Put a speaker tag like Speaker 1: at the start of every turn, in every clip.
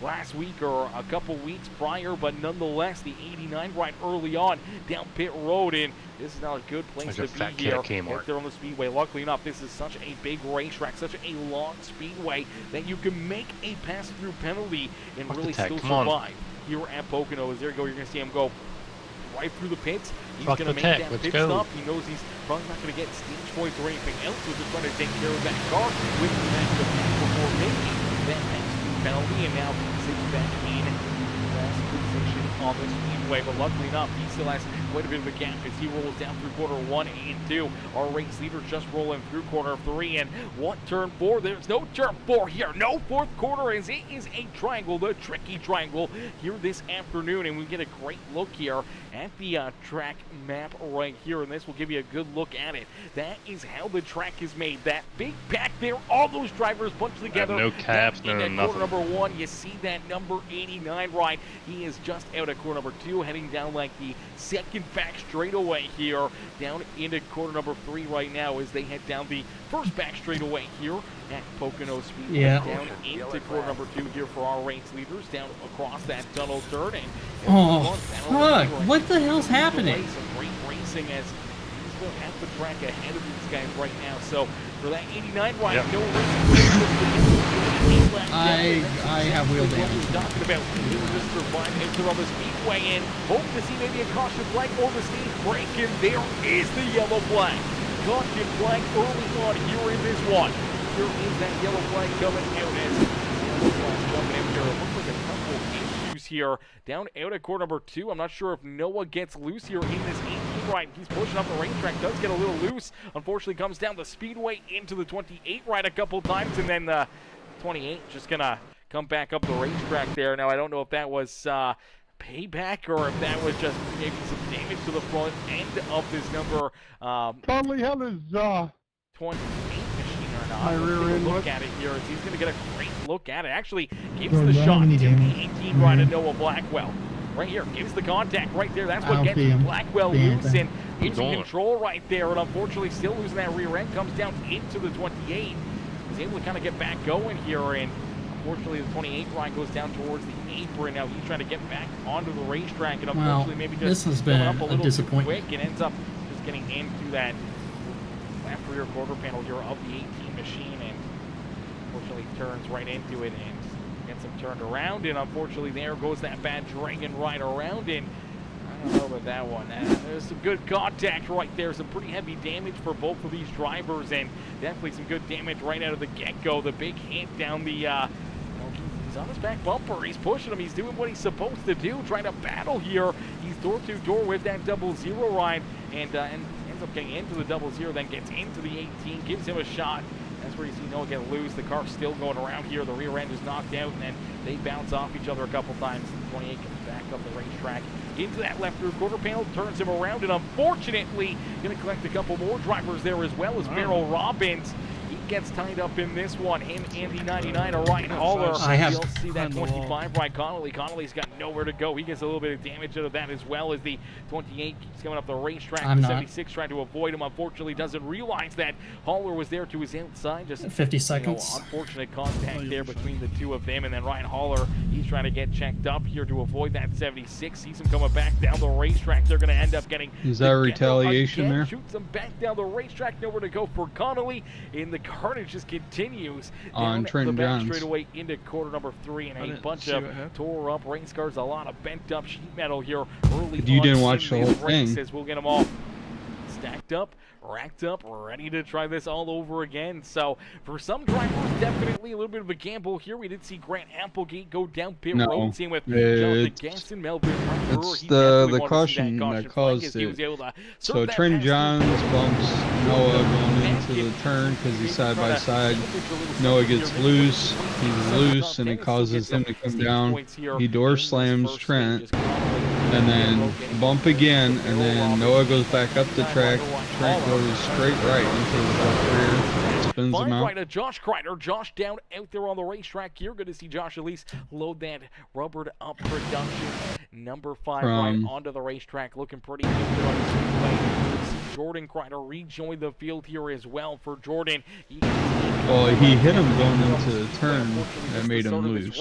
Speaker 1: last week or a couple weeks prior, but nonetheless, the 89 right early on down pit road, and this is not a good place to be here. If they're on the speedway, luckily enough, this is such a big racetrack, such a long speedway that you can make a pass-through penalty and really still survive. Here at Pocono, as there you go, you're going to see him go right through the pits. He's going to make that pit stop. He knows he's probably not going to get stage points or anything else, so just trying to take care of that car with the max before making that pass-through penalty, and now sits back in last position on the speedway. But luckily enough, he still has quite a bit of a gap as he rolls down through corner 1 and 2. Our race leader just rolling through corner 3, and what turn 4? There's no turn 4 here. No fourth quarter, as it is a triangle, the tricky triangle here this afternoon, and we get a great look here at the track map right here, and this will give you a good look at it. That is how the track is made. That big pack there, all those drivers bunched together.
Speaker 2: No caps, no nothing.
Speaker 1: Corner number 1, you see that number 89 right. He is just out of corner number 2, heading down like the second back straightaway here, down into corner number 3 right now as they head down the first back straightaway here at Pocono Speedway. Down into corner number 2 here for our race leaders, down across that tunnel turn. And
Speaker 3: oh, fuck. What the hell's happening?
Speaker 1: Some great racing as he's going at the track ahead of these guys right now. So for that 89 right, no racing.
Speaker 3: I have wheel damage.
Speaker 1: Talking about just surviving into the speedway and hope to see maybe a caution flag or the stage break, and there is the yellow flag. Caution flag early on here in this one. Here is that yellow flag coming out as jumping in here. It looks like a couple issues here down out of corner number 2. I'm not sure if Noah gets loose here in this 18 right. He's pushing up the racetrack, does get a little loose. Unfortunately comes down the speedway into the 28 right a couple times, and then the 28 just gonna come back up the racetrack there. Now I don't know if that was payback or if that was just maybe some damage to the front end of this number
Speaker 4: Probably hell is
Speaker 1: 28 machine or not. Let's take a look at it here as he's gonna get a great look at it. Actually gives the shot to the 18 right of Noah Blackwell. Right here, gives the contact right there. That's what gets Blackwell loose and into control right there, and unfortunately still losing that rear end. Comes down into the 28. He's able to kind of get back going here, and unfortunately the 28 ride goes down towards the apron. Now he's trying to get back onto the racetrack, and unfortunately maybe just
Speaker 3: this has been
Speaker 1: up a little
Speaker 3: disappointment.
Speaker 1: quick and ends up just getting into that left rear quarter panel here of the 18 machine, and unfortunately turns right into it and gets him turned around, and unfortunately there goes that bad dragon ride around, and I don't know about that one. There's some good contact right there, some pretty heavy damage for both of these drivers, and definitely some good damage right out of the get-go. The big hit down the, he's on his back bumper, he's pushing him, he's doing what he's supposed to do, trying to battle here. He's door-to-door with that 00 ride, and ends up getting into the 00, then gets into the 18, gives him a shot. That's where you see Noah get loose. The car's still going around here. The rear end is knocked out, and then they bounce off each other a couple times. The 28 comes back up the racetrack into that left rear quarter panel, turns him around, and unfortunately going to collect a couple more drivers there as well as Merrill Robbins. He gets tied up in this one. Him and the 99, a Ryan Haller. You'll see that 25 right Connolly. Connolly's got nowhere to go. He gets a little bit of damage out of that as well as the 28 keeps coming up the racetrack. The 76 trying to avoid him. Unfortunately doesn't realize that Haller was there to his outside. Just
Speaker 3: 50 seconds.
Speaker 1: Unfortunate contact there between the two of them, and then Ryan Haller, he's trying to get checked up here to avoid that 76. Sees him coming back down the racetrack. They're going to end up getting.
Speaker 4: Is that retaliation there?
Speaker 1: Shoots him back down the racetrack. Nowhere to go for Connolly. In the carnage just continues
Speaker 4: on
Speaker 1: Trenton
Speaker 4: the back
Speaker 1: straight away into quarter number 3, and a bunch of tore up race cars, a lot of bent up sheet metal here early.
Speaker 4: You didn't watch the whole thing.
Speaker 1: We'll get them all stacked up, racked up, ready to try this all over again. So for some drivers, definitely a little bit of a gamble here. We did see Grant Applegate go down pit road, same with Jonathan Gaston, Melvin.
Speaker 4: It's the caution that caused it. So Trent Johns bumps Noah going into the turn because he's side by side. Noah gets loose, he's loose, and it causes him to come down. He door slams Trent, and then bump again, and then Noah goes back up the track. Trent goes straight right into the rear, spins him out.
Speaker 1: Right to Josh Kreider. Josh down out there on the racetrack. You're going to see Josh Elise load that rubbered up production number 5 right onto the racetrack, looking pretty good on the speedway. Jordan Kreider rejoined the field here as well for Jordan.
Speaker 4: Well, he hit him going into the turn that made him lose.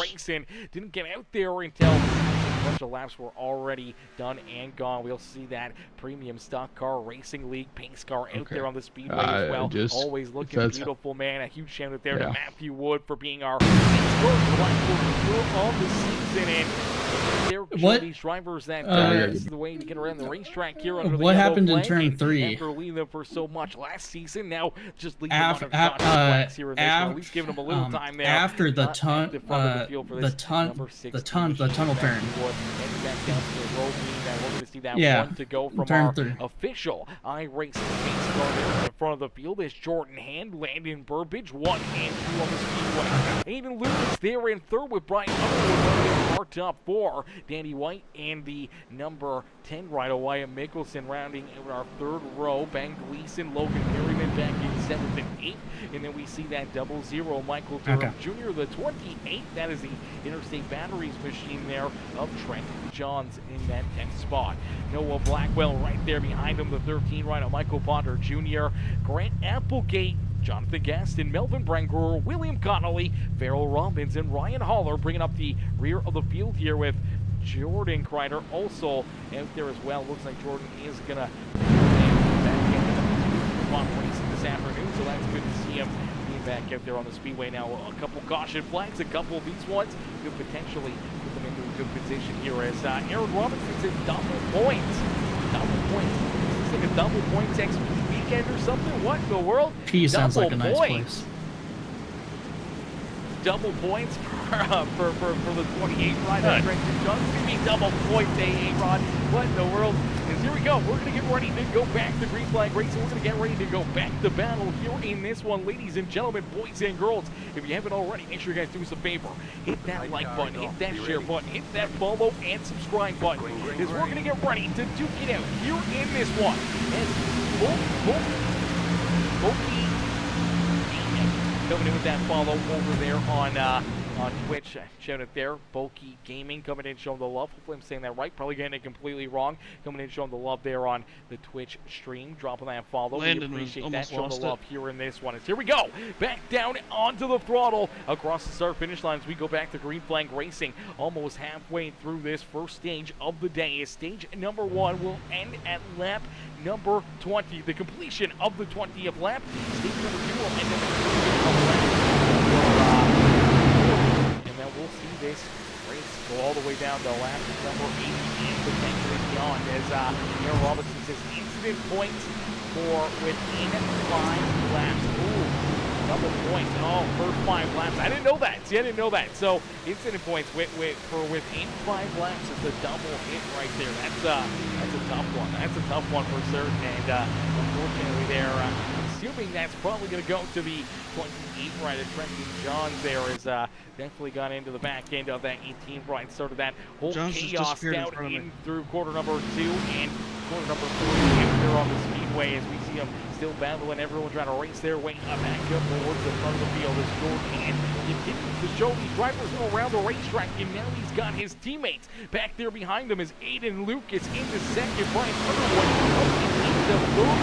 Speaker 1: Didn't get out there until a bunch of laps were already done and gone. We'll see that premium stock car racing league pace car out there on the speedway as well. Always looking beautiful, man. A huge shout out there to Matthew Wood for being our first driver of the season. And these drivers that this is the way to get around the racetrack here under the
Speaker 3: what happened in
Speaker 1: flag.
Speaker 3: turn 3?
Speaker 1: After leading them for so much last season, now just leading them on flags here in this one. At least giving them a little time there.
Speaker 3: After the tunnel turn.
Speaker 1: Yeah, one to go from our official iRacing pace car there in front of the field is Jordan Hand, Landon Burbage, 1 and 2 on the speedway. Aiden Lucas there in third with Brian Underwood our top 4. Danny White and the number 10 rider Wyatt Mickelson rounding out our third row. Ben Gleason, Logan Perryman back in 7th and 8th. And then we see that 00 Michael Durham Jr., the 28th. That is the Interstate Batteries machine there of Trent Johns in that 10th spot. Noah Blackwell right there behind him, the 13 rider Michael Ponder Jr. Grant Applegate, Jonathan Gaston, Melvin Brangruer, William Connolly, Farrell Robbins, and Ryan Haller bringing up the rear of the field here with Jordan Kreider also out there as well. Looks like Jordan is going to back in racing this afternoon, so that's good to see him being back out there on the speedway now. A couple caution flags, a couple of these ones could potentially put them into a good position here as Aaron Robinson's in double points. Double points. It's like a double points XP weekend or something. What in the world?
Speaker 3: P sounds like a nice place.
Speaker 1: Double points for the 28 ride on Trenton Johns. It's going to be double points, A-Rod. What in the world? Because here we go. We're going to get ready to go back to green flag racing. We're going to get ready to go back to battle here in this one. Ladies and gentlemen, boys and girls, if you haven't already, make sure you guys do us a favor. Hit that like button, hit that share button, hit that follow and subscribe button. Because we're going to get ready to duke it out here in this one. And coming in with that follow over there on Twitch. Shout out there, Bulky Gaming coming in showing the love. Hopefully I'm saying that right. Probably getting it completely wrong. Coming in showing the love there on the Twitch stream. Dropping that follow.
Speaker 2: Landon,
Speaker 1: we appreciate that. Showing the love here in this one. Here we go. Back down onto the throttle. Across the start finish lines we go back to green flag racing. Almost halfway through this first stage of the day. Stage number 1 will end at lap number 20. The completion of the 20th lap. Stage number 2 will end at the 20th lap. And then we'll see this race go all the way down to lap number 8 and potentially beyond as Aaron Robinson says incident points for within 5 laps. Ooh. Double points. Oh, first 5 laps. I didn't know that. See, I didn't know that. So, incident points for within 5 laps is a double hit right there. That's a tough one. That's a tough one for certain. And unfortunately, they're assuming that's probably going to go to the 28 rider Trenton Johns. There is definitely gone into the back end of that 18 ride. Started that whole chaos down in through quarter number 2 and quarter number 3 there on the speedway as we see them still battling, everyone trying to race their way back up towards the front of the field as Jordan continues to show these drivers around the racetrack, and now he's got his teammates back there behind him as Aiden Lucas into second, Brian Underwood in the third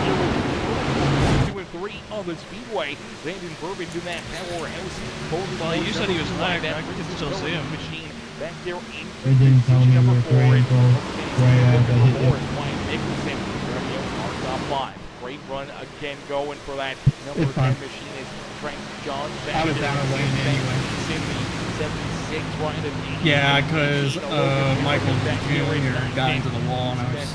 Speaker 1: 2 and 3 on the speedway. Landon Burbage in that powerhouse.
Speaker 2: Well, you said he was lagged. I can still see him.
Speaker 1: Machine back there in
Speaker 5: they didn't tell me
Speaker 1: number
Speaker 5: we were
Speaker 1: 4
Speaker 5: right after I hit it.
Speaker 1: Wyatt Mickelson, our top 5. Great run again going for that number 10 machine is Trent Johns.
Speaker 5: I was down a lane anyway.
Speaker 1: In the 76 ride of
Speaker 3: yeah, because Michael Jr. got into the wall and I was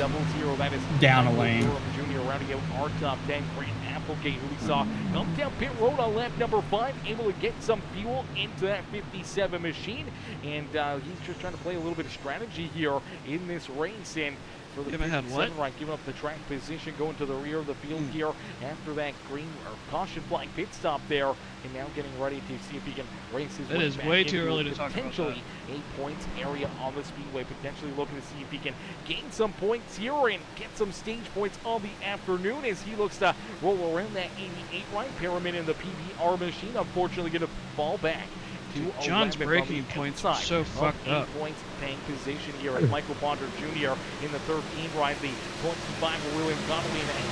Speaker 3: down a lane.
Speaker 1: Jr. rounding out our top 10. Grant Applegate, who we saw come down pit road on lap number 5, able to get some fuel into that 57 machine, and he's just trying to play a little bit of strategy here in this race. And for the 57 right, giving up the track position, going to the rear of the field here after that green or caution flag pit stop there, and now getting ready to see if he can race his way back.
Speaker 2: It is way too early to talk about that.
Speaker 1: Potentially 8 points area on the speedway, potentially looking to see if he can gain some points here and get some stage points on the afternoon as he looks to roll around that 88 right. Perriman in the PBR machine, unfortunately going to fall back.
Speaker 2: John's braking points are so fucked up.
Speaker 1: Points paying position here as Michael Ponder Jr. in the 13 ride, the 25 William Connolly in that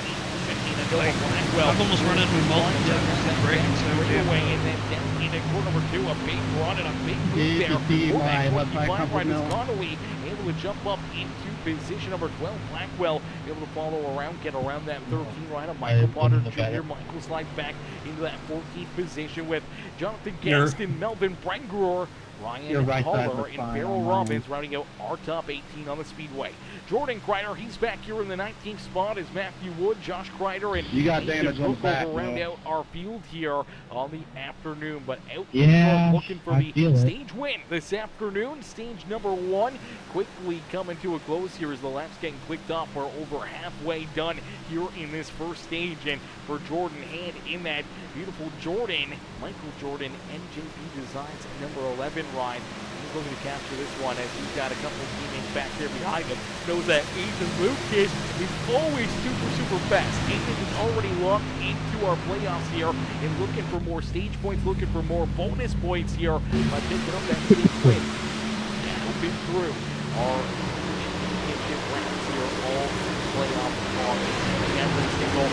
Speaker 2: Like, I've almost run into multiple times with braking so damn
Speaker 1: away, and then down into corner number 2, a big run and a big move there.
Speaker 5: Left by a couple mil.
Speaker 1: Connolly able to jump up into position number 12. Blackwell able to follow around, get around that 13 rider. Michael Potter Jr. Michael slides back into that 14th position with Jonathan Gaston, Melvin Brengruer, Ryan Holler, and Beryl Robbins rounding out our top 18 on the speedway. Jordan Kreider, he's back here in the 19th spot as Matthew Wood, Josh Kreider, and
Speaker 5: damage on the back,
Speaker 1: round out our field here on the afternoon. But out looking for the stage win this afternoon. Stage number 1 quickly coming to a close here as the laps getting clicked off. We're over halfway done here in this first stage, and for Jordan Hand in that beautiful Jordan, Michael Jordan, NJP Designs number 11 ride. He's looking to capture this one as he's got a couple of teammates back there behind him. Knows that Ethan Lucas is always super fast. Ethan is already locked into our playoffs here and looking for more stage points, looking for more bonus points here by picking up that stage win. Now been through our championship rounds here, all playoff every single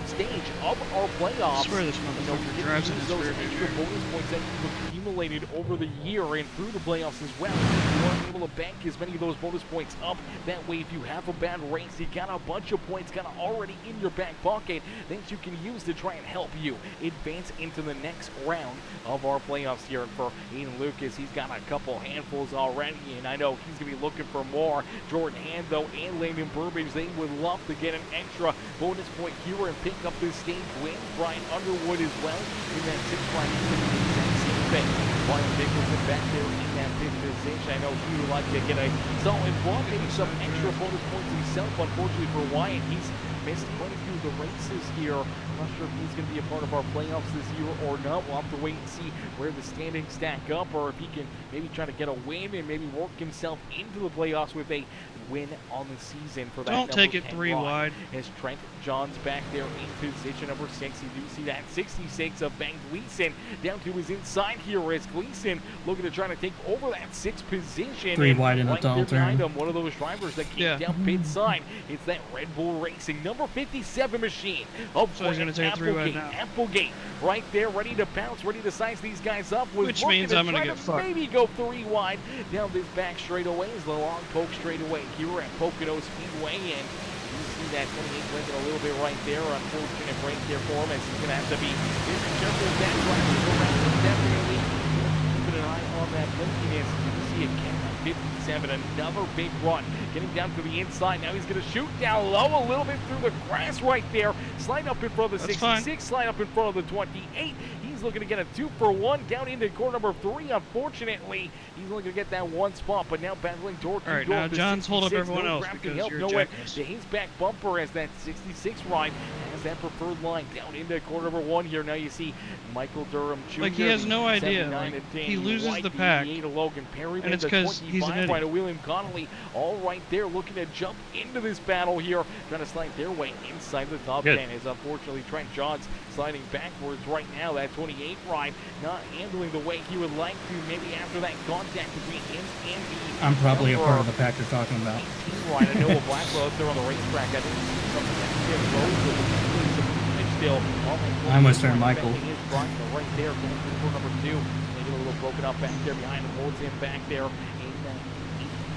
Speaker 1: stage of our playoffs.
Speaker 2: I swear this motherfucker drives in his rear view.
Speaker 1: Bonus points that you've accumulated over the year and through the playoffs as well. You aren't able to bank as many of those bonus points up. That way, if you have a bad race, you got a bunch of points kind of already in your back pocket that you can use to try and help you advance into the next round of our playoffs here. And for Ian Lucas, he's got a couple handfuls already, and I know he's going to be looking for more. Jordan Hand, though, and Landon Burbage, they would love to get an extra bonus point here and pick up this stage win. Brian Underwood as well in that 6th line. Same thing. Brian Nicholson back there in that 5th position. I know he would like to get a solid one, maybe some extra bonus points himself. Unfortunately for Wyatt, he's missed quite a few of the races here. I'm not sure if he's going to be a part of our playoffs this year or not. We'll have to wait and see where the standings stack up, or if he can maybe try to get a win and maybe work himself into the playoffs with a win on the season for that.
Speaker 2: Don't take it 3 wide.
Speaker 1: As Trent Johns back there in position number 6. You do see that 66 of Ben Gleason down to his inside here as Gleason looking to try to take over that 6th position.
Speaker 3: 3 wide in the tunnel turn.
Speaker 1: One of those drivers that came down pit side. It's that Red Bull Racing number 57 machine of
Speaker 2: so he's going to take 3 wide now.
Speaker 1: Applegate right there, ready to pounce, ready to size these guys up.
Speaker 2: Which means I'm going to get fucked.
Speaker 1: Maybe go 3 wide down this back straightaway is the long poke straightaway here at Pocono Speedway, and you see that 28 blinking a little bit right there. Unfortunate break there for him as he's going to have to be very careful with that driver around. Definitely keeping an eye on that blinkiness. You see again 57, another big run, getting down to the inside. Now he's going to shoot down low a little bit through the grass right there. Slide up in front of the 66, slide up in front of the 28. He's looking to get a 2-for-1 down into corner number 3. Unfortunately, he's looking to get that 1 spot, but now battling door.
Speaker 2: All right, now John's hold up everyone else because you're a jackass.
Speaker 1: His back bumper as that 66 ride has that preferred line down into corner number 1 here. Now you see Michael Durham Jr.
Speaker 2: Like, he has no idea. Like, he loses the pack,
Speaker 1: Logan Perry,
Speaker 2: and it's because he's an idiot.
Speaker 1: William Connolly, all right there, looking to jump into this battle here, trying to slide their way inside the top 10. Is unfortunately Trent Johns sliding backwards right now. That 28 ride not handling the way he would like to. Maybe after that contact between him and the
Speaker 3: I'm probably a part of the pack you're talking about.
Speaker 1: 18 ride. I know a Blackwell out there on the racetrack. I think something that Tim Rose will be some movement still.
Speaker 3: I almost turned Michael.
Speaker 1: Right there, going through for number 2. Maybe a little broken up back there behind him. Holds him back there in that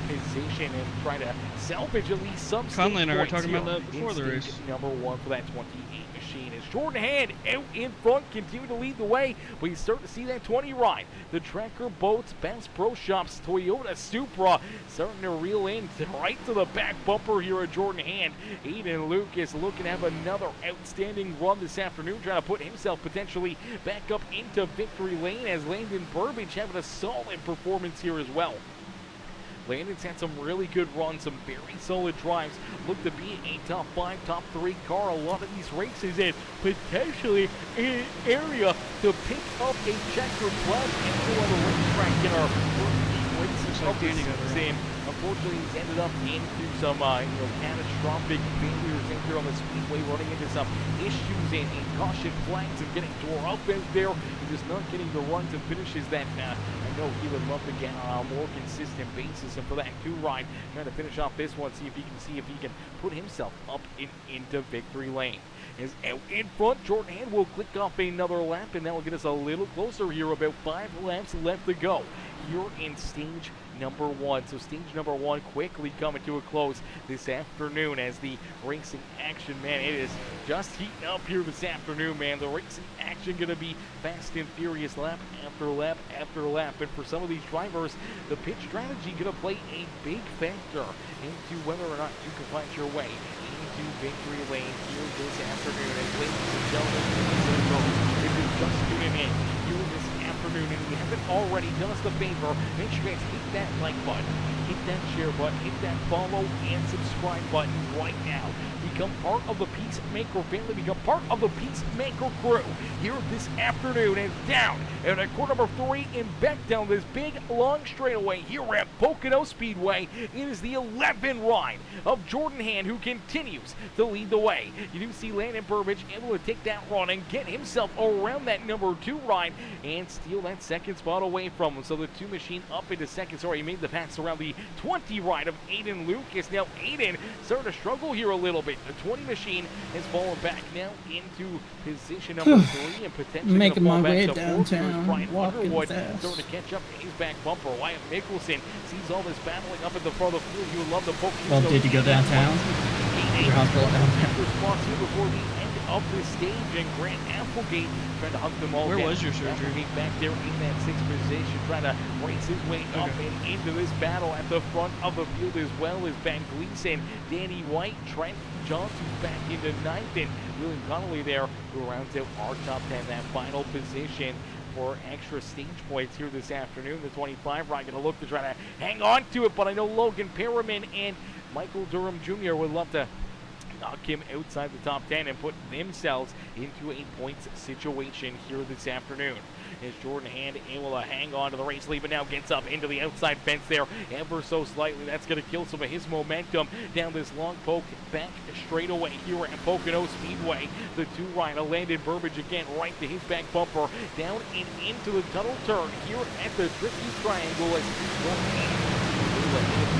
Speaker 1: position and try to salvage at least some
Speaker 2: Conley and I were talking
Speaker 1: here
Speaker 2: about that before the race.
Speaker 1: Number 1 for that 28 machine is Jordan Hand out in front, continue to lead the way, but you start to see that 20 ride. The Tracker Boats, Bass Pro Shops, Toyota Supra starting to reel in right to the back bumper here at Jordan Hand. Aiden Lucas looking to have another outstanding run this afternoon, trying to put himself potentially back up into victory lane as Landon Burbage having a solid performance here as well. Landon's had some really good runs, some very solid drives. Look to be a top 5, top 3 car a lot of these races, and potentially an area to pick up a checkered flag and go on the racetrack in our first races of the season. Unfortunately, he's ended up into some catastrophic failures in here on the speedway, running into some issues and caution flags and getting tore up in there. He's just not getting the runs and finishes that know he would love to get on a more consistent basis. And for that 2 ride, trying to finish off this one, see if he can put himself up into victory lane. Is out in front. Jordan Hand will click off another lap, and that will get us a little closer here. About 5 laps left to go here in stage number 1. So stage number 1 quickly coming to a close this afternoon as the racing action, man, it is just heating up here this afternoon, man. The racing action going to be fast and furious lap after lap after lap. And for some of these drivers, the pit strategy going to play a big factor into whether or not you can find your way into victory lane here this afternoon. And ladies and gentlemen, if you're just tuning in here this afternoon and you haven't already, done us the favor, make sure you guys hit that like button, hit that share button, hit that follow and subscribe button right now. Become part of the Peacemaker family, become part of the Peacemaker crew here this afternoon. And down at corner number 3 and back down this big long straightaway here at Pocono Speedway. It is the 11 ride of Jordan Hand who continues to lead the way. You do see Landon Burbage able to take that run and get himself around that number 2 ride and steal that second spot away from him. So the 2 machine up into second. Sorry, he made the pass around the 20 ride of Aiden Lucas. Now Aiden starting to struggle here a little bit. The 20 machine has fallen back now into position number 3 and potentially
Speaker 5: making my way
Speaker 1: back to
Speaker 5: downtown,
Speaker 1: Brian
Speaker 5: walking
Speaker 1: Underwood
Speaker 5: fast.
Speaker 1: starting to catch up to his back bumper. Wyatt Mickelson sees all this battling up at the front of the field. He would love to poke.
Speaker 5: Well, did you go downtown? Your hospital downtown.
Speaker 1: Response here before the end of the stage, and Grant Applegate trying to hunt them all.
Speaker 2: Where
Speaker 1: down.
Speaker 2: was your surgery?
Speaker 1: Applegate back there in that 6th position, trying to race his way up and into this battle at the front of the field, as well as Ben Gleason, Danny White, Trent Johnson back into 9th, and William Connolly there, who rounds out our top 10, that final position for extra stage points here this afternoon. The 25 ride going to look to try to hang on to it, but I know Logan Perriman and Michael Durham Jr. would love to knock him outside the top 10 and put themselves into a points situation here this afternoon. As Jordan Hand able to hang on to the race lead, but now gets up into the outside fence there ever so slightly. That's going to kill some of his momentum down this long poke back straightaway here at Pocono Speedway. The 2 ride of Landon Burbage again right to his back bumper down and into the tunnel turn here at the tricky triangle.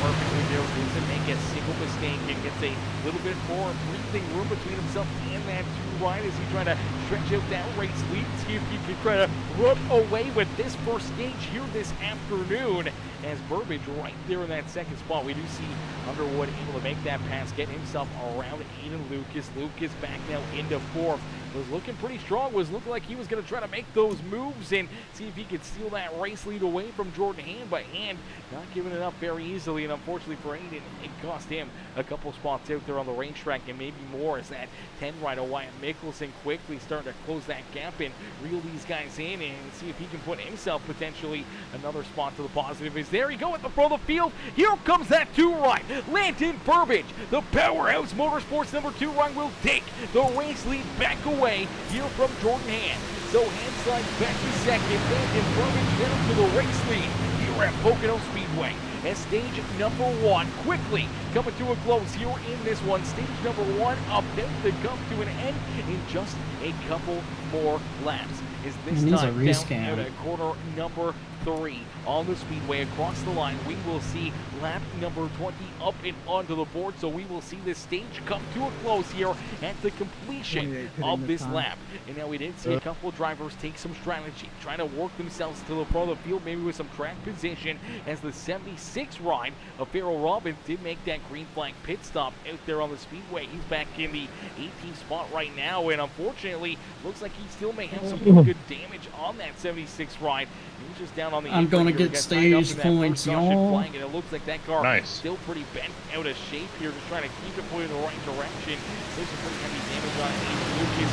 Speaker 1: Perfectly there, doesn't make a single mistake and gets a little bit more breathing room between himself and that 2 ride as he tries to stretch out that race lead, see if he can try to run away with this first stage here this afternoon. As Burbage right there in that 2nd spot, we do see Underwood able to make that pass, get himself around Aiden Lucas. Lucas back now into 4th. Was looking pretty strong, was looking like he was going to try to make those moves and see if he could steal that race lead away from Jordan Hand, but Hand not giving it up very easily, and unfortunately for Aiden, it cost him a couple spots out there on the racetrack and maybe more, as that 10 ride of Wyatt Mickelson quickly starting to close that gap and reel these guys in and see if he can put himself potentially another spot to the positive. Is there he go at the front of the field. Here comes that 2 ride. Landon Burbage, the Powerhouse Motorsports number 2 ride, will take the race lead back away here from Jordan Hand. So Hand slides back to 2nd, Landon Burbage down to the race lead here at Pocono Speedway. As stage number 1 quickly coming to a close here in this one. Stage number 1 about to come to an end in just a couple more laps. Is this time down at corner number 3 on the speedway across the line. We will see lap number 20 up and onto the board, so we will see this stage come to a close here at the completion of this lap. And now we did see a couple of drivers take some strategy, trying to work themselves to the front of the field, maybe with some track position, as the 76 ride of Farrell Robbins did make that green flag pit stop out there on the speedway. He's back in the 18th spot right now, and unfortunately looks like he still may have some pretty good damage on that 76 ride. He's just down on the
Speaker 5: I'm gonna get stage points, y'all.
Speaker 1: And it looks like that car still pretty bent out of shape here, just trying to keep it pointed in the right direction. There's some pretty heavy damage on it. Lucas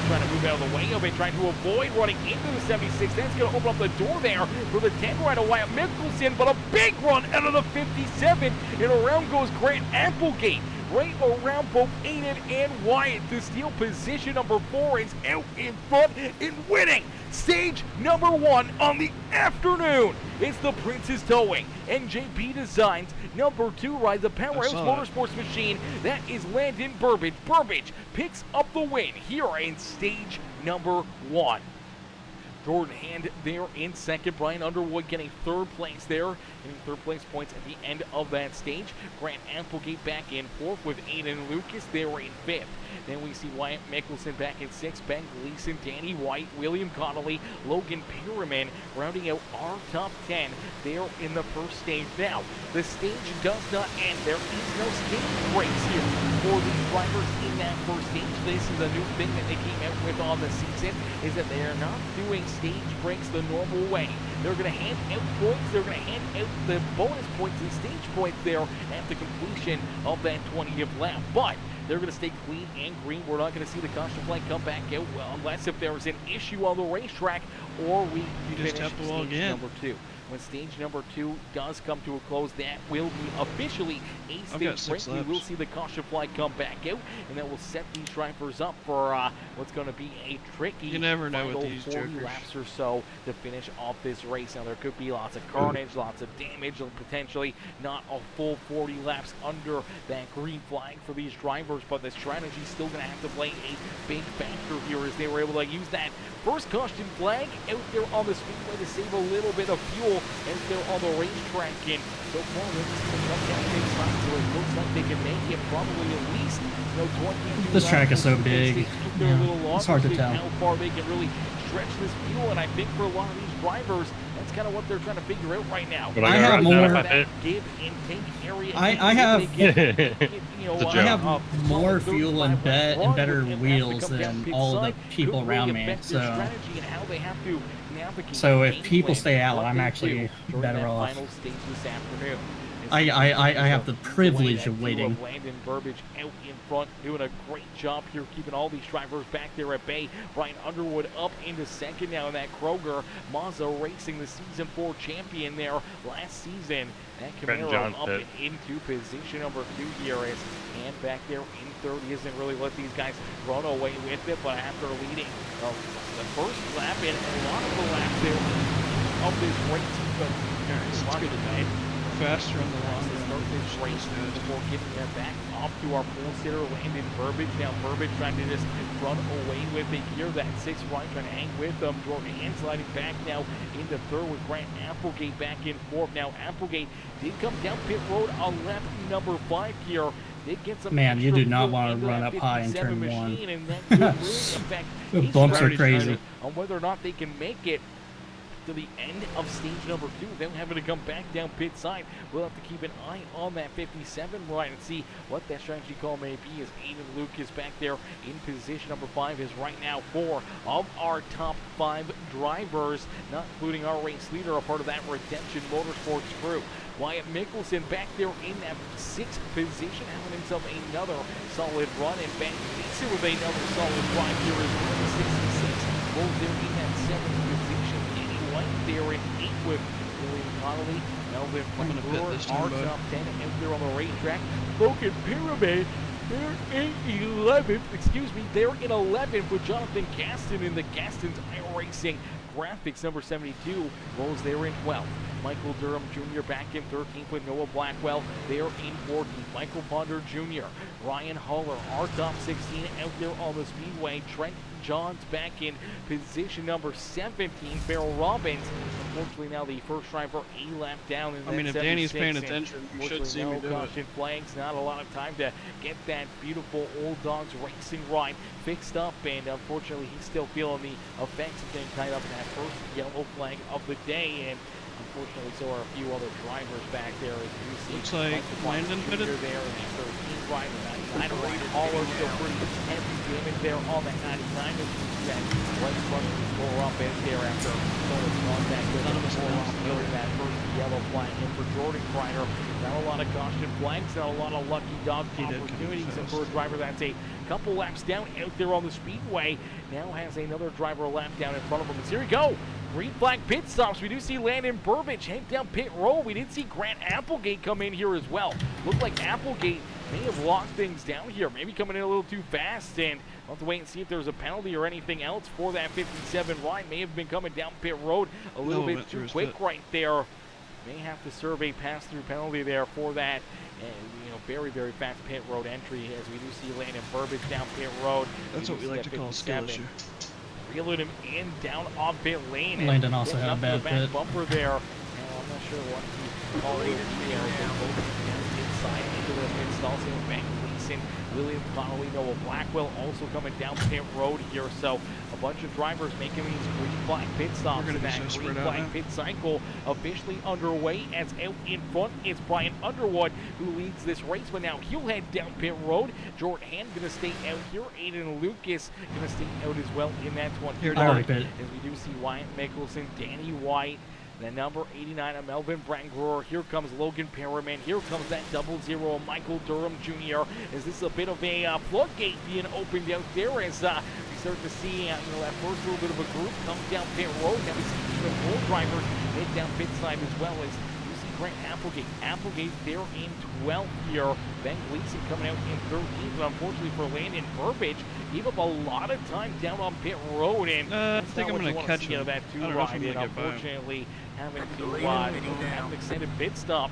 Speaker 1: trying to move out of the way of it, trying to avoid running into the 76. That's going to open up the door there for the 10 right of Wyatt Mickelson, but a big run out of the 57, and around goes Grant Applegate. Right around both Aiden and Wyatt to steal position number 4. Is out in front and winning stage number 1 on the afternoon. It's the Princess Towing NJP Designs number 2 ride, the Powerhouse Motorsports machine. That is Landon Burbage. Burbage picks up the win here in stage number 1. Jordan Hand there in second. Brian Underwood getting third place there. Getting third place points at the end of that stage. Grant Applegate back in fourth with Aiden Lucas there in fifth. Then we see Wyatt Mickelson back in sixth. Ben Gleason, Danny White, William Connolly, Logan Perriman rounding out our top 10 there in the first stage. Now, the stage does not end. There is no stage breaks here for the drivers in that first stage. This is a new thing that they came out with on the season, is that they are not doing stage breaks the normal way. They're going to hand out points. They're going to hand out the bonus points and stage points there at the completion of that 20th lap. But they're going to stay clean and green. We're not going to see the caution flag come back out, well, unless if there is an issue on the racetrack or we finish stage number 2. When stage number 2 does come to a close, that will be officially a stage break. We will see the caution flag come back out, and that will set these drivers up for what's going to be a tricky final 40 laps or so to finish off this race. Now, there could be lots of carnage, lots of damage, and potentially not a full 40 laps under that green flag for these drivers, but the strategy is still going to have to play a big factor here, as they were able to use that first caution flag out there on the speedway to save a little bit of fuel as they're on the racetrack. And so far, they're come down big side, so it looks like they can make it probably at least 20.
Speaker 5: This track is so big. Yeah, it's hard to tell
Speaker 1: how far they can really stretch this fuel, and I think for a lot of these drivers, that's kind of what they're trying to figure out right now.
Speaker 5: But I have more.
Speaker 1: Give and take area.
Speaker 5: I have more fuel and better wheels than all the people around me. So if people stay out, I'm actually better off. I have the privilege of waiting.
Speaker 1: Landon Burbage out in front, doing a great job here, keeping all these drivers back there at bay. Brian Underwood up into second now in that Kroger Mazda Racing, the Season 4 champion there last season. That Camaro up and into position number 2 here, as and back there in third. He hasn't really let these guys run away with it, but after leading the first lap and a lot of the laps there of this race, but
Speaker 2: it's good tonight. Faster on the long
Speaker 1: start this race before getting them back off to our pole sitter, Landon Burbage. Now Burbage trying to just run away with it here. That 6th right trying to hang with them. Jordan Hand sliding back now into third with Grant Applegate back in fourth. Now Applegate did come down pit road on lap number 5 here. Did get some
Speaker 5: Man, you do not want to run up high in turn 1. The bumps are crazy.
Speaker 1: On whether or not they can make it to the end of stage number 2, then having to come back down pit side. We'll have to keep an eye on that 57 right and see what that strategy call may be, as Aiden Lucas back there in position number 5 is right now 4 of our top 5 drivers, not including our race leader, a part of that Redemption Motorsports crew. Wyatt Mickelson back there in that 6th position, having himself another solid run, and Ben Gleason with another solid run here is 66. Both there in that 7th position. There in 8th with William Connolly, Melvin Brewer, our top 10 out there on the racetrack. Logan Perriman, they're in 11th, they're in 11th with Jonathan Gaston in the Gaston's iRacing Graphics. Number 72 rolls there in 12th. Michael Durham Jr. back in 13th with Noah Blackwell there in 14th. Michael Ponder Jr., Ryan Haller, our top 16 out there on the speedway. Trent Johns back in position number 17. Farrell Robbins, unfortunately now the first driver a lap down in that
Speaker 2: if Danny's paying attention, you should see me do
Speaker 1: caution flags, not a lot of time to get that beautiful Old Dogs Racing ride fixed up, and unfortunately he's still feeling the effects of being tied up in that first yellow flag of the day, and unfortunately so are a few other drivers back there, as you see.
Speaker 2: Looks like Landon
Speaker 1: there in the 13th ride. 99 Haller still pretty heavy damage there on that 99. As you see that right front score up in there after going contact with that first yellow flag in for Jordan Kreider. Not a lot of caution flags, not a lot of lucky dog opportunities, and for a driver that's a couple laps down out there on the speedway, now has another driver a lap down in front of him. As here we go. Green flag pit stops. We do see Landon Burbage head down pit road. We did see Grant Applegate come in here as well. Looked like Applegate may have locked things down here, maybe coming in a little too fast, and we'll have to wait and see if there's a penalty or anything else for that 57 line. May have been coming down pit road a little bit too quick right there. May have to serve a pass-through penalty there for that. And, very, very fast pit road entry, as we do see Landon Burbage down pit road.
Speaker 2: That's what we like to call a skill issue.
Speaker 1: reeling him in down on pit lane.
Speaker 5: Landon also had a bad
Speaker 1: pit. Bumper there. I'm not sure what he called it there. They both inside into the pit stall. Same Van Gleason, William Connolly, Noah Blackwell also coming down pit road here. So a bunch of drivers making these green flag pit stops, and that green flag pit cycle officially underway. As out in front is Brian Underwood, who leads this race, but now he'll head down pit road. Jordan Hand gonna stay out here. Aiden Lucas gonna stay out as well in that one here. As we do see Wyatt Mickelson, Danny White, the number 89 of Melvin Brangruer. Here comes Logan Perriman. Here comes that 00 of Michael Durham Jr. Is this a bit of a floodgate being opened out there as we start to see that first little bit of a group come down pit road. Now we see even more drivers head down pit side as well as you see Grant Applegate. Applegate there in 12th here. Ben Gleason coming out in 13th, but unfortunately for Landon Burbage, gave up a lot of time down on pit road, and
Speaker 2: I think I'm going to catch him.
Speaker 1: That two-ride, and unfortunately having to have an extended pit stop.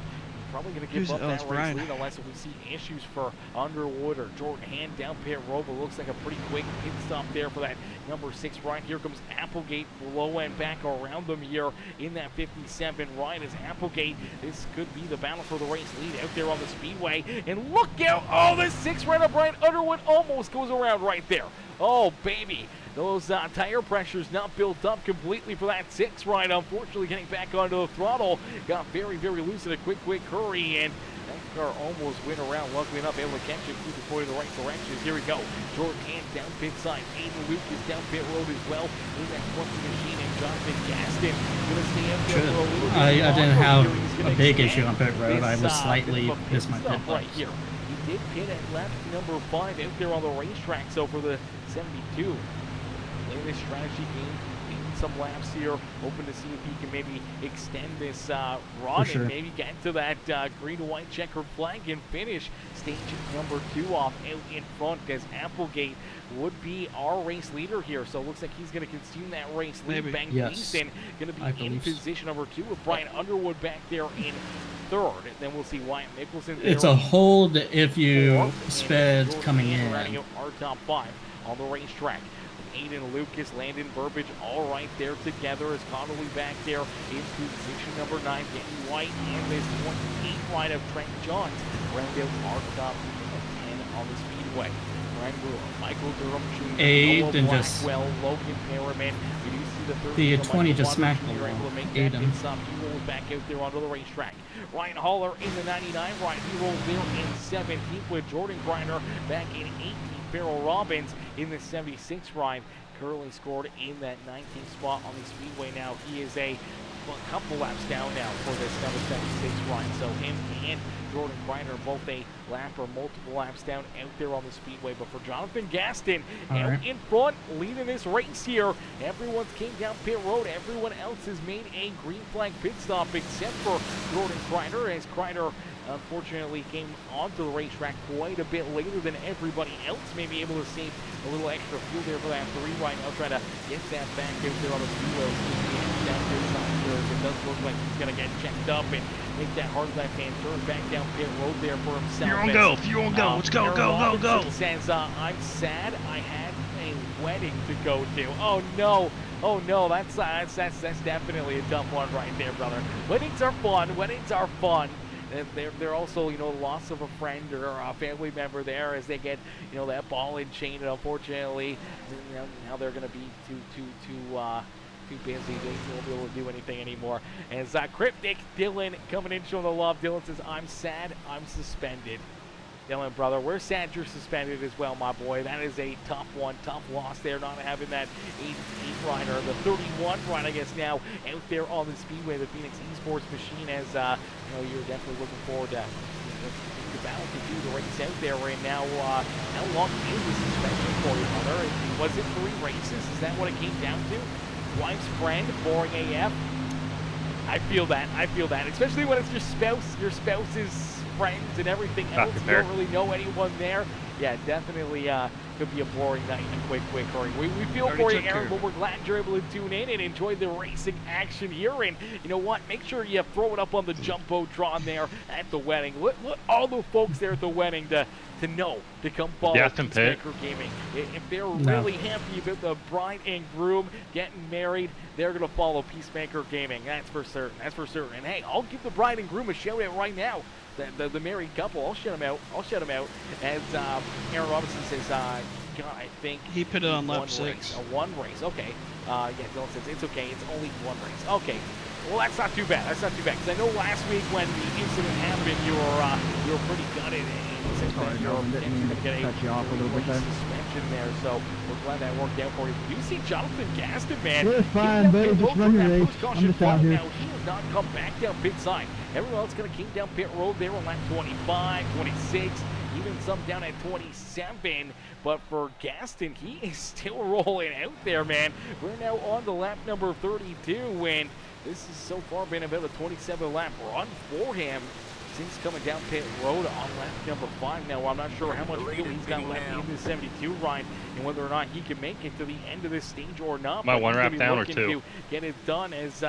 Speaker 1: Probably going to give up that race lead unless we see issues for Underwood or Jordan Hand down pit road, but looks like a pretty quick pit stop there for that number 6 ride. Here comes Applegate, low end back around them here in that 57 ride as Applegate. This could be the battle for the race lead out there on the speedway, and look out, oh, the 6 rider Brian Underwood almost goes around right there. Oh baby, those tire pressures not built up completely for that 6 ride. Unfortunately, getting back onto the throttle, got very, very loose in a quick hurry, and that car almost went around. Luckily enough, able to catch it, keep it pointed in the right direction. Here we go. Jordan Hand down pit side. Aiden Lucas down pit road as well. In that 20 machine, and Jonathan Gaston gonna stay up there for a little bit.
Speaker 5: I didn't have a big issue on pit road. I was slightly missed my pit
Speaker 1: right here. He did pit at lap number 5 out there on the racetrack. So for the 72. Latest strategy game, getting some laps here, hoping to see if he can maybe extend this run and maybe get to that green and white checkered flag and finish stage number 2 off out in front, as Applegate would be our race leader here. So it looks like he's going to consume that race lead. Van Gleason going to be in position number 2 with Brian Underwood back there in 3rd. And then we'll see Wyatt Mickelson.
Speaker 5: It's a hold if you sped coming in.
Speaker 1: Running our top 5 on the racetrack. Aiden Lucas, Landon Burbage, all right there together as Connolly back there in position number 9. Danny White and this 28 ride of Trent Johns round out our top of 10 on the speedway. Brian Brewer, Michael Durham Jr., Noah Blackwell, Logan Perriman. We do see the
Speaker 5: 20 just smacked the wall.
Speaker 1: Aiden. He rolls back out there onto the racetrack. Ryan Haller in the 99 ride. He rolls there in 17th with Jordan Greiner back in 18th. Farrell Robbins in the 76 ride, currently scored in that 19th spot on the speedway. Now he is a couple laps down now for this number 76 ride. So him and Jordan Greiner both a lap or multiple laps down out there on the speedway. But for Jonathan Gaston out in front, leading this race here. Everyone's came down pit road. Everyone else has made a green flag pit stop except for Jordan Greiner, as Greiner unfortunately came onto the racetrack quite a bit later than everybody else. May be able to save a little extra fuel there for that 3 ride. I'll try to get that back out there on the speedway. Down here, it does look like he's going to get checked up and make that hard left-hand turn back down pit road there for himself.
Speaker 2: You're on go. Let's go.
Speaker 1: Says, I'm sad I had a wedding to go to. Oh no, that's definitely a tough one right there, brother. Weddings are fun. They're also, loss of a friend or a family member there as they get, that ball and chain, and unfortunately, now they're going to be too busy. They won't be able to do anything anymore. As Cryptic Dylan coming in showing the love. Dylan says, I'm sad, I'm suspended. Dylan, brother, we're sad you're suspended as well, my boy. That is a tough one, tough loss there, not having that 8 rider. The 31 ride, I guess, now out there on the speedway, the Phoenix Esports machine, as you're definitely looking forward to the battle to do the race out there. And now, how long is the suspension for you, brother? Was it 3 races? Is that what it came down to? Wife's friend, boring AF. I feel that, especially when it's your spouse's friends and everything else. You don't really know anyone there. yeah, definitely could be a boring night in a quick hurry. We feel for you, Aaron, but we're glad you're able to tune in and enjoy the racing action here. And you know what? Make sure you throw it up on the Jumbotron there at the wedding. Let all the folks there at the wedding to know to come follow Peacemaker Gaming. If they're really happy about the bride and groom getting married, they're going to follow Peacemaker Gaming. That's for certain. That's for certain. And hey, I'll give the bride and groom a shout out right now. The married couple, I'll shut them out. As Aaron Robinson says, God, I think
Speaker 2: he put it on lap 6.
Speaker 1: One race, okay. Yeah, Dylan says it's okay. It's only one race. Okay. Well, that's not too bad. That's not too bad. Because I know last week when the incident happened, you were pretty gutted, and you said that you're going to get a suspension there. So we're glad that worked out for you. You see Jonathan Gaston, man.
Speaker 6: You're fine, buddy. Just run your race. I'm just out here.
Speaker 1: Now, he has not come back down pit side. Everyone else going to keep down pit road. They were on lap 25, 26, even some down at 27. But for Gaston, he is still rolling out there, man. We're now on to lap number 32, and this has so far been about a 27-lap run for him since coming down pit road on lap number 5. Now, I'm not sure how much fuel he's got left in this 72 ride and whether or not he can make it to the end of this stage or not.
Speaker 7: My one wrap down or two.
Speaker 1: To get it done as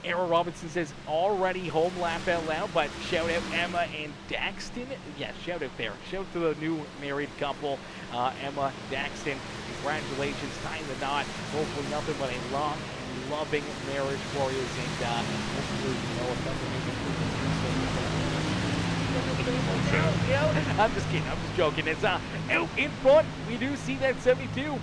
Speaker 1: Aaron Robinson says already home lap out loud, but shout out Emma and Daxton. Yeah, shout out there. Shout out to the new married couple, Emma, Daxton. Congratulations, tying the knot. Hopefully nothing but a long and loving marriage for you. And hopefully, you know, if nothing I'm just kidding. I'm just joking. It's out in front. We do see that 72.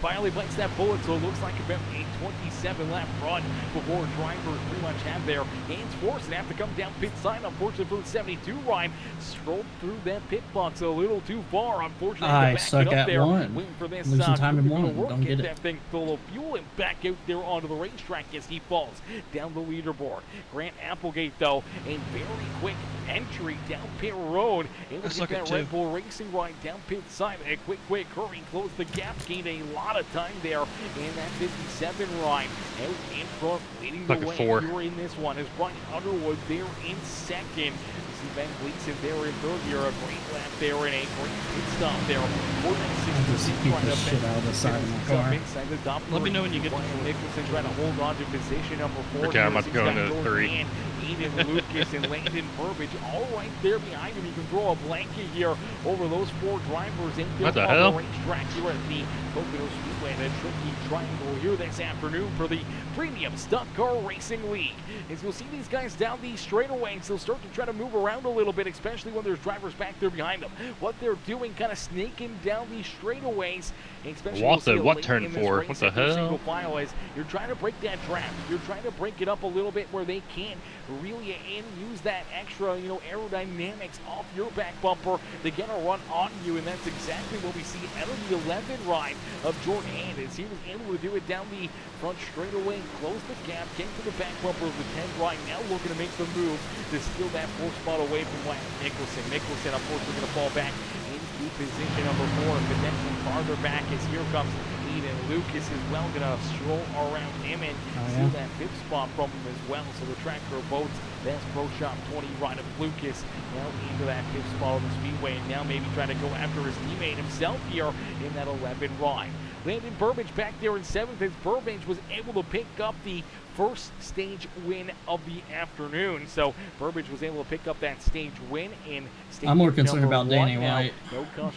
Speaker 1: Finally bites that bullet, so it looks like about a 27-lap run before drivers pretty much have their hands forced and have to come down pit side. Unfortunately for the 72 ride, strolled through that pit box a little too far. Unfortunately,
Speaker 5: I
Speaker 1: back
Speaker 5: suck
Speaker 1: it up
Speaker 5: at
Speaker 1: there,
Speaker 5: one.
Speaker 1: waiting for this
Speaker 5: Losing time in one. Don't get
Speaker 1: that
Speaker 5: it.
Speaker 1: thing full of fuel and back out there onto the racetrack as he falls down the leaderboard. Grant Applegate, though, a very quick entry down pit road. Able to get that Red Bull Racing ride down pit side. A quick hurry, close the gap, gained a lot of time there in that 57 ride. Out in front, leading the way. You're in this one is Brian Underwood there in second. You see Ben Gleason there in third. You're a great lap there and a great pit stop there. More than 60
Speaker 5: keep the shit out of the side of my car.
Speaker 2: Let me know when you get
Speaker 1: Brian Nicholson trying to hold on to position number 4.
Speaker 7: Okay, I'm about to go into 3.
Speaker 1: Eden Lucas and Landon Burbage all right there behind him. You can throw a blanket here over those 4 drivers in
Speaker 7: what the
Speaker 1: on
Speaker 7: hell?
Speaker 1: the racetrack here at the Pocono Speedway, the Tricky Triangle here this afternoon for the Premium Stock Car Racing League. As you'll see these guys down these straightaways, they'll start to try to move around a little bit, especially when there's drivers back there behind them. What they're doing, kind of snaking down these straightaways, especially
Speaker 7: what turn 4? What the hell?
Speaker 1: Single file is you're trying to break that draft. You're trying to break it up a little bit where they can't reel you in, use that extra, you know, aerodynamics off your back bumper to get a run on you, and that's exactly what we see out of the 11 ride of Jordan Andis. He was able to do it down the front straightaway, close the gap, get to the back bumper of the 10 ride, now looking to make the move to steal that 4th spot away from Wyatt Nicholson. Nicholson, unfortunately, going to fall back into position number 4, and potentially farther back as here comes Eden Lucas as well, going to stroll around him and steal that 5th spot from him as well. So the tracker votes best Pro Shop 20 ride of Lucas now into that 5th spot of the speedway, and now maybe trying to go after his teammate himself here in that 11 ride. Landon Burbage back there in 7th as Burbage was able to pick up the first stage win of the afternoon. So Burbage was able to pick up that stage win in stage
Speaker 5: I'm more concerned about Danny White.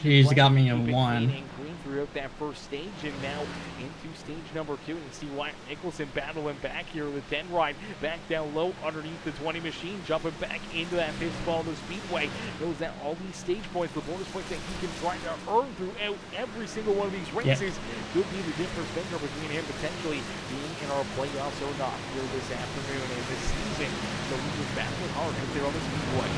Speaker 5: He's got me a 1.
Speaker 1: Green throughout that first stage, and now into stage number 2. And you see Wyatt Nicholson battling back here with the 10 ride, back down low underneath the 20 machine, jumping back into that 5th spot of the speedway. Knows that all these stage points, the bonus points that he can try to earn throughout every single one of these races, could be the difference maker between him potentially being in our playoffs or not here this afternoon and this season. So he was battling hard out there on the speedway.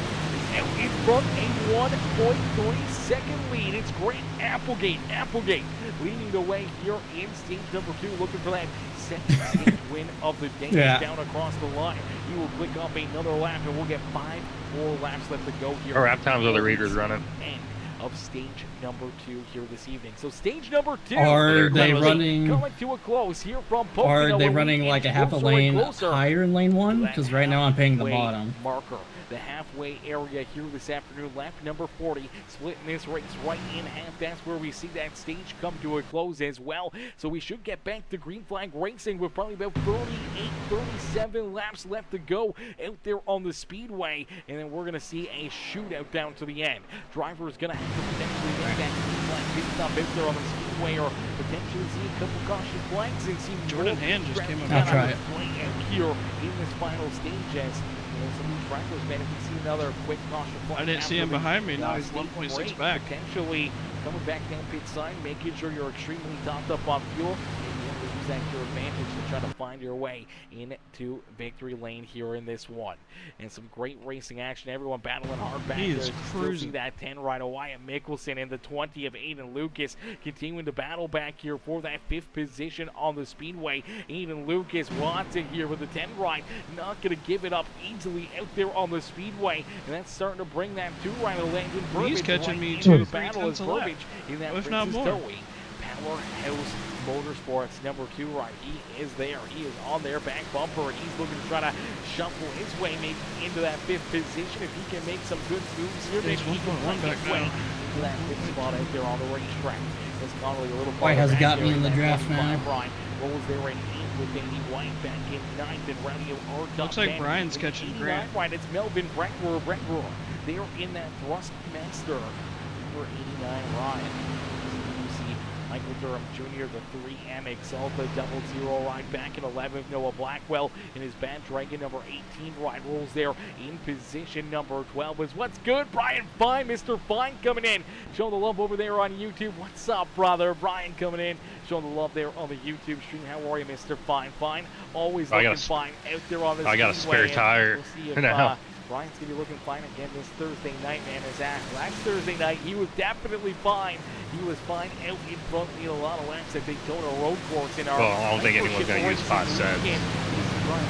Speaker 1: Now in front, a 1.3 second lead. It's Grant Applegate. Applegate leading the way here in stage number 2, looking for that second stage win of the day. Down across the line. He will click up another lap, and we'll get 5 more laps left to go here.
Speaker 7: Our lap times are the readers running.
Speaker 1: And of stage number 2 here this evening. So stage number 2
Speaker 5: are they running
Speaker 1: coming to a close here from Pocono.
Speaker 5: Are they running like a half a lane higher in lane 1? Because right now I'm paying the bottom.
Speaker 1: Marker. The halfway area here this afternoon, lap number 40, splitting this race right in half. That's where we see that stage come to a close as well. So we should get back to green flag racing with probably about 38, 37 laps left to go out there on the speedway. And then we're going to see a shootout down to the end. Driver's going to have to potentially make that green flag pit stop out there on the speedway, or potentially see a couple caution flags and see
Speaker 2: Jordan Hand just came up.
Speaker 5: I'll try it.
Speaker 1: Here in this final stage as some of these drivers, man, if we see another quick caution flag.
Speaker 2: I didn't see him behind me. Now he's 1.6 back.
Speaker 1: Potentially coming back down pit side, making sure you're extremely topped up on fuel. Use that to your advantage to try to find your way into victory lane here in this one. And some great racing action. Everyone battling hard back there. Still see that 10 right of Wyatt Mickelson and the 20 of Aiden Lucas continuing to battle back here for that 5th position on the speedway. Aiden Lucas wants it here with the 10 right. Not going to give it up easily out there on the speedway. And that's starting to bring that 2 right of Landon Burbage.
Speaker 2: He's catching me
Speaker 1: 2-3 tenths of lap,
Speaker 2: if not more.
Speaker 1: Powerhouse Motorsports number 2 right. He is there. He is on their back bumper, and he's looking to try to shuffle his way maybe into that 5th position. If he can make some good moves here, maybe he can find his way into that 5th spot out there on the racetrack. It's Connolly a little
Speaker 5: White has got me in the draft now.
Speaker 1: Brian rolls there in 8th with Danny White back in 9th, and rounding out our
Speaker 2: looks like Brian's catching Grant.
Speaker 1: Right, it's Melvin Breckrohr. They're in that Thrustmaster number 89 Ryan. Michael Durham Jr., the 3M Exalta 00 ride back in 11th. Noah Blackwell in his Bad Dragon number 18 ride rolls there in position number 12. Is what's good? Brian Fine, Mr. Fine coming in. Showing the love over there on YouTube. What's up, brother? Brian coming in. Showing the love there on the YouTube stream. How are you, Mr. Fine? Fine. Always looking fine out there on this.
Speaker 7: I got a spare tire.
Speaker 1: We'll see if, Brian's going to be looking fine again this Thursday night, man. Last Thursday night, he was definitely fine. He was fine out in front in a lot of laps at Daytona Road Course in our.
Speaker 7: Well, I don't think anyone's going to use 5 cents.
Speaker 1: Brian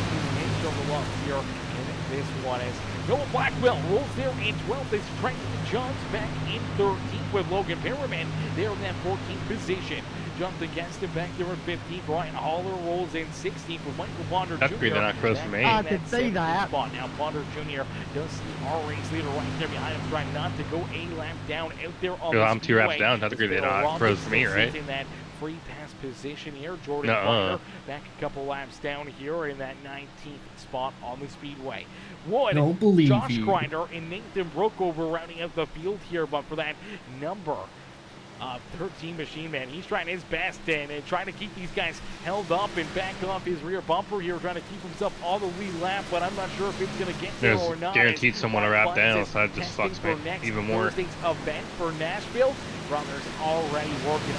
Speaker 1: show the love here in this one as Noah Blackwell rolls there in 12th as Trent Johns back in 13th with Logan Perriman there in that 14th position. Jumped against him back there in 15th. Ryan Haller rolls in 16th with Michael Ponder Jr.
Speaker 7: That's great, they're not close to me.
Speaker 6: I can see that.
Speaker 1: Spot. Now Ponder Jr. does see our race leader right there behind him, trying not to go a lap down out there on the
Speaker 7: I'm 2 laps down. That's great, they're not close to me, right?
Speaker 1: In that free pass position here. Jordan Kleiner back a couple laps down here in that 19th spot on the speedway. Wood, Josh Grinder, and Nathan Brookover rounding out the field here, but for that number 13 machine, man, he's trying his best and trying to keep these guys held up and back off his rear bumper here, trying to keep himself on the lead lap, but I'm not sure if it's going to get there or not.
Speaker 7: Guaranteed someone to wrap down, so that just fucks me even more.
Speaker 1: Thursday's event for Nashville. Brother's already working,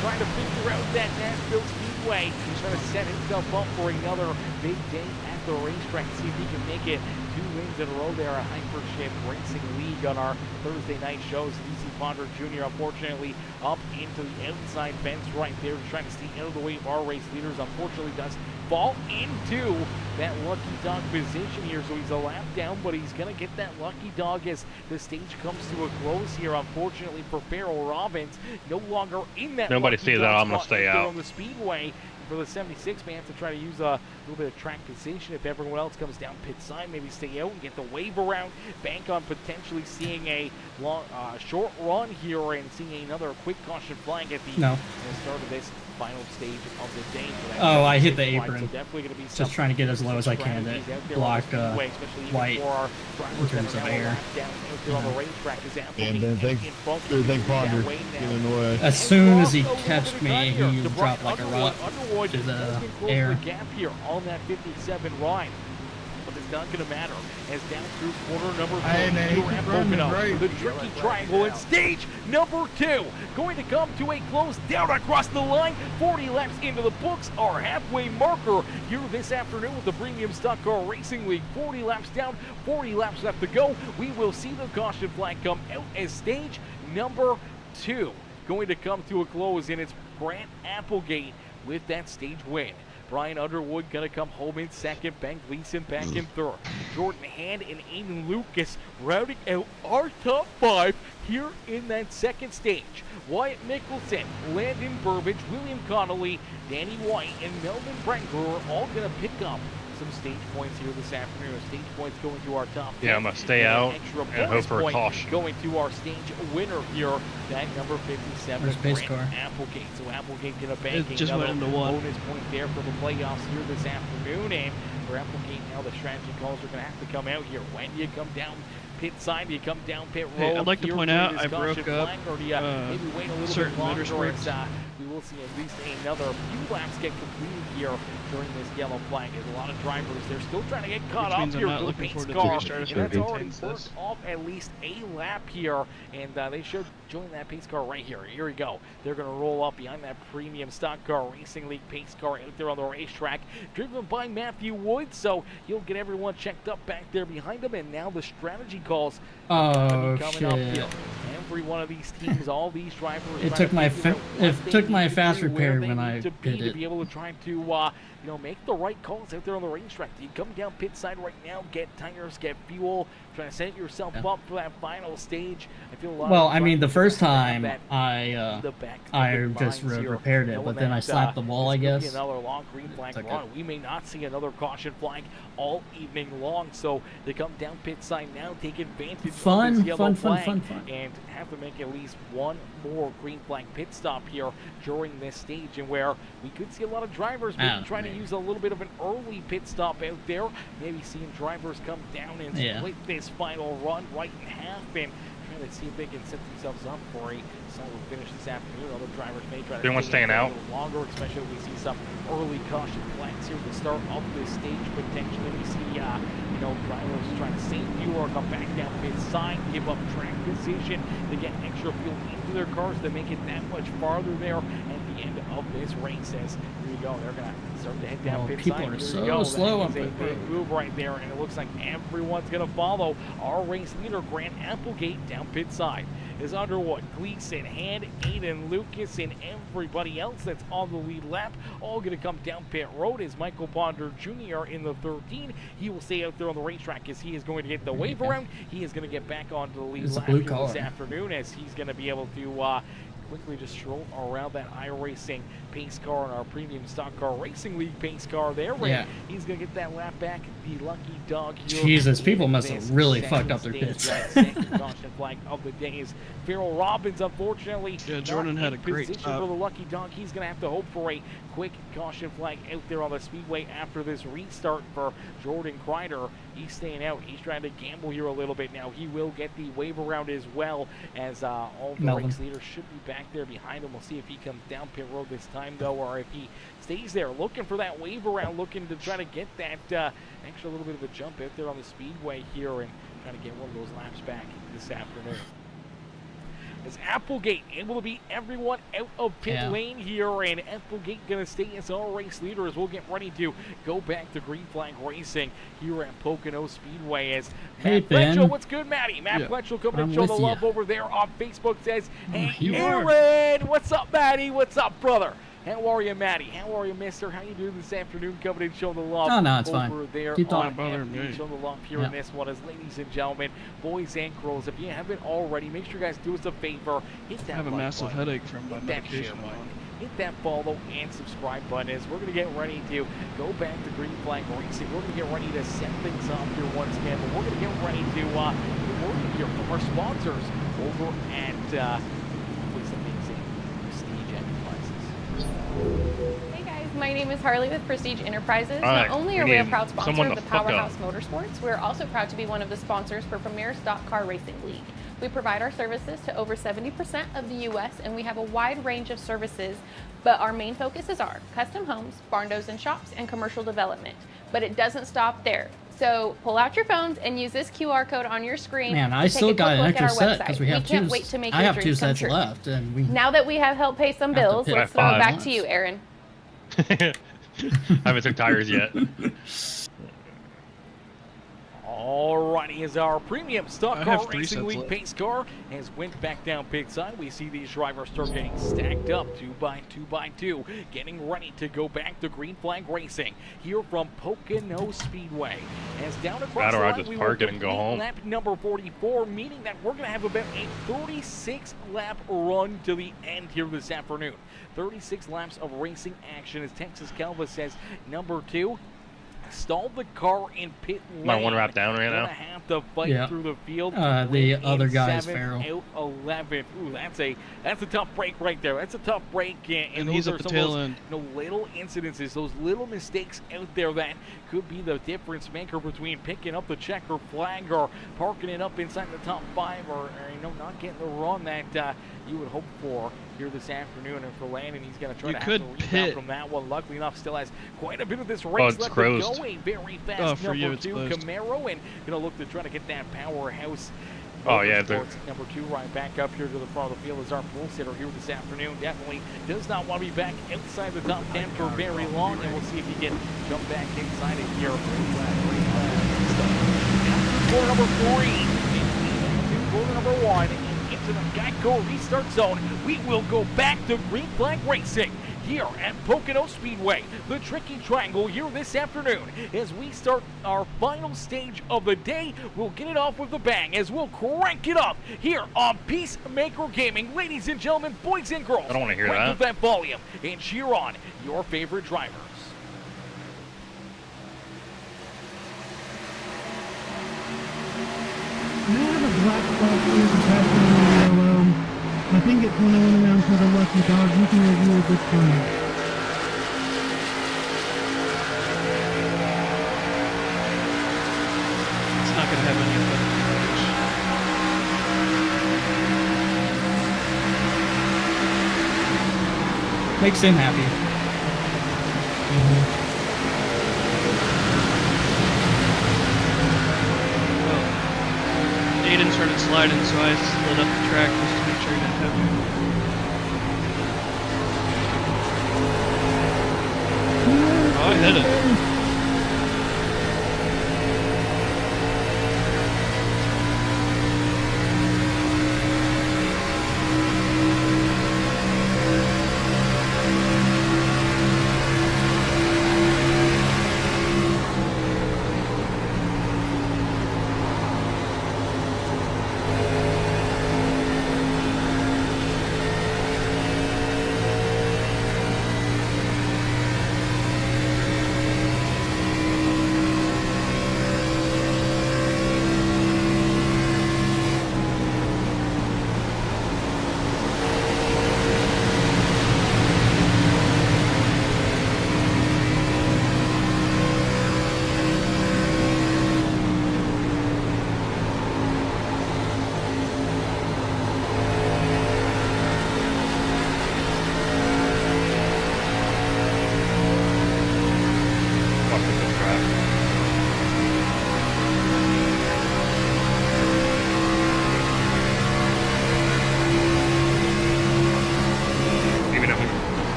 Speaker 1: trying to figure out that Nashville Speedway. He's trying to set himself up for another big day at the racetrack, see if he can make it 2 wins in a row there at Hypership Racing League on our Thursday night shows. DC Ponder Jr. unfortunately up into the outside fence right there, trying to stay out of the way of our race leaders. Unfortunately does fall into that lucky dog position here, so he's a lap down, but he's going to get that lucky dog as the stage comes to a close here. Unfortunately for Farrell Robbins, no longer in that.
Speaker 7: Nobody sees that. I'm going to stay out
Speaker 1: on the speedway. For the 76, may have to try to use a little bit of track position. If everyone else comes down pit side, maybe stay out and get the wave around. Bank on potentially seeing a long, short run here and seeing another quick caution flag at the start of this final stage of the day.
Speaker 5: Oh, I hit the apron.
Speaker 1: So definitely going to be
Speaker 5: just trying to get as low as I can to block White in terms of air.
Speaker 6: And then think Ponder getting in the way.
Speaker 5: As soon as he catched me, he dropped like a rock to the air.
Speaker 1: The gap here on that 57 line. But it's not going to matter as down through quarter number 4 Pocono. The tricky triangle in stage number 2 going to come to a close down across the line. 40 laps into the books, our halfway marker here this afternoon with the Premium Stock Car Racing League. 40 laps down, 40 laps left to go. We will see the caution flag come out as stage number 2 going to come to a close, and it's Grant Applegate with that stage win. Brian Underwood going to come home in second. Ben Gleason back in third. Jordan Hand and Aiden Lucas rounding out our top 5 here in that second stage. Wyatt Mickelson, Landon Burbage, William Connolly, Danny White, and Melvin Brentgruer all going to pick up some stage points here this afternoon. Stage points going to our top 10.
Speaker 7: Yeah, I'm going to stay out and hope for a caution.
Speaker 1: Going to our stage winner here, that number 57, Grant Applegate. So Applegate going to bank another bonus point there for the playoffs here this afternoon. And for Applegate now, the strategy calls are going to have to come out here. When you come down pit side, you come down pit road.
Speaker 2: Hey, I'd like to point out I broke up
Speaker 1: maybe wait a little
Speaker 2: certain
Speaker 1: bit longer,
Speaker 2: motorsports.
Speaker 1: We will see at least another few laps get completed here during this yellow flag. There's a lot of drivers. They're still trying to get caught up here to the pace car. And that's already burnt off at least a lap here. And they should join that pace car right here. Here we go. They're going to roll up behind that premium stock car racing league pace car out there on the racetrack, driven by Matthew Wood. So he'll get everyone checked up back there behind him. And now the strategy calls are coming up here. Every one of these teams, all these drivers.
Speaker 5: It took my fast repair when I
Speaker 1: to
Speaker 5: did it.
Speaker 1: be able to try to make the right calls out there on the racetrack. You come down pit side right now, get tires, get fuel, try to set yourself up for that final stage. I feel a lot.
Speaker 5: Well, I mean, the first time I just repaired it, but then I slapped the wall, I guess.
Speaker 1: Another long green flag run. We may not see another caution flag all evening long, so they come down pit side now, take advantage of this yellow flag, and have to make at least one more green flag pit stop here during this stage, and where we could see a lot of drivers maybe trying to use a little bit of an early pit stop out there, maybe seeing drivers come down and split this final run right in half and trying to see if they can set themselves up for a solid finish this afternoon. Other drivers may try to
Speaker 7: Everyone's staying out
Speaker 1: a little longer, especially if we see some early caution flags here to start of this stage. Potentially we see drivers trying to save fuel or come back down pit side, give up track position to get extra fuel into their cars to make it that much farther there at the end of this race. As here you go, they're gonna start to head down pit
Speaker 5: people
Speaker 1: side.
Speaker 5: are
Speaker 1: Here
Speaker 5: so slow on
Speaker 1: a
Speaker 5: pit
Speaker 1: big
Speaker 5: road.
Speaker 1: move right there, and it looks like everyone's gonna follow our race leader, Grant Applegate, down pit side. Is Underwood, Gleason, Hand, Aiden, Lucas, and everybody else that's on the lead lap all going to come down pit road. Is Michael Ponder Jr. in the 13. He will stay out there on the racetrack as he is going to get the wave around. He is going to get back onto the lead lap here this afternoon, as he's going to be able to quickly just stroll around that iRacing pace car and our premium stock car racing league pace car there. He's going to get that lap back. The lucky dog here.
Speaker 5: Jesus, people must have really fucked up their pits.
Speaker 1: Caution flag of the day is Farrell Robbins, unfortunately.
Speaker 2: Yeah, Jordan had a great
Speaker 1: position for the lucky dog. He's going to have to hope for a quick caution flag out there on the speedway after this restart for Jordan Kreider. He's staying out. He's trying to gamble here a little bit now. He will get the wave around as well, as all the race leaders should be back there behind him. We'll see if he comes down pit road this time, though, or if he stays there looking for that wave around, looking to try to get that extra little bit of a jump out there on the speedway here and trying to get one of those laps back this afternoon. As Applegate able to beat everyone out of pit lane here, and Applegate going to stay as our race leader as we'll get ready to go back to green flag racing here at Pocono Speedway. As Matt Fletcher, what's good, Matty? Matt Fletcher coming and show the love over there on Facebook, says, hey, Aaron, what's up, Matty? What's up, brother? How are you, Matty? How are you, mister? How you doing this afternoon? Coming and showing the love
Speaker 5: it's
Speaker 1: over
Speaker 5: fine.
Speaker 1: there
Speaker 5: Keep
Speaker 1: on
Speaker 5: talking.
Speaker 1: showing the love here in this one. As ladies and gentlemen, boys and girls, if you haven't already, make sure you guys do us a favor. Hit that
Speaker 2: I have a massive headache from my medication.
Speaker 1: Hit that follow and subscribe button, as we're going to get ready to go back to green flag racing. We're going to get ready to set things up here once again, but we're going to get ready to word here from our sponsors over at
Speaker 8: Hey guys, my name is Harley with Prestige Enterprises. Not only are we a proud sponsor of the Powerhouse Motorsports, we're also proud to be one of the sponsors for Premier Stock Car Racing League. We provide our services to over 70% of the U.S. and we have a wide range of services, but our main focuses are custom homes, barn doors and shops, and commercial development. But it doesn't stop there. So pull out your phones and use this QR code on your screen.
Speaker 5: Man, I still got an extra set because we have two. I have two sets left, and we.
Speaker 8: Now that we have helped pay some bills, let's throw it back to you, Aaron.
Speaker 7: I haven't took tires yet.
Speaker 1: All right. Alrighty, as our premium stock car racing league pace car has went back down pit side, we see these drivers start getting stacked up 2 by 2, getting ready to go back to green flag racing here from Pocono Speedway. As down across the line, we will complete lap number 44, meaning that we're going to have about a 36-lap run to the end here this afternoon. 36 laps of racing action, as Texas Calva says, number 2. Stalled the car in pit lane.
Speaker 7: My one wrap down right now.
Speaker 1: Gonna have to fight through the field.
Speaker 5: The other guy is Farrell.
Speaker 1: Out 11. Ooh, that's a tough break right there. That's a tough break, and
Speaker 2: he's
Speaker 1: those
Speaker 2: at
Speaker 1: are
Speaker 2: the
Speaker 1: some of
Speaker 2: tail
Speaker 1: those
Speaker 2: end.
Speaker 1: little incidences, those little mistakes out there that could be the difference maker between picking up the checker flag or parking it up inside the top 5, or not getting the run that you would hope for here this afternoon. And for Landon, he's going to try to rebound from that one. Luckily enough, still has quite a bit of this race left to go. A very fast number 2 Camaro, and going to look to try to get that powerhouse. Number 2 right back up here to the front of the field as our pole sitter here this afternoon. Definitely does not want to be back outside the top 10 for very long, and we'll see if he can jump back inside it here. Corner number 3, corner number 1, into the Geico restart zone. We will go back to green flag racing here at Pocono Speedway, the Tricky Triangle here this afternoon. As we start our final stage of the day, we'll get it off with a bang as we'll crank it up here on Peacemaker Gaming. Ladies and gentlemen, boys and girls,
Speaker 7: I don't want to hear
Speaker 1: crank up that volume and cheer on your favorite drivers.
Speaker 9: I think it's when I went around for the lucky dog. You can review a good time.
Speaker 2: It's not going to have any effect.
Speaker 5: Makes him happy.
Speaker 2: Well, Aiden started sliding, so I slid up the track just to make sure he didn't have me. Oh, I hit it.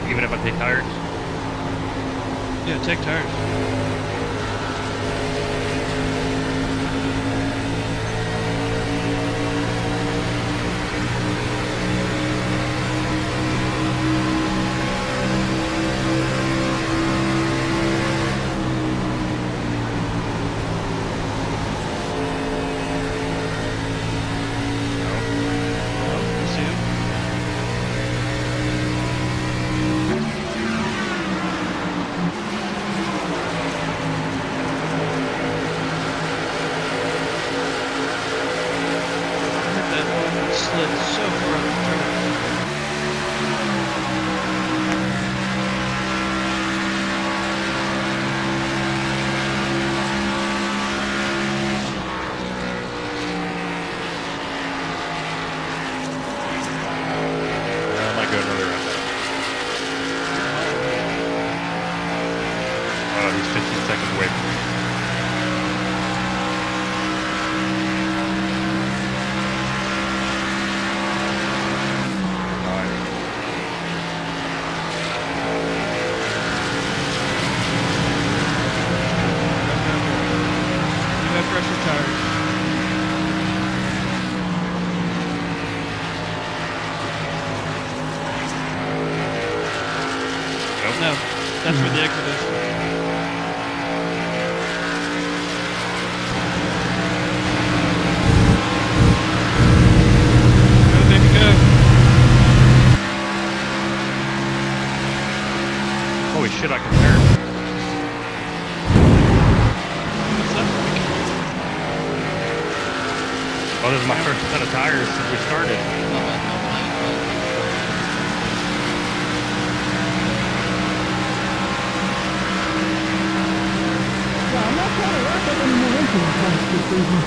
Speaker 7: Even if I take tires?
Speaker 2: Yeah, take tires.
Speaker 7: He's 15 seconds away from me.
Speaker 2: tires. No, that's where the exit is. Go, baby, go.
Speaker 7: Holy shit, I can turn.
Speaker 2: What's that?
Speaker 7: Oh, this is my first set of tires since we started.
Speaker 9: I'm not trying to rack up any more insurance costs this season.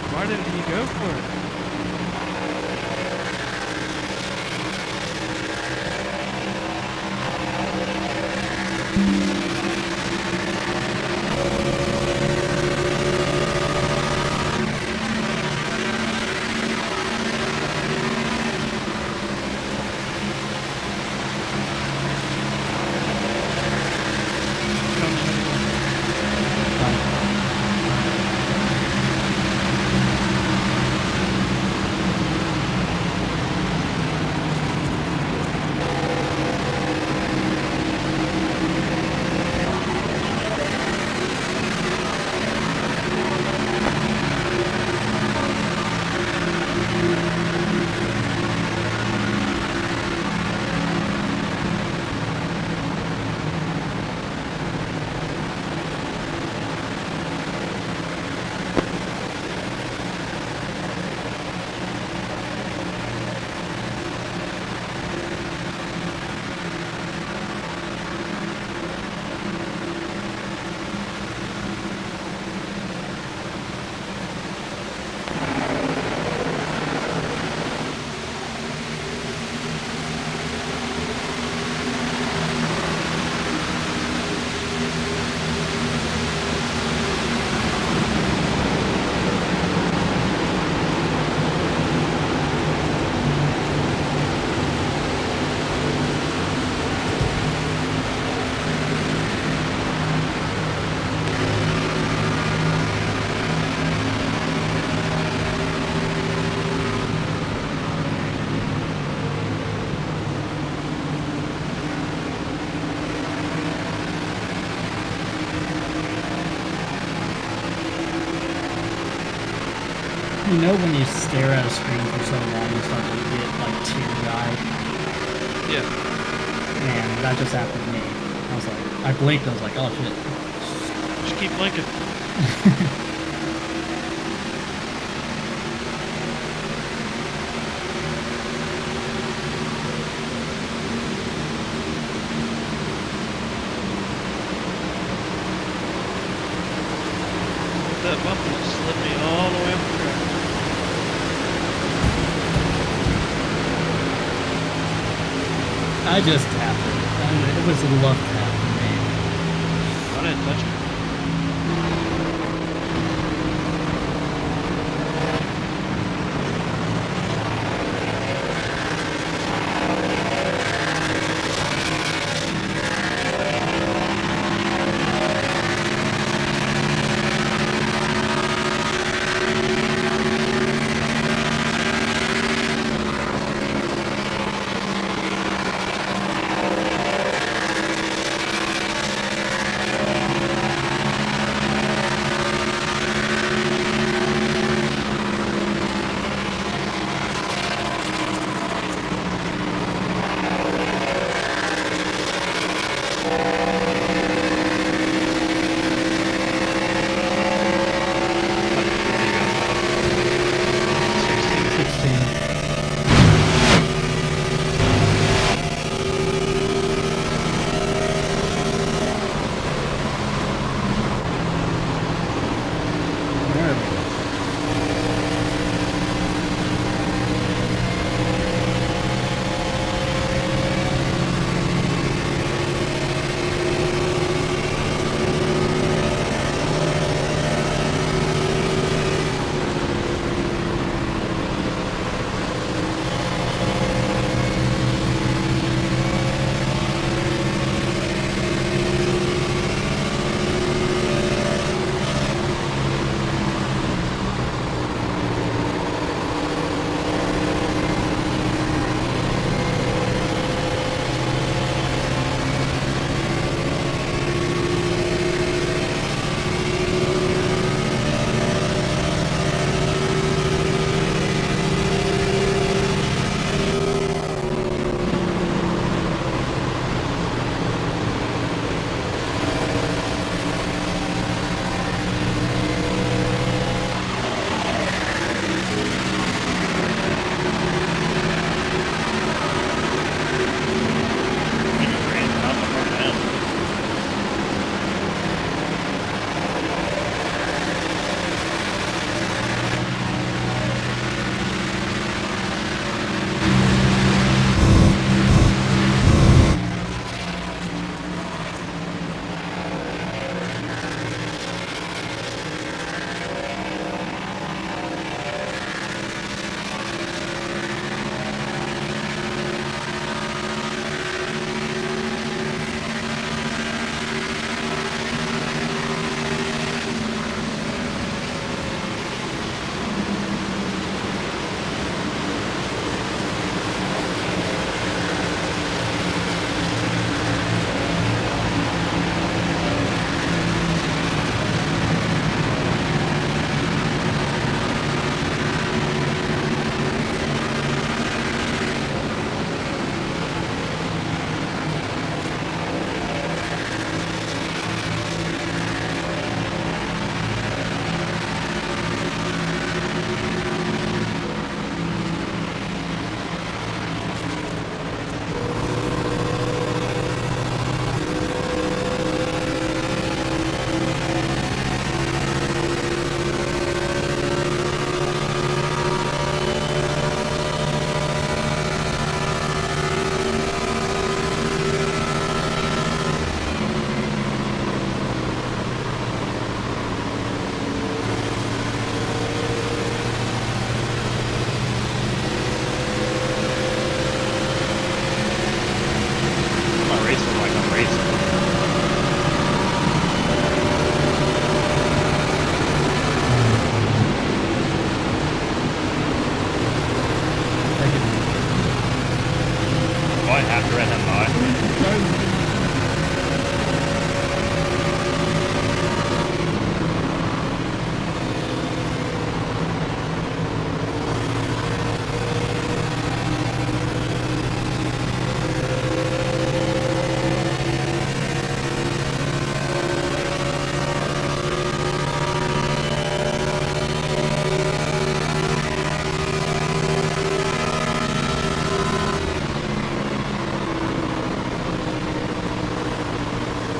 Speaker 2: Why didn't he go for it?
Speaker 5: You know when you stare at a screen for so long, you start to get like teary-eyed.
Speaker 2: Yeah.
Speaker 5: Man, that just happened to me. I was like, I blinked. I was like, oh shit.
Speaker 2: Just keep blinking. That bumper just slid me all the way up the track.
Speaker 5: I just tapped it. I mean, it was a love tap for me.
Speaker 2: I didn't touch it.
Speaker 7: running by.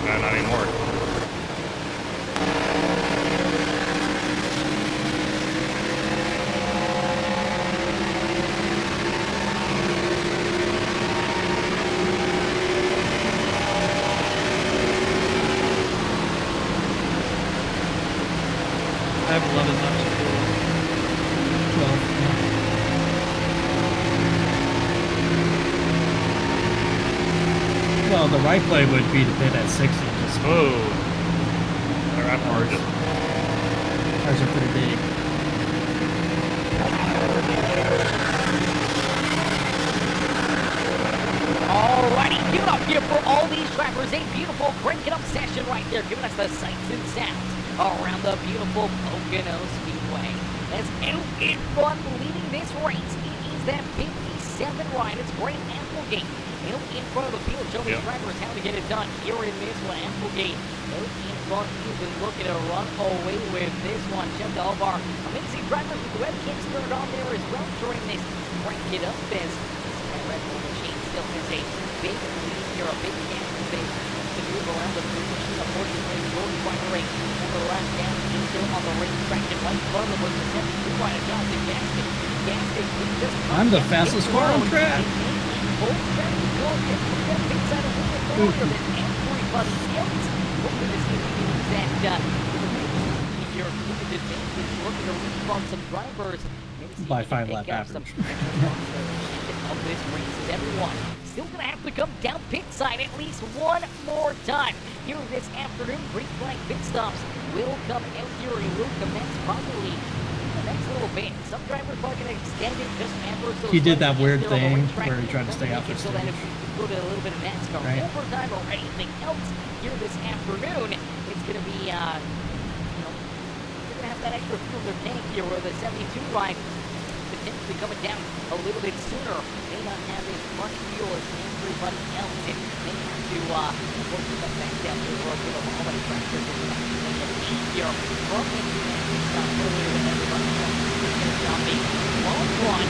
Speaker 7: Not anymore.
Speaker 2: I have 11 laps to go.
Speaker 5: 12, yeah. Well, the right play would be to pit at 60. Just
Speaker 7: Oh, they're at margin.
Speaker 5: Ours are pretty big.
Speaker 10: Alrighty, give it up here for all these drivers. A beautiful crank it up session right there, giving us the sights and sounds around the beautiful Pocono Speedway. As out in front leading this race, it is that 57 ride. It's Grant Applegate. Out in front of the field, showing these drivers how to get it done here in this one. Applegate out in front, he's been looking to run away with this one. Check all of our amazing drivers with the webcams turned on there as well during this crank it up as this Red Bull machine still has a big lead here, a big gap space to move around the blue machine. Unfortunately, Jordan firing on the left down, he's still on the racetrack and right in front of him with the 72 rider Johnson Gaston.
Speaker 5: I'm the fastest car on track. By 5 lap average.
Speaker 10: Of this race, everyone still gonna have to come down pit side at least one more time here this afternoon. Green flag pit stops will come out here and will commence probably the next little bit. Some drivers are gonna extend it just ever so.
Speaker 5: He did that weird thing where he tried to stay out for
Speaker 10: so that if we put a little bit of NASCAR overtime or anything else here this afternoon, it's gonna be they're gonna have that extra fuel in their tank here with a 72 ride potentially coming down a little bit sooner. May not have as much fuel as everybody else. It may have to work the back down here for a bit of all that pressure to here from into that earlier than everybody else. It's going to be on the long run.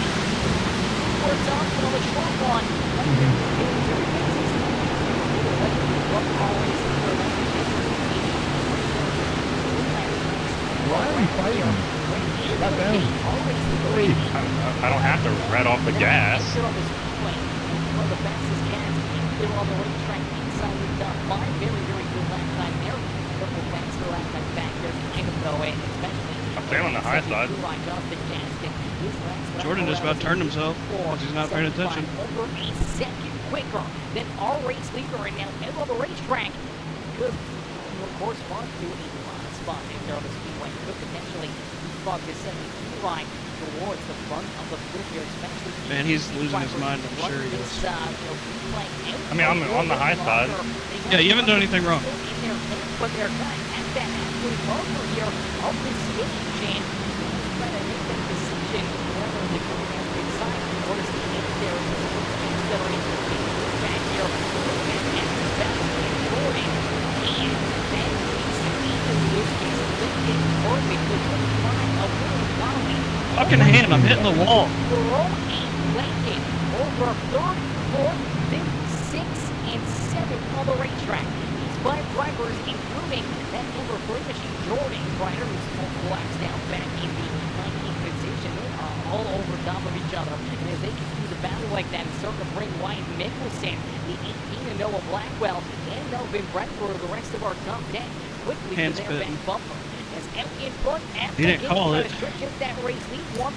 Speaker 10: Or it's on the short run.
Speaker 6: Why are we fighting? Stop down.
Speaker 7: I don't have to rat off the gas.
Speaker 10: One of the fastest cats here on the racetrack inside the top 5. Very, very good lap time there. Couple faster lap time back there behind him though, and especially
Speaker 7: I'm staying on the high side.
Speaker 2: Jordan just about turned himself because he's not paying attention.
Speaker 10: Over a second quicker than our race leader, and now middle of the racetrack could correspond to a spot if they're on the speedway. Could potentially fog this 72 line towards the front of the field here, especially.
Speaker 2: Man, he's losing his mind. I'm sure he is.
Speaker 7: I mean, I'm on the high side.
Speaker 2: Yeah, you haven't done anything wrong.
Speaker 10: But they're at that absolute bumper here of the stage, and trying to make that decision whether they're going out inside or to stay in there. That are able to take it back here and back and Jordan, and then
Speaker 2: fucking hand, I'm hitting the wall.
Speaker 10: Over 3rd, 4th, 5th, 6th, and 7th on the racetrack. These 5 drivers, including that number 3 machine, Jordan Ryder, who's multiple laps down back in the 19th position. They are all over top of each other. And as they continue to battle like that and start to bring Wyatt Mickelson, the 18 and Noah Blackwell, and Melvin Bradford, the rest of our top 10, quickly to their back bumper. As out in front,
Speaker 2: He didn't call it.
Speaker 10: Stretch out that race lead, 1.2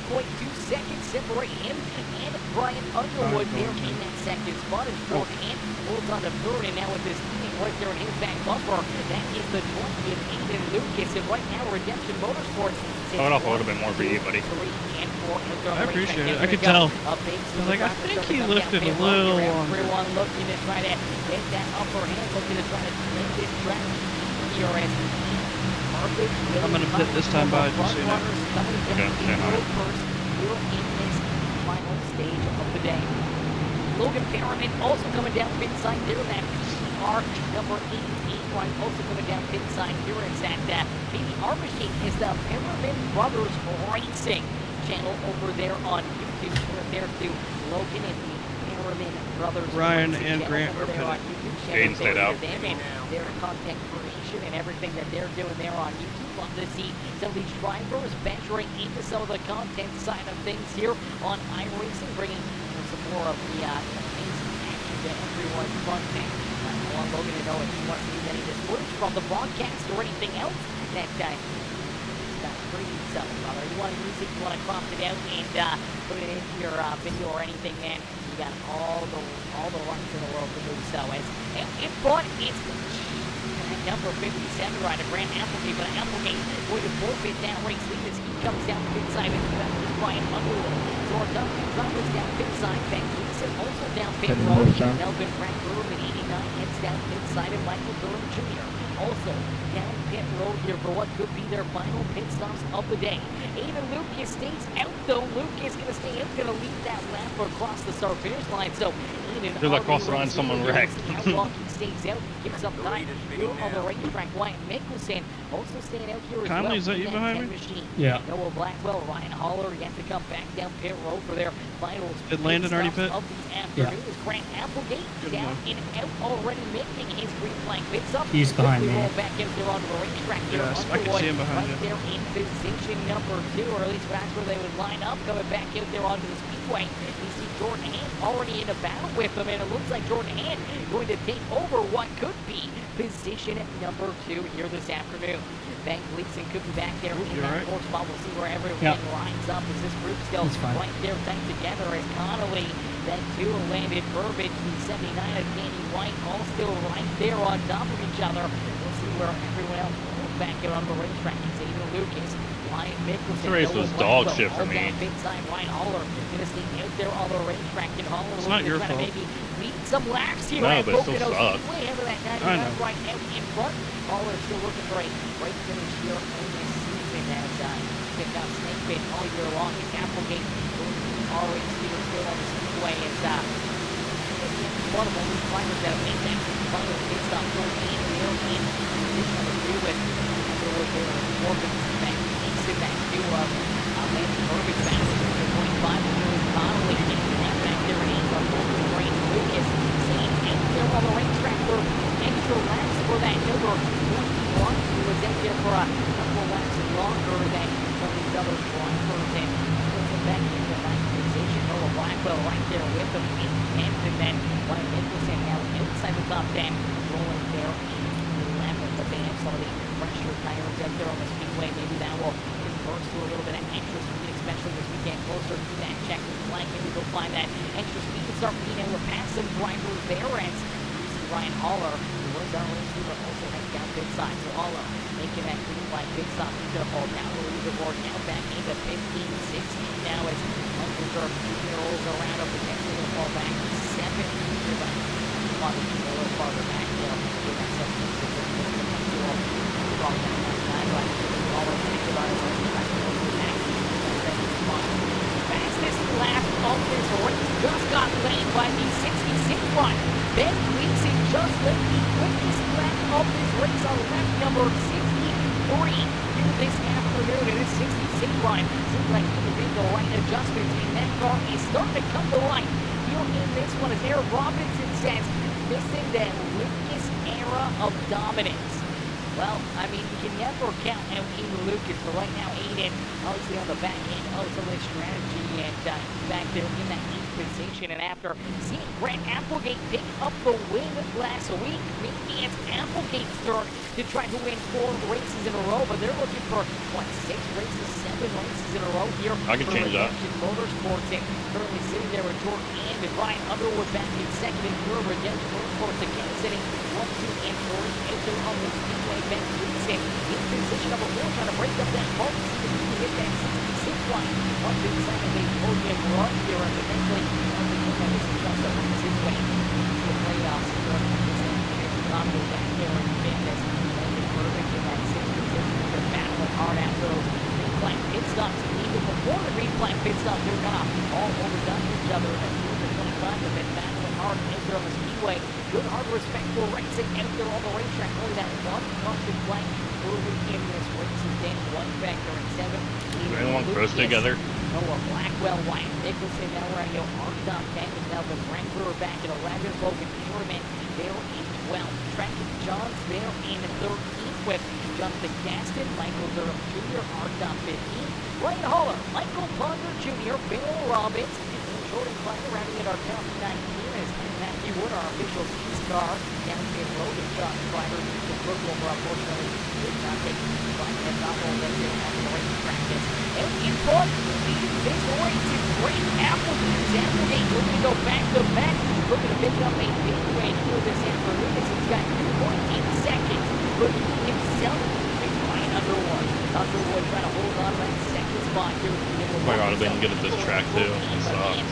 Speaker 10: seconds separate him and Brian Underwood there in that second spot. As Jordan holds on to third, and now with this team right there in his back bumper, that is the 20 of Aiden Lucas. And right now, Redemption Motorsports.
Speaker 7: Throw it off a little bit more for you, buddy.
Speaker 2: I appreciate it. I could tell. I was like, I think he lifted a little longer.
Speaker 10: Everyone looking to try to get that upper hand, looking to try to make this track here as
Speaker 2: I'm going to pit this time by, just so you know.
Speaker 10: Okay, first here in this final stage of the day. Logan Perriman also coming down pit side there. That PSCR number 88 line also coming down pit side here. It's that PBR machine is the Perriman Brothers Racing channel over there on YouTube. We're there to Logan and the Perriman Brothers
Speaker 2: Ryan
Speaker 10: Racing
Speaker 2: and
Speaker 10: channel
Speaker 2: Grant
Speaker 10: over
Speaker 2: are
Speaker 10: there on
Speaker 2: pitting.
Speaker 10: YouTube.
Speaker 7: Aiden stayed out.
Speaker 10: Their content creation and everything that they're doing there on YouTube. Love to see some of these drivers venturing into some of the content side of things here on iRacing, bringing some more of the amazing action to everyone's content. I want Logan to know if you want to use any of this footage from the broadcast or anything else that free yourself, brother. You want to use it, you want to crop it out and put it into your video or anything, man. You got all the rights in the world to do so. As in front, it's number 57 rider, Grant Applegate, but Applegate going to forfeit that race lead as he comes down pit side with Brian Underwood. So our drivers down pit side, Ben Gleason also down pit road. Melvin Frankfurt at 89 heads down pit side, and Michael Durham Jr. also down pit road here for what could be their final pit stops of the day. Aiden Lucas stays out though. Lucas going to stay out, going to lead that lap across the start finish line. So Aiden
Speaker 7: They're like across the line, someone wrecked.
Speaker 10: How long he stays out, he gives up time here on the racetrack. Wyatt Mickelson also staying out here as
Speaker 2: Conley,
Speaker 10: well.
Speaker 2: is that you behind me?
Speaker 10: Machine.
Speaker 5: Yeah.
Speaker 10: Noah Blackwell, Ryan Holler yet to come back down pit road for their finals.
Speaker 2: Did Landon already pit?
Speaker 10: Of the afternoon is Grant Applegate down and out already, making his green flag pits up.
Speaker 5: He's behind me.
Speaker 10: Roll back out there onto the racetrack.
Speaker 2: Yes, I can see him behind
Speaker 10: right
Speaker 2: you.
Speaker 10: there in position number 2, or at least that's where they would line up, coming back out there onto the speedway. You see Jordan Hand already in a battle with him, and it looks like Jordan Hand going to take over what could be position number 2 here this afternoon. Ben Gleason could be back there in that fourth spot. We'll see where everyone lines up as this group still right there tight together as Connolly, that 2 landed Burbage, the 79 of Danny White, all still right there on top of each other. We'll see where everyone else goes back out on the racetrack. It's Aiden Lucas, Wyatt Mickelson.
Speaker 7: This race was dog shit for me.
Speaker 10: Big side, Ryan Holler going to stay out there on the racetrack, and Holler
Speaker 2: it's not your fault.
Speaker 10: Maybe lead some laps here.
Speaker 7: No, but it still sucks.
Speaker 10: Way over that 99 right out in front. Holler still looking for a great finish here in this season as picked out Snake Pit all year long. And Applegate already still on the speedway as one of the only climbers that have made that final pit stop going in there in position number 2 with Underwood there and Morgan back into that 2 of Landon Burbage back to 25 and Lewis Connolly getting that back there in from Morgan Grant Lucas staying out there on the racetrack for extra laps for that number 21 who was out there for a couple laps longer than some of these other drivers and puts it back into that position. Noah Blackwell right there with him in 10th, and then Wyatt Mickelson now outside the top 10 rolling there in 11th, but they have some of the fresher tires out there on the speedway. Maybe that will convert to a little bit of extra speed, especially as we get closer to that checkered flag. Maybe they'll find that extra speed and start being able to pass some drivers there as you see Ryan Holler, who was our race leader, also heading down pit side. So Holler making that green flag pit stop. He's going to fall down the leaderboard now back into 15-16 now as Hunter rolls around up against him and fall back to 7th. But a little farther back there. Give that 17 to drop down that side right. Holler takes it on his own track. Back to the 7th spot. Fastest lap of this race just got laid by the 66 run. Ben Gleason just led the quickest lap of this race on lap number 63 here this afternoon. It is 66 run. Seems like he made the right adjustments, and that car is starting to come to life here in this one. As Aaron Robinson says, missing that Lucas era of dominance. well, I mean, you can never count out Aiden Lucas, but right now Aiden, obviously on the back end of some of the strategy, and back there in that 8th position, and after seeing Grant Applegate pick up the win last week, maybe it's Applegate's turn to try to win 4 races in a row, but they're looking for, what, 6 races, 7 races in a row here.
Speaker 7: I can change that.
Speaker 10: Motorsports, and currently sitting there with Jordan and Ryan Underwood back in second, and Pure Redemption Motorsports again sitting 1, 2, and 3 into on the speedway. Ben Gleason in position number 4, trying to break up that mark, see if he can hit that 66 line up inside of the podium run here, and eventually on the just a race his way to the playoffs here. Pocono back there in fitness, and perfect in that 6th position. They're battling hard after those replan pit stops. Even before the replan pit stops, they're kind of all overdone each other. And the 25 have been battling hard out there on the speedway. Good, hard, respectful racing out there on the racetrack. Only that one caution flag early in this race is then 1 factor in 7.
Speaker 7: Everyone close together.
Speaker 10: Noah Blackwell, Wyatt Nicholson, now we're going to go Arkansas, Canyon, Melvin Brent Brewer back in 11th, Logan Hammerman, they're in 12th, Trenton Johns, they're in 13th with Jonathan Gaston, Michael Durham Jr., Arkansas 15th, Ryan Holler, Michael Ponder Jr., Bill Robbins, and Jordan Kleiner rounding in our top 9 here as Matthew Wood, our official speed car, down in Logan John Driver, the Brooklyn, unfortunately, did not take the spot, and not all that they have in the race practice. And in front, this race is great. Applegate looking to go back-to-back, looking to pick up a big win here this afternoon. He's got 2.8 seconds, but he himself is Ryan Underwood. Underwood trying to hold on to that 2nd spot here.
Speaker 7: Oh my god, I've been good at this track too. It sucks.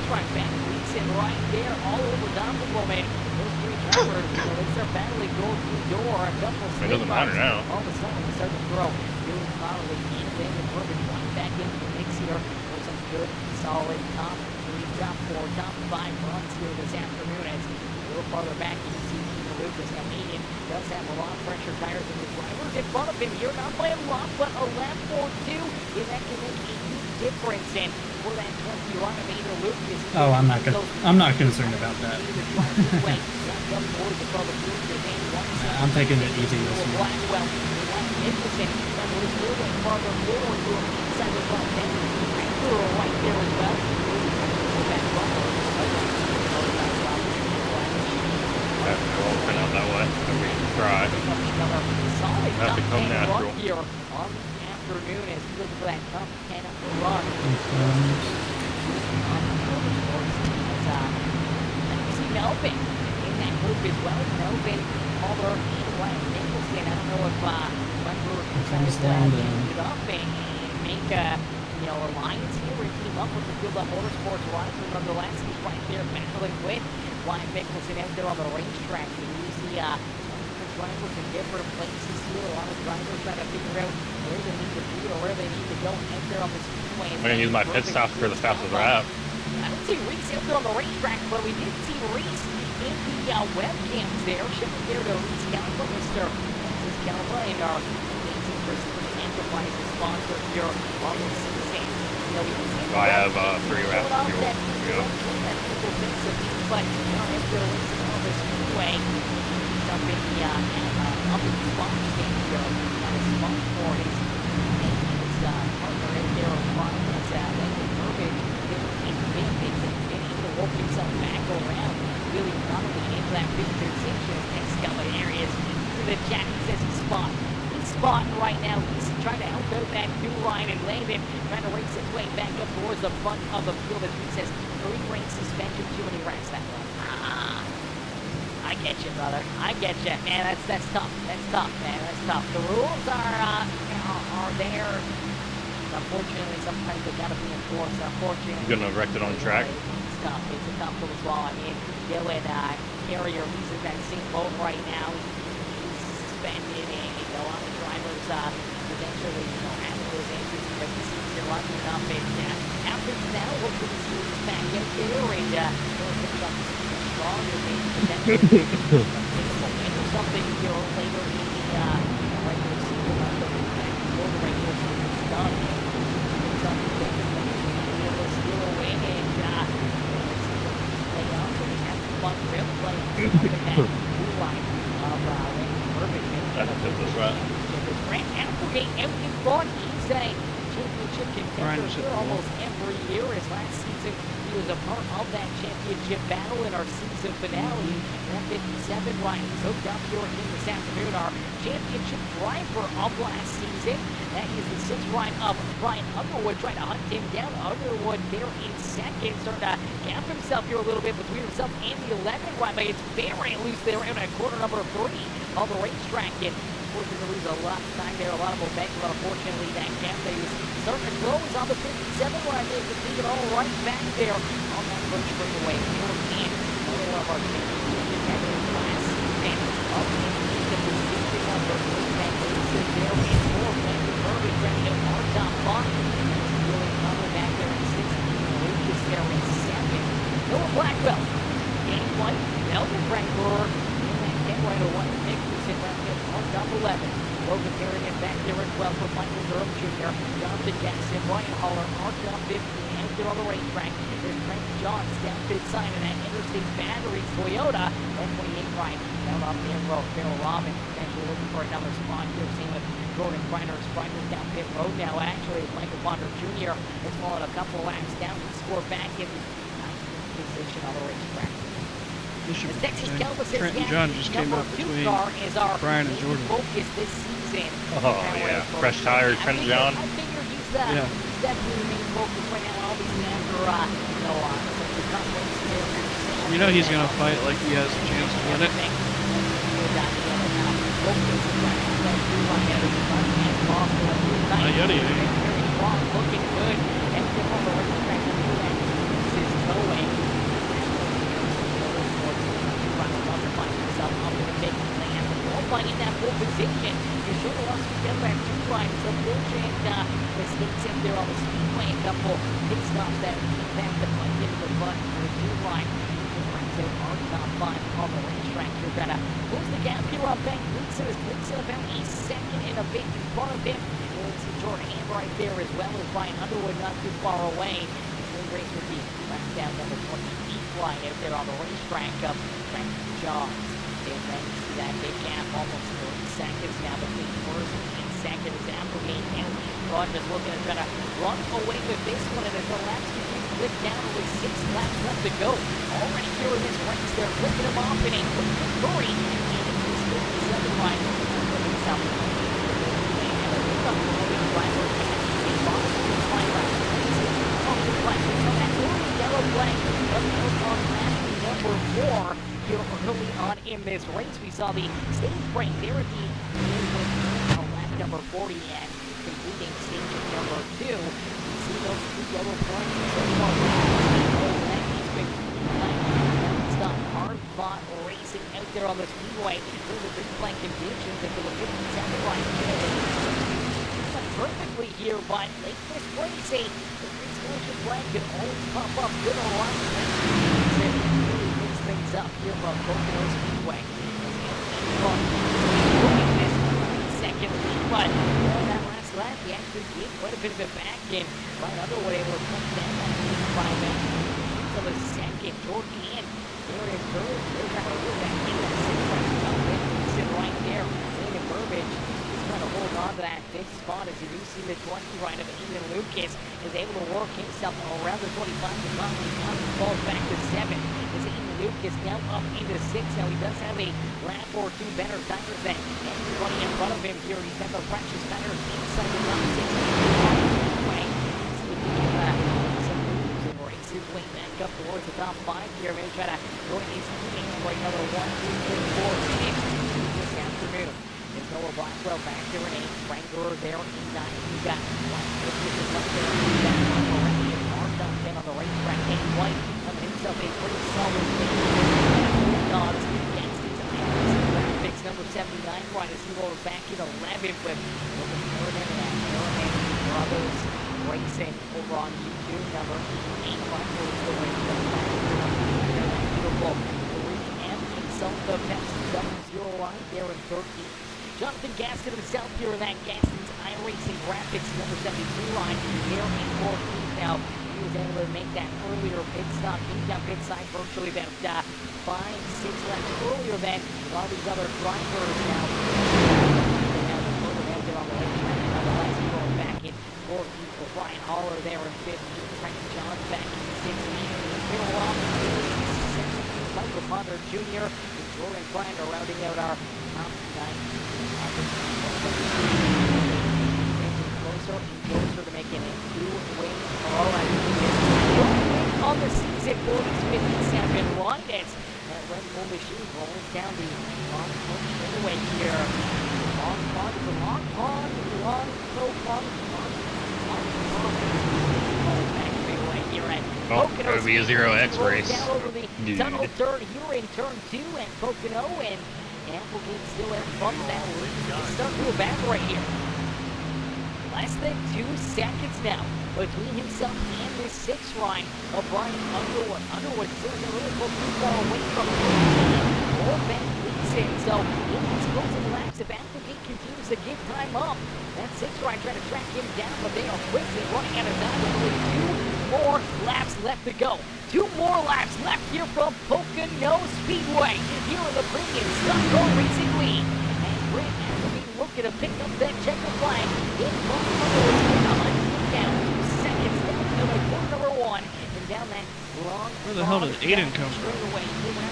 Speaker 10: Right back, Gleason right there, all over Donovan, man. Those 3 drivers, they start battling door through door. A couple of
Speaker 7: it doesn't matter now.
Speaker 10: All of a sudden, they start to throw. Doing probably and then the perfect right back into the mix here for some good, solid top 3, top 4, top 5 runs here this afternoon. As a little farther back, you can see Lucas. Now, Aiden does have a lot of pressure tires in his drivers in front of him here. Not by a lot, but a lap or 2. If that can make a huge difference. And for that 20 run of Aiden Lucas.
Speaker 5: Oh, I'm not concerned about that. I'm taking it easy this week.
Speaker 10: Blackwell, Nicholson, that was a little bit farther forward to him inside the front end. Right there as well.
Speaker 7: It won't turn out that way. We can try. Have to come natural.
Speaker 10: Here on the afternoon as we look for that top 10 run. See Melvin in that group as well. Melvin, Palmer, and Wyatt Nicholson. I don't know if Weber decided to get up and make a alliance here and team up with the Field Up Motorsports rider. Nonetheless, he's right there battling with Wyatt Nicholson out there on the racetrack. You see drivers in different places here. A lot of drivers trying to figure out where they need to be or where they need to go out there on the speedway.
Speaker 7: I'm going to use my pit stop for the fastest lap.
Speaker 10: I don't see Reese out there on the racetrack, but we did see Reese in the webcams there. Shifting there to Reese Calva, Mr. Calva, and our amazing Precision Enterprises sponsor here on the season.
Speaker 7: I have 3 laps of fuel. Yeah.
Speaker 10: But after racing on the speedway, up in the spot stand here, got a spot for his partner in there on front. That's Landon Burbick. Been able to work himself back around, really probably into that big position. Next couple of areas to the jack. He says he's spot. He's spot right now. He's trying to help out that new line and Landon trying to race his way back up towards the front of the field. As he says, 3 race suspension, too many racks that one. I get you, brother. I get you, man. That's tough. That's tough, man. That's tough. The rules are there. Unfortunately, sometimes they gotta be enforced. Unfortunately,
Speaker 7: you're gonna wreck it on track.
Speaker 10: It's tough. It's a tough little swallow. I mean, Dylan Carrier, he's in that same boat right now. He's suspended, and a lot of drivers potentially, having those injuries. But you're lucky enough, it happens now. Hopefully, see who's back in there and strong and maybe potentially something later in the regular season. Before the regular season is done, something that will steal away and playoffs and have fun real play. line of Burbage.
Speaker 7: That's this right.
Speaker 10: Grant Applegate out in front. He's a championship contender here almost every year. As last season, he was a part of that championship battle in our season finale. That 57 line is hooked up here again this afternoon. Our championship driver of last season. That is the 6th line of Brian Underwood, trying to hunt him down. Underwood there in second, starting to gap himself here a little bit between himself and the 11th line, but it's very loose there out at corner number 3 of the racetrack. And unfortunately, lose a lot of time there, a lot of momentum, but unfortunately that gap that is starting to close on the 57 line. They can take it all right back there on that first straightaway. Here in another one of our championship contenders last season up in the position number 3. That is there in 4th. Burbage ready to our top 5. Really coming back there in 16th. Lucas there in 7th. Noah Blackwell, Danny White, Melvin Frankfurt, and that 10 right of 1 Nicholson left in on top 11. Logan carrying it back there at 12 with Michael Durham Jr., Jonathan Jackson, Ryan Haller, on top 15, and there on the racetrack. There's Frank Johns down pit side of that Interstate Battery Toyota. That 28 right down off the road. Phil Robin potentially looking for another spot here. Same with Gordon Griner. Griner down pit road now. Actually, Michael Bonder Jr. has fallen a couple laps down to score back in the 19th position on the racetrack.
Speaker 2: Trenton John just came up between Brian and Jordan.
Speaker 10: Focus this season.
Speaker 7: Oh, yeah. Fresh tire, Trenton John.
Speaker 10: I figure he's definitely the main focus right now. Obviously, after,
Speaker 2: you know he's going to fight like he has a chance to win it. Yada yada.
Speaker 10: Looking good. And on the racetrack, this is going. Up in that full position. You should have lost together back 2 lines. Some bullshit mistakes in there on the speedway. A couple pit stops that back the fight into the butt for the 2 line. Brings out our top 5 on the racetrack. You're going to close the gap here on Bank Gleason. As Gleason about a second and a bit in front of him. You'll see Jordan Hand right there as well as Brian Underwood not too far away. The race would be left down number 28 line out there on the racetrack of Frank Johns. And then you see that big gap, almost 30 seconds now between first and second. Is Applegate and Rod just looking to try to run away with this one, and as the laps continue to slip down, only 6 laps left to go. Already here in this race, they're flipping them off in a quick victory. And it's this 57 line from himself. Yellow flag on lap number 4. Early on in this race, we saw the stage break there at the on lap number 40 and completing stage number 2. You see those 2 yellow flags so far. That has been non-stop hard-fought racing out there on the speedway. Those are big flag conditions into the 57 line. Perfectly here, but late this racing, the green flag can always pop up good or right. Things up here from Pocono Speedway. Second lead, but that last lap, he actually gave quite a bit of it back, and right Underwood able to come down that lead by until the second. Jordan and Aaron Burge, they're trying to look back in that 6th right. Sitting right there. David Burbage is trying to hold on to that 5th spot as you do see the 20 right of Ethan Lucas is able to work himself around the 25 to finally falls back to 7th. Lucas now up into 6th. Now he does have a lap or 2 better tires than everybody in front of him here. He's got the precious tires inside the top 6. Some races way back up towards the top 5 here. Maybe try to join his team for another 1, 2, 3, 4 minutes this afternoon. There's Noah Blackwell back there in 8th. Frank Brewer there in 9th. We've got Lucas up there in 10th. Already marked up 10 on the racetrack. And White himself a pretty solid Dogs against his graphics number 79 right as he rolls back in 11th with Brothers Racing over on YouTube. Number 8 right for the race. Beautiful 3M himself, the best 7-0 line there in 13th. Jonathan Gaston himself here in that Gaston's iRacing Graphics number 72 line here in 14th. Now he was able to make that earlier pit stop. He's down pit side virtually about 5, 6 laps earlier than a lot of these other drivers now. They have the overhead on the left track, nonetheless, going back in 14th for Brian Haller there in 15th. Frank John back in 16th. Bill Long in 17th. Michael Potter Jr. and Jordan Grinder rounding out our top 9. Closer and closer to making a 2-win on the season for these 57 riders. That Red Bull machine rolls down the long straightaway here. Long pond, long pond, long pond. Back straightaway here at Pocono.
Speaker 7: It'll be a 0x race.
Speaker 10: Down over the tunnel turn here in turn 2 and Pocono, and Applegate still in front of that lead. He's starting to evaporate here. Less than 2 seconds now between himself and this 6th ride of Brian Underwood. Underwood still a really close away from or Ben Gleason. So in these closing laps, if Applegate continues to give time up, that 6th ride trying to track him down, but they are quickly running out of time with only 2 more laps left to go. 2 more laps left here from Pocono Speedway here in the premium stock car racing league. And Grant Applegate looking to pick up that checker flag in front of down 2 seconds down to the corner number 1 and down that long.
Speaker 2: Where the hell did Aiden come from?
Speaker 10: Away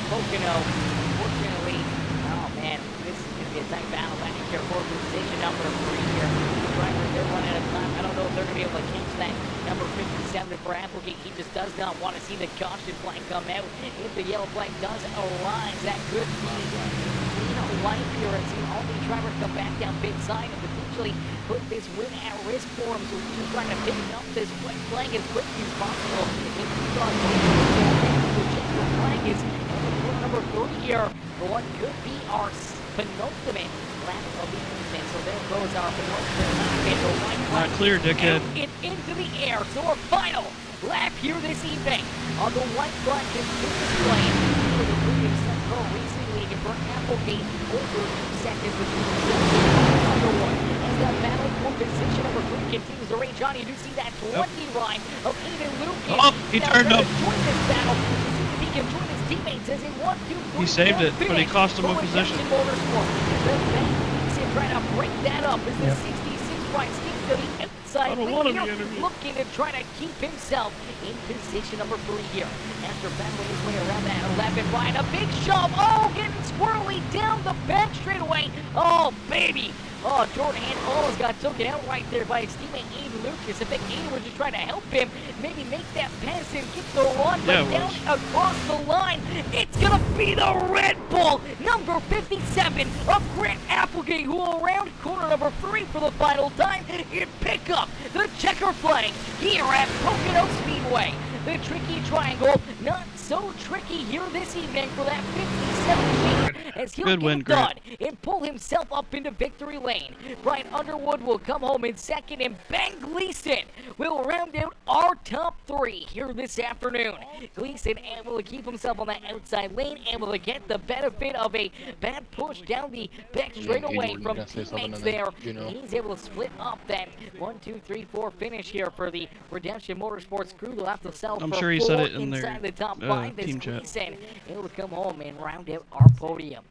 Speaker 10: Pocono. Unfortunately, oh man, this is going to be a tight battle back here for position number 3 here. Drivers, they're running out of time. I don't know if they're going to be able to catch that number 57 for Applegate. He just does not want to see the caution flag come out. If the yellow flag does arise, that could be life here and see all these drivers come back down pit side and potentially put this win at risk for him. So we're just trying to pick up this white flag as quickly as possible. If we start the checker flag is number 3 here for what could be our penultimate lap of the evening. So there goes our penultimate lap.
Speaker 2: Not clear, dickhead.
Speaker 10: Into the air. So our final lap here this evening on the white flag is displayed for the previous Central Racing League for Applegate over 2 seconds between Underwood. As that battle for position number 3 continues to rage on, you do see that 20 ride of Aiden Lucas.
Speaker 2: Oh, he turned up.
Speaker 10: Join this battle. He can join his teammates as a 1, 2, 3.
Speaker 2: He saved it, but he cost him a position.
Speaker 10: Trying to break that up as the 66 ride sticks to the outside looking to try to keep himself in position number 3 here. After battling his way around that 11 ride, a big shove. Oh, getting squirrely down the back straightaway. Oh, baby. Oh, Jordan almost got taken out right there by his teammate Aiden Lucas. I think Aiden was just trying to help him, maybe make that pass and get the run, but down across the line, it's going to be the Red Bull, number 57 of Grant Applegate, who will round corner number 3 for the final time and pick up the checker flag here at Pocono Speedway. The tricky triangle, not so tricky here this evening for that 57 machine as he'll get done and pull himself up into victory lane. Brian Underwood will come home in second, and Ben Gleason will round out our top 3 here this afternoon. Gleason able to keep himself on that outside lane, able to get the benefit of a bad push down the back straightaway from teammates there. He's able to split up that 1, 2, 3, 4 finish here for the Redemption Motorsports crew. They'll have to sell.
Speaker 2: I'm sure he said it in their
Speaker 10: the top 5
Speaker 2: team chat.
Speaker 10: Able to come home and round out our podium.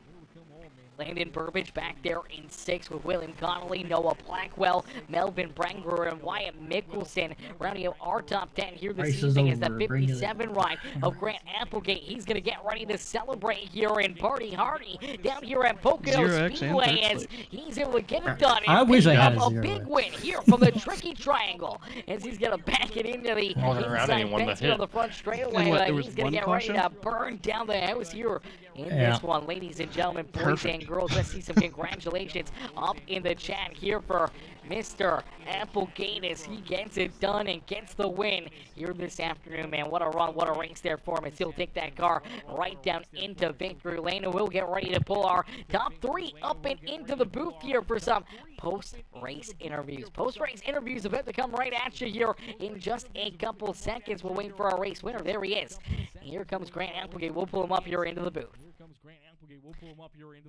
Speaker 10: Landon Burbage back there in 6th with William Connolly, Noah Blackwell, Melvin Branger, and Wyatt Mickelson rounding out our top 10 here this evening as the 57 ride of Grant Applegate. He's going to get ready to celebrate here in Party Hardy down here at Pocono Speedway as he's able to get it done.
Speaker 5: I wish I had
Speaker 10: a big win here from the tricky triangle as he's going to back it into the inside fence here on the front straightaway. He's going to get ready to burn down the house here in this one. Ladies and gentlemen, boys and girls, let's see some congratulations up in the chat here for Mr. Applegate as he gets it done and gets the win here this afternoon, man. What a run, what a race there for him as he'll take that car right down into victory lane, and we'll get ready to pull our top 3 up and into the booth here for some post-race interviews. Post-race interviews about to come right at you here in just a couple seconds. We'll wait for our race winner. There he is. Here comes Grant Applegate. We'll pull him up here into the booth.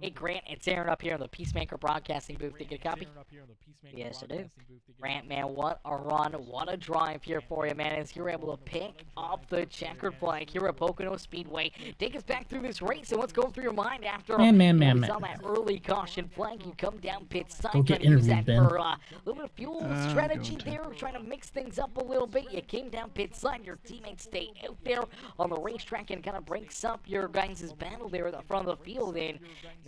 Speaker 10: Hey Grant, it's Aaron up here in the Peacemaker Broadcasting booth. Did you get a copy? Yes, I do. Grant, man, what a run, what a drive here for you, man, as you're able to pick up the checkered flag here at Pocono Speedway. Take us back through this race and what's going through your mind after
Speaker 5: man.
Speaker 10: saw that early caution flag. You come down pit side,
Speaker 5: Go get
Speaker 10: use that
Speaker 5: interviewed, Ben.
Speaker 10: for a little bit of fuel strategy there, trying to mix things up a little bit. You came down pit side, your teammates stay out there on the racetrack and kind of breaks up your guys' battle there at the front of the field, and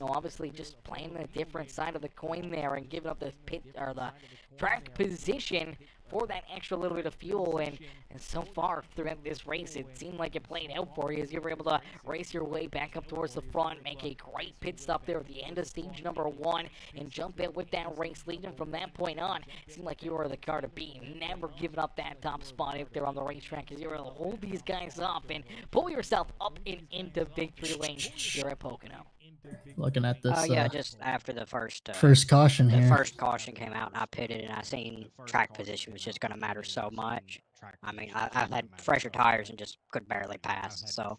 Speaker 10: obviously just playing the different side of the coin there and giving up the pit or the track position for that extra little bit of fuel, and so far throughout this race it seemed like it played out for you as you were able to race your way back up towards the front, make a great pit stop there at the end of stage number 1 and jump in with that race lead. And from that point on, it seemed like you were the car to beat, never giving up that top spot out there on the racetrack as you were able to hold these guys up and pull yourself up and into victory lane here at Pocono.
Speaker 5: Looking at this.
Speaker 11: Yeah, just after the first
Speaker 5: caution
Speaker 11: the
Speaker 5: here.
Speaker 11: first caution came out, and I pitted, and I seen track position was just going to matter so much. I mean, I've had fresher tires and just could barely pass. So,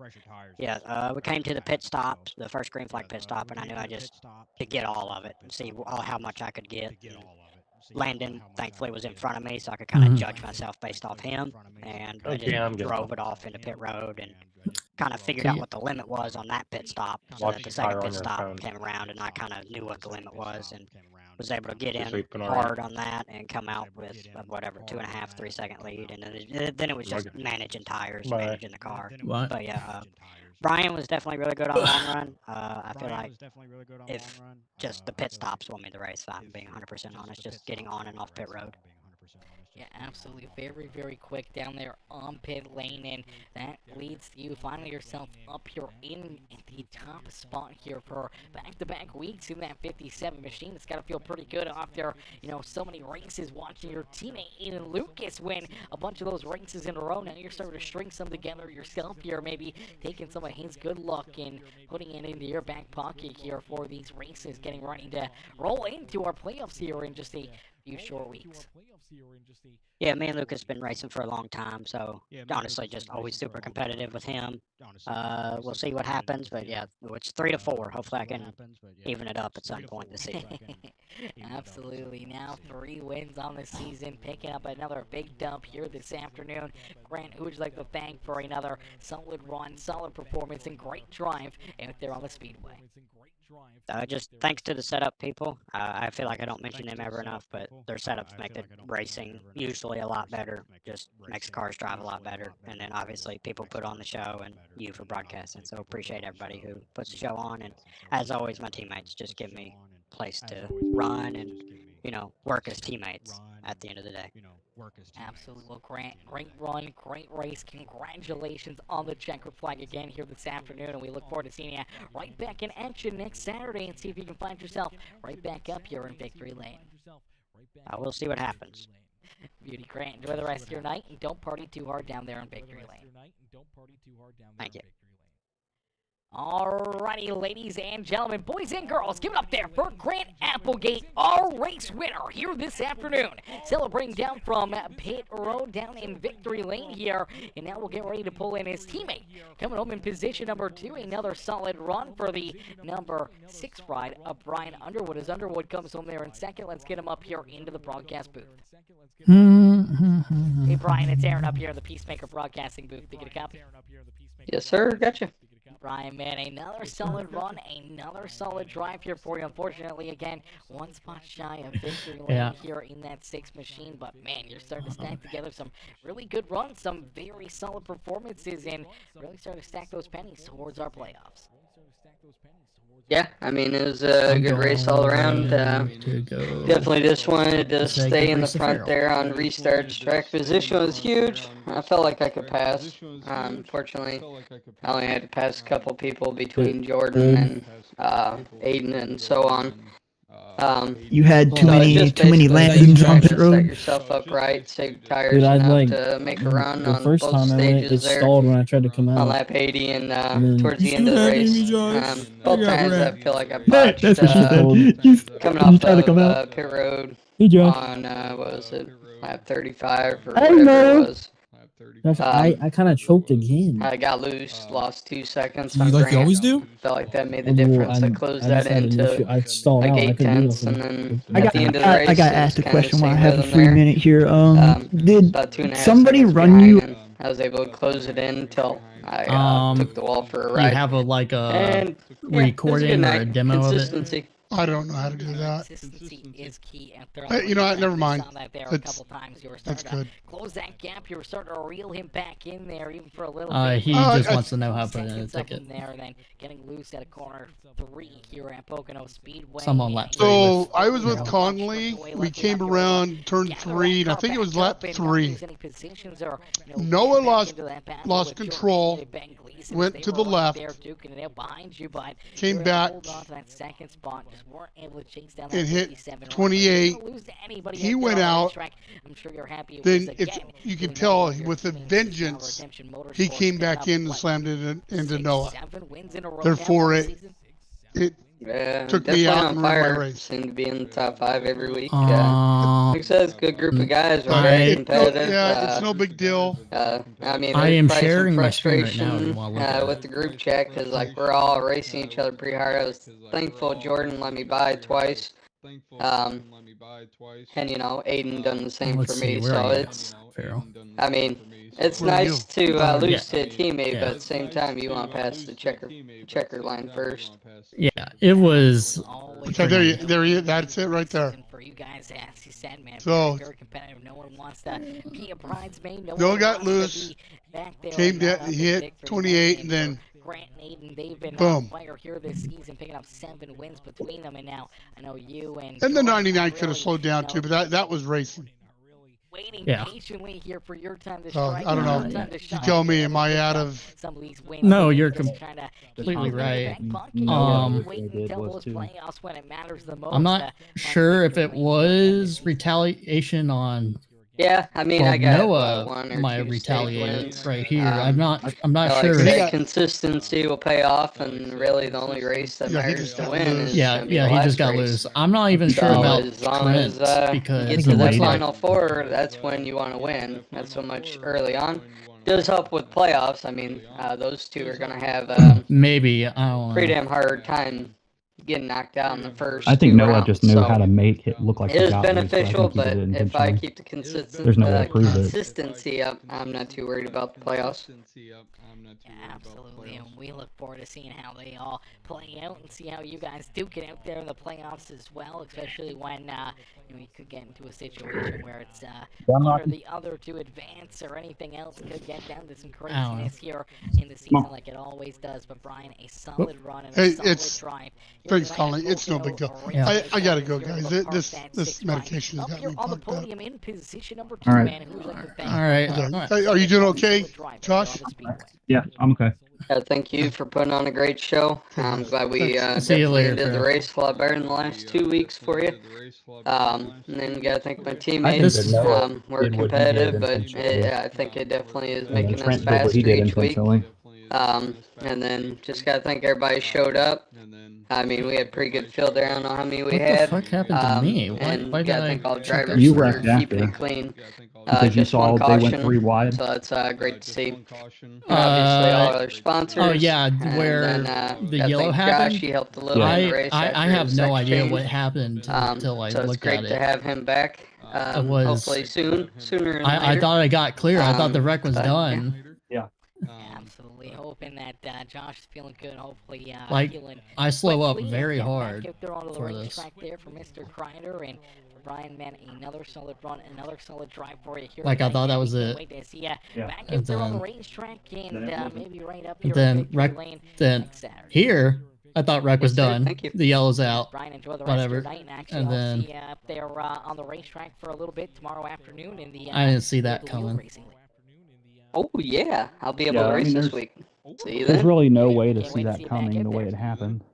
Speaker 11: yeah, we came to the pit stop, the first green flag pit stop, and I knew I just could get all of it and see how much I could get. Landon, thankfully, was in front of me, so I could kind of judge myself based off him, and I just drove it off into pit road and kind of figured out what the limit was on that pit stop, so that the second pit stop came around, and I kind of knew what the limit was, and was able to get in hard on that and come out with whatever 2.5, 3 second lead, and then it was just managing tires, managing the car. But yeah, Brian was definitely really good on the long run. I feel like if just the pit stops won me the race, if I'm being 100% honest, just getting on and off pit road.
Speaker 10: Yeah, absolutely. Very, very quick down there on pit lane, and that leads to you finding yourself up here in the top spot here for back-to-back weeks in that 57 machine. It's got to feel pretty good after, so many races, watching your teammate Aiden Lucas win a bunch of those races in a row. Now you're starting to string some together yourself here, maybe taking some of his good luck and putting it into your back pocket here for these races, getting ready to roll into our playoffs here in just a few short weeks.
Speaker 11: Yeah, me and Lucas been racing for a long time, so honestly, just always super competitive with him. We'll see what happens, but yeah, it's 3-4. Hopefully, I can even it up at some point this season.
Speaker 10: Absolutely. Now 3 wins on the season, picking up another big dump here this afternoon. Grant, who would you like to thank for another solid run, solid performance, and great drive out there on the speedway?
Speaker 11: Just thanks to the setup people. I feel like I don't mention them ever enough, but their setups make the racing usually a lot better. Just makes cars drive a lot better. And then obviously people put on the show and you for broadcasting. So appreciate everybody who puts the show on. And as always, my teammates just give me a place to run and, work as teammates at the end of the day.
Speaker 10: Absolutely. Well, Grant, great run, great race. Congratulations on the checkered flag again here this afternoon, and we look forward to seeing you right back in action next Saturday and see if you can find yourself right back up here in victory lane.
Speaker 11: We'll see what happens.
Speaker 10: Beauty, Grant. Enjoy the rest of your night, and don't party too hard down there in victory lane.
Speaker 11: Thank you.
Speaker 10: Alrighty, ladies and gentlemen, boys and girls, give it up there for Grant Applegate, our race winner here this afternoon. Celebrating down from pit road down in victory lane here. And now we'll get ready to pull in his teammate. Coming home in position number 2, another solid run for the number 6 ride of Brian Underwood. As Underwood comes home there in second, let's get him up here into the broadcast booth. Hey, Brian, it's Aaron up here in the Peacemaker Broadcasting booth. Did you get a copy?
Speaker 12: Yes, sir. Gotcha.
Speaker 10: Brian, man, another solid run, another solid drive here for you. Unfortunately, again, 1 spot shy of victory lane here in that 6 machine. But, man, you're starting to stack together some really good runs, some very solid performances, and really starting to stack those pennies towards our playoffs.
Speaker 12: Yeah, I mean, it was a good race all around. Definitely just wanted to stay in the front there on restarts. Track position was huge. I felt like I could pass. Unfortunately, I only had to pass a couple people between Jordan and Aiden and so on.
Speaker 5: You had too many landings on pit road.
Speaker 12: Set yourself up right, save tires enough to make a run on both stages there.
Speaker 5: Stalled when I tried to come out.
Speaker 12: On lap 80 and towards the end of the race. Both times I feel like I botched coming off pit road on, what was it, lap 35 or whatever it was.
Speaker 6: I kind of choked again.
Speaker 12: I got loose, lost 2 seconds.
Speaker 3: You like you always do?
Speaker 12: Felt like that made the difference. I closed that into
Speaker 6: I stalled
Speaker 12: like
Speaker 6: out.
Speaker 12: 8 tenths, and then
Speaker 6: I
Speaker 12: at the end of the race,
Speaker 6: I got asked a question while I have a free
Speaker 12: there.
Speaker 6: minute here. Did
Speaker 12: About 2.5
Speaker 6: somebody
Speaker 12: seconds
Speaker 6: run
Speaker 12: behind,
Speaker 6: you?
Speaker 12: and I was able to close it in until I took the wall for a ride.
Speaker 5: You have a like a
Speaker 12: and,
Speaker 5: recording or a demo of it?
Speaker 12: Consistency.
Speaker 13: I don't know how to do that.
Speaker 10: Consistency is key after
Speaker 13: You know what? Never mind.
Speaker 10: That's
Speaker 13: good.
Speaker 10: Close that gap. You were starting to reel him back in there, even for a little
Speaker 5: bit. He just wants to know how to put in a ticket.
Speaker 10: There, then getting loose at a corner 3 here at Pocono Speedway.
Speaker 5: Someone lap 3.
Speaker 13: So I was with Conley. We came around turn 3, and I think it was lap 3. Noah lost control. Went to the left, came back, and hit 28. He went out. Then you can tell with a vengeance, he came back in and slammed it into Noah. Therefore, it took me out and ruined my race.
Speaker 12: Seem to be in the top 5 every week. Like I said, it's a good group of guys. Very competitive.
Speaker 13: Yeah, it's no big deal.
Speaker 12: I mean,
Speaker 5: I am
Speaker 12: probably
Speaker 5: sharing
Speaker 12: some
Speaker 5: my screen right
Speaker 12: frustration
Speaker 5: now.
Speaker 12: with the group chat because like we're all racing each other pretty hard. I was thankful Jordan let me buy twice. And you know, Aiden done the same for me. So it's, I mean, it's nice to lose to a teammate, but at the same time, you want to pass the checker line first.
Speaker 5: Yeah, it was.
Speaker 13: Okay, there you. That's it right there. So, Noah got loose, came down, hit 28, and then
Speaker 10: Grant and Aiden, they've been
Speaker 13: boom.
Speaker 10: Fire here this season, picking up 7 wins between them, and now I know you and
Speaker 13: the 99 could have slowed down too, but that was racing.
Speaker 10: Waiting patiently here for your time to strike.
Speaker 13: I don't know. You tell me, am I out of?
Speaker 5: No, you're completely right. I'm not sure if it was retaliation on.
Speaker 12: Yeah, I mean, I got
Speaker 5: Noah
Speaker 12: one or
Speaker 5: might
Speaker 12: two
Speaker 5: retaliate right here. I'm not sure.
Speaker 12: Like consistency will pay off, and really the only race that matters to win is
Speaker 5: he just got loose. I'm not even sure about Trent because
Speaker 12: you get to the final 4, that's when you want to win. Not so much early on. Does help with playoffs. I mean, those two are gonna have
Speaker 5: maybe I don't know.
Speaker 12: Pretty damn hard time getting knocked out in the first.
Speaker 14: I think Noah
Speaker 12: rounds,
Speaker 14: just knew how to make it look like
Speaker 12: it is beneficial, but if I keep the consistency up, I'm not too worried about the playoffs.
Speaker 10: Absolutely, and we look forward to seeing how they all play out and see how you guys do get out there in the playoffs as well, especially when we could get into a situation where it's one or the other to advance or anything else could get down to some craziness here in the season like it always does. But Brian, a solid run and a solid drive.
Speaker 13: Thanks, Colin. It's no big deal. I gotta go, guys. This medication has got me fucked up.
Speaker 14: All right.
Speaker 5: All right.
Speaker 13: Hey, are you doing okay, Josh?
Speaker 14: Yeah, I'm okay.
Speaker 12: Thank you for putting on a great show. I'm glad we definitely did the race a lot better in the last 2 weeks for you. And then you gotta thank my teammates. We're competitive, but I think it definitely is making us faster each week. And then just gotta thank everybody who showed up. I mean, we had a pretty good field there. I don't know how many we had.
Speaker 5: What the fuck happened to me?
Speaker 12: And gotta thank all the drivers
Speaker 14: You
Speaker 12: for
Speaker 14: wrecked
Speaker 12: keeping it clean.
Speaker 14: Because you saw they went 3 wide.
Speaker 12: So that's great to see. And obviously, all our sponsors.
Speaker 5: Oh yeah, where the yellow happened.
Speaker 12: Josh, he helped a little in the race.
Speaker 5: I have no idea what happened until I
Speaker 12: so
Speaker 5: looked at it.
Speaker 12: it's great to have him back. Hopefully sooner than later.
Speaker 5: I thought I got clear. I thought the wreck was done.
Speaker 14: Yeah.
Speaker 10: Absolutely, hoping that Josh is feeling good. Hopefully, feeling
Speaker 5: I slow up very hard
Speaker 10: for this. There for Mr. Kreider and Brian, man, another solid run, another solid drive for you here.
Speaker 5: Like I thought that was it.
Speaker 10: Wait to see back up there on the racetrack and maybe right up here.
Speaker 5: Then here. I thought wreck was done. The yellow's out.
Speaker 10: Brian, enjoy the
Speaker 5: whatever.
Speaker 10: Rest of your night, and
Speaker 5: and then
Speaker 10: I'll see you up there on the racetrack for a little bit tomorrow afternoon in the.
Speaker 5: I didn't see that coming.
Speaker 12: Oh yeah, I'll be able to race this week. See you then.
Speaker 14: There's really no way to see that coming the way it happened.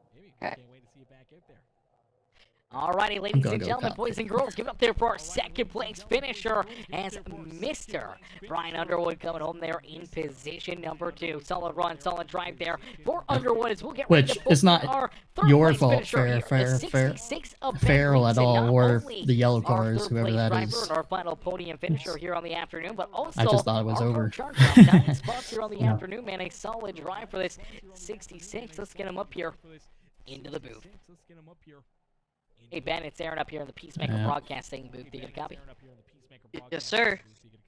Speaker 10: Alrighty, ladies and gentlemen, boys and girls, give it up there for our second place finisher as Mr. Brian Underwood coming home there in position number 2. Solid run, solid drive there for Underwood as we'll get ready to
Speaker 5: Which is not
Speaker 10: our
Speaker 5: your
Speaker 10: third place
Speaker 5: fault,
Speaker 10: finisher
Speaker 5: Farrell at all, or the yellow cars, whoever that is.
Speaker 10: Our final podium finisher here on the afternoon, but also
Speaker 5: I just thought it was over.
Speaker 10: Spots here on the afternoon, man. A solid drive for this 66. Let's get him up here into the booth. Hey, Ben, it's Aaron up here in the Peacemaker Broadcasting booth. Do you get a copy?
Speaker 12: Yes, sir.